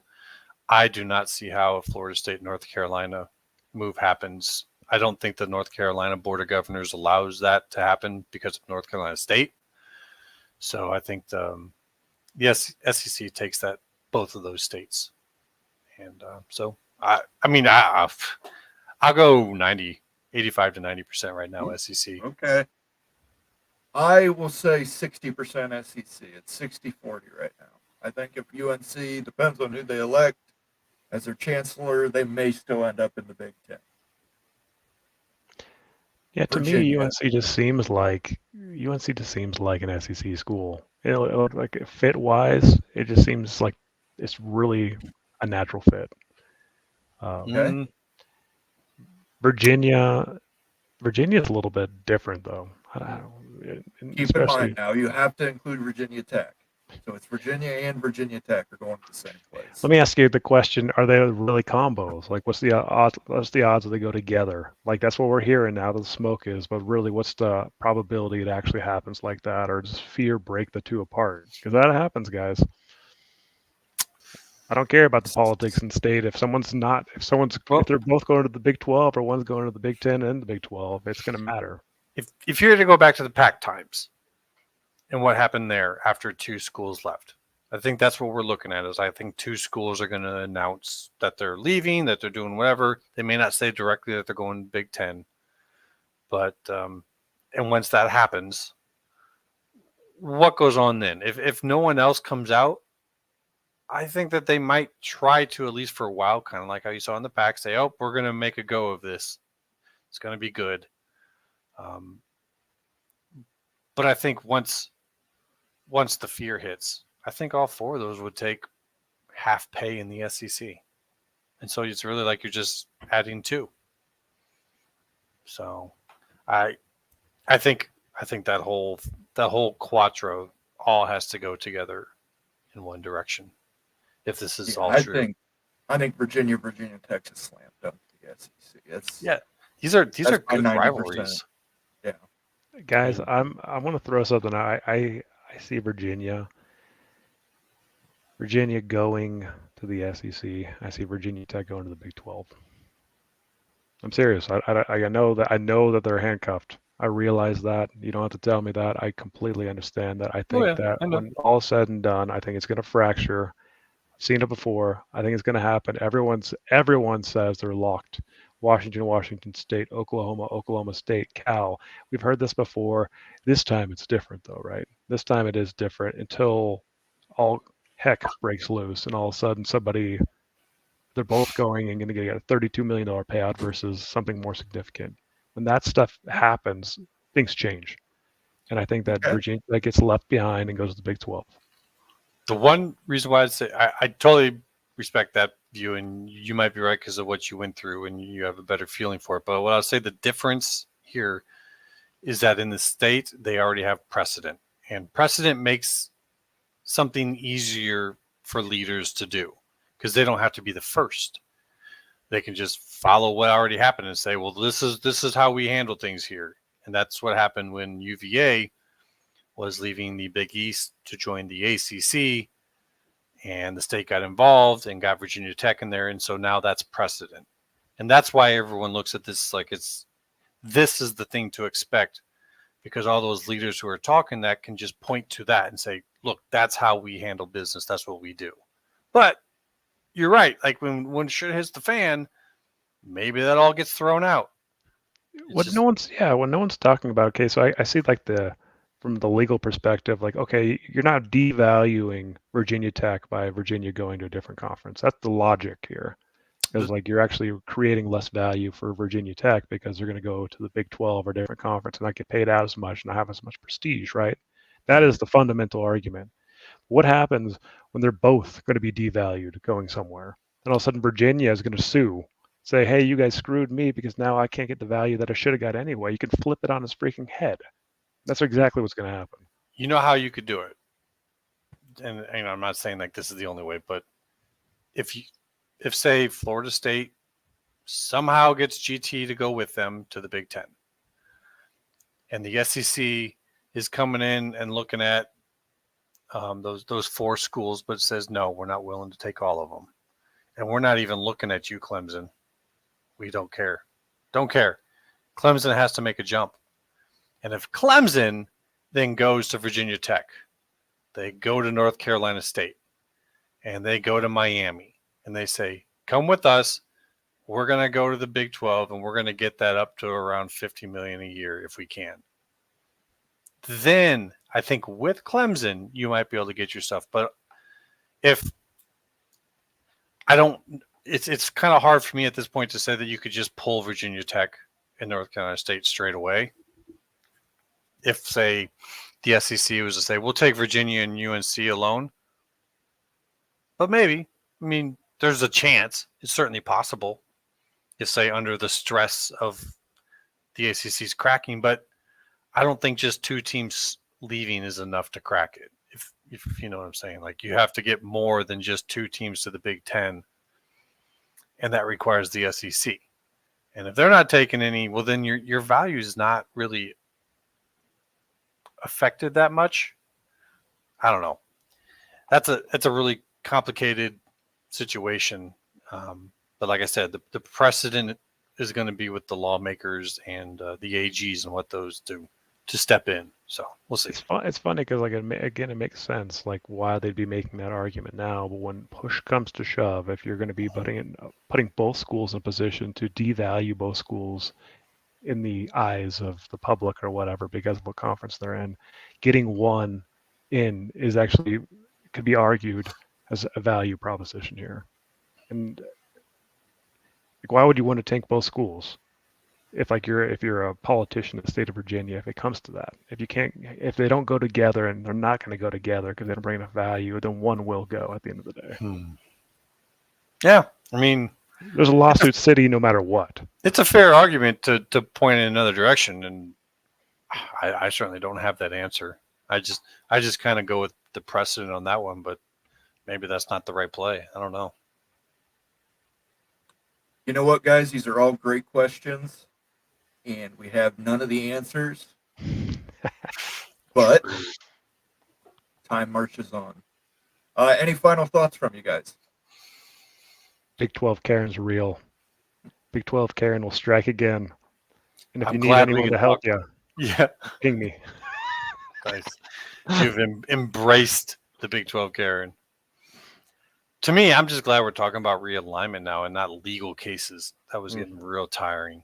Speaker 2: I do not see how a Florida State North Carolina move happens. I don't think the North Carolina Board of Governors allows that to happen because of North Carolina State. So I think the SEC takes both of those states. And so I mean, I'll go 85 to 90% right now, SEC.
Speaker 1: Okay. I will say 60% SEC. It's 60-40 right now. I think if UNC, depends on who they elect as their chancellor, they may still end up in the Big Ten.
Speaker 3: Yeah, to me,
Speaker 1: Virginia.
Speaker 3: UNC just seems like an SEC school. Like fit wise, it just seems like it's really a natural fit.
Speaker 1: Okay.
Speaker 3: Virginia's a little bit different though.
Speaker 1: Keep in mind now, you have to include Virginia Tech. So it's Virginia and Virginia Tech are going to the same place.
Speaker 3: Let me ask you the question: are they really combos? Like, what's the odds? What's the odds that they go together? Like, that's what we're hearing now. The smoke is, but really, what's the probability it actually happens like that, or does fear break the two apart? Because that happens, guys. I don't care about the politics in state. If they're both going to the Big 12 or one's going to the Big 10 and the Big 12, it's going to matter.
Speaker 2: If you're to go back to the Pac times and what happened there after two schools left, I think that's what we're looking at. Is I think two schools are going to announce that they're leaving, that they're doing whatever. They may not say directly that they're going to Big 10, but and once that happens, what goes on then? If no one else comes out, I think that they might try to, at least for a while, kind of like how you saw in the Pac, say, "Oh, we're going to make a go of this. It's going to be good." But I think once the fear hits, I think all four of those would take half pay in the SEC, and so it's really like you're just adding two. So, I think that whole quattro all has to go together in one direction. If this is all true,
Speaker 1: I think Virginia Tech is slam dunk the SEC.
Speaker 2: these are good
Speaker 1: 90%.
Speaker 2: rivalries.
Speaker 1: Yeah,
Speaker 3: guys, I want to throw something out. I see Virginia going to the SEC. I see Virginia Tech going to the Big 12. I'm serious. I know that they're handcuffed. I realize that. You don't have to tell me that. I completely understand that. I think that when all is said and done, I think it's going to fracture. I've seen it before. I think it's going to happen. Everyone says they're locked. Washington State, Oklahoma State, Cal. We've heard this before. This time it's different though, right? This time it is different until all heck breaks loose and all of a sudden they're both going and going to get a $32 million payout versus something more significant. When that stuff happens, things change. And I think that Virginia gets left behind and goes to the Big 12.
Speaker 2: The one reason why I'd say I totally respect that view, and you might be right because of what you went through and you have a better feeling for it. But what I'll say the difference here is that in the state, they already have precedent, and precedent makes something easier for leaders to do because they don't have to be the first. They can just follow what already happened and say, well, this is how we handle things here. And that's what happened when UVA was leaving the Big East to join the ACC, and the state got involved and got Virginia Tech in there. And so now that's precedent. And that's why everyone looks at this like this is the thing to expect, because all those leaders who are talking that can just point to that and say, look, that's how we handle business. That's what we do. But you're right. Like when shit hits the fan, maybe that all gets thrown out.
Speaker 3: When no one's talking about, okay, so I see like from the legal perspective, like, okay, you're not devaluing Virginia Tech by Virginia going to a different conference. That's the logic here. Because like you're actually creating less value for Virginia Tech because they're going to go to the Big 12 or different conference and not get paid out as much and not have as much prestige, right? That is the fundamental argument. What happens when they're both going to be devalued going somewhere? And all of a sudden Virginia is going to sue, say, hey, you guys screwed me because now I can't get the value that I should have got anyway. You can flip it on its freaking head. That's exactly what's going to happen.
Speaker 2: You know how you could do it. And I'm not saying like this is the only way, but if say Florida State somehow gets GT to go with them to the Big Ten, and the SEC is coming in and looking at those four schools, but says, no, we're not willing to take all of them. And we're not even looking at you, Clemson. We don't care. Don't care. Clemson has to make a jump. And if Clemson then goes to Virginia Tech, they go to North Carolina State, and they go to Miami, and they say, come with us. we're going to go to the Big 12 and we're going to get that up to around $50 million a year if we can. Then I think with Clemson, you might be able to get your stuff. But if I don't, it's kind of hard for me at this point to say that you could just pull Virginia Tech and North Carolina State straight away. If, say, the SEC was to say, we'll take Virginia and UNC alone. But maybe. I mean, there's a chance. It's certainly possible. If, say, under the stress of the ACC's cracking. But I don't think just two teams leaving is enough to crack it. If you know what I'm saying. Like, you have to get more than just two teams to the Big Ten. And that requires the SEC. And if they're not taking any, well, then your value is not really affected that much. I don't know. That's a really complicated situation. But like I said, the precedent is going to be with the lawmakers and the AGs and what those do to step in. So we'll see.
Speaker 3: It's funny because, like, again, it makes sense, like, why they'd be making that argument now. But when push comes to shove, if you're going to be putting both schools in a position to devalue both schools in the eyes of the public or whatever because of what conference they're in, getting one in is actually could be argued as a value proposition here. And like, why would you want to tank both schools? If you're a politician in the state of Virginia, if it comes to that, if they don't go together, and they're not going to go together because they don't bring enough value, then one will go at the end of the day.
Speaker 2: Yeah, I mean,
Speaker 3: there's a lawsuit city no matter what.
Speaker 2: It's a fair argument to point in another direction, and I certainly don't have that answer. I just kind of go with the precedent on that one, but maybe that's not the right play. I don't know.
Speaker 1: You know what, guys? These are all great questions, and we have none of the answers. But time marches on. Any final thoughts from you guys?
Speaker 3: Big 12 Karen's real. Big 12 Karen will strike again. And if
Speaker 2: I'm
Speaker 3: you need
Speaker 2: glad
Speaker 3: anyone to help you, ping me.
Speaker 2: Nice. You've embraced the Big 12 Karen. To me, I'm just glad we're talking about realignment now and not legal cases. That was getting real tiring.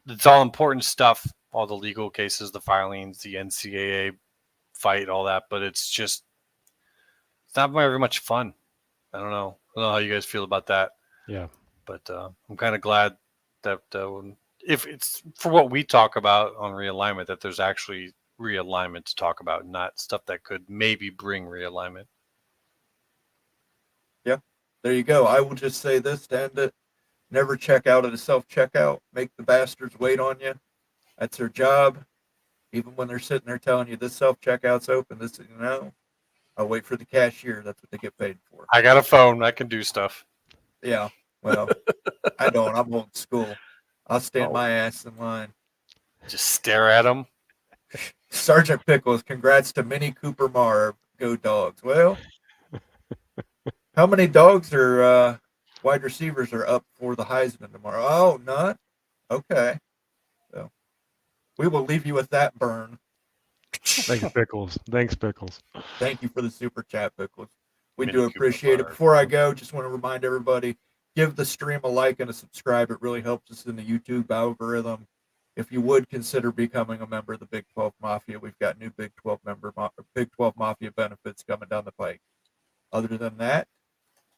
Speaker 2: It's all important stuff, all the legal cases, the filings, the NCAA fight, all that, but it's not very much fun. I don't know how you guys feel about that.
Speaker 3: Yeah.
Speaker 2: But I'm kind of glad that if it's for what we talk about on realignment, that there's actually realignment to talk about, not stuff that could maybe bring realignment.
Speaker 1: Yeah, there you go. I will just say this to end it. Never check out at a self-checkout. Make the bastards wait on you. That's their job. Even when they're sitting there telling you this self-checkout's open, I'll wait for the cashier. That's what they get paid for.
Speaker 2: I got a phone. I can do stuff.
Speaker 1: Yeah, well, I don't. I'm old school. I'll stand my ass in line.
Speaker 2: Just stare at them.
Speaker 1: Sergeant Pickles, congrats to Minnie Cooper Marv. Go Dogs. Well, how many dogs or wide receivers are up for the Heisman tomorrow? Oh, none? Okay. So we will leave you with that burn.
Speaker 3: Thanks, Pickles.
Speaker 1: Thank you for the super chat, Pickles. We do appreciate it. Before I go, just want to remind everybody, give the stream a like and a subscribe. It really helps us in the YouTube algorithm. If you would consider becoming a member of the Big 12 Mafia, we've got new Big 12 Mafia benefits coming down the pike. Other than that,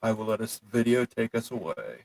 Speaker 1: I will let this video take us away.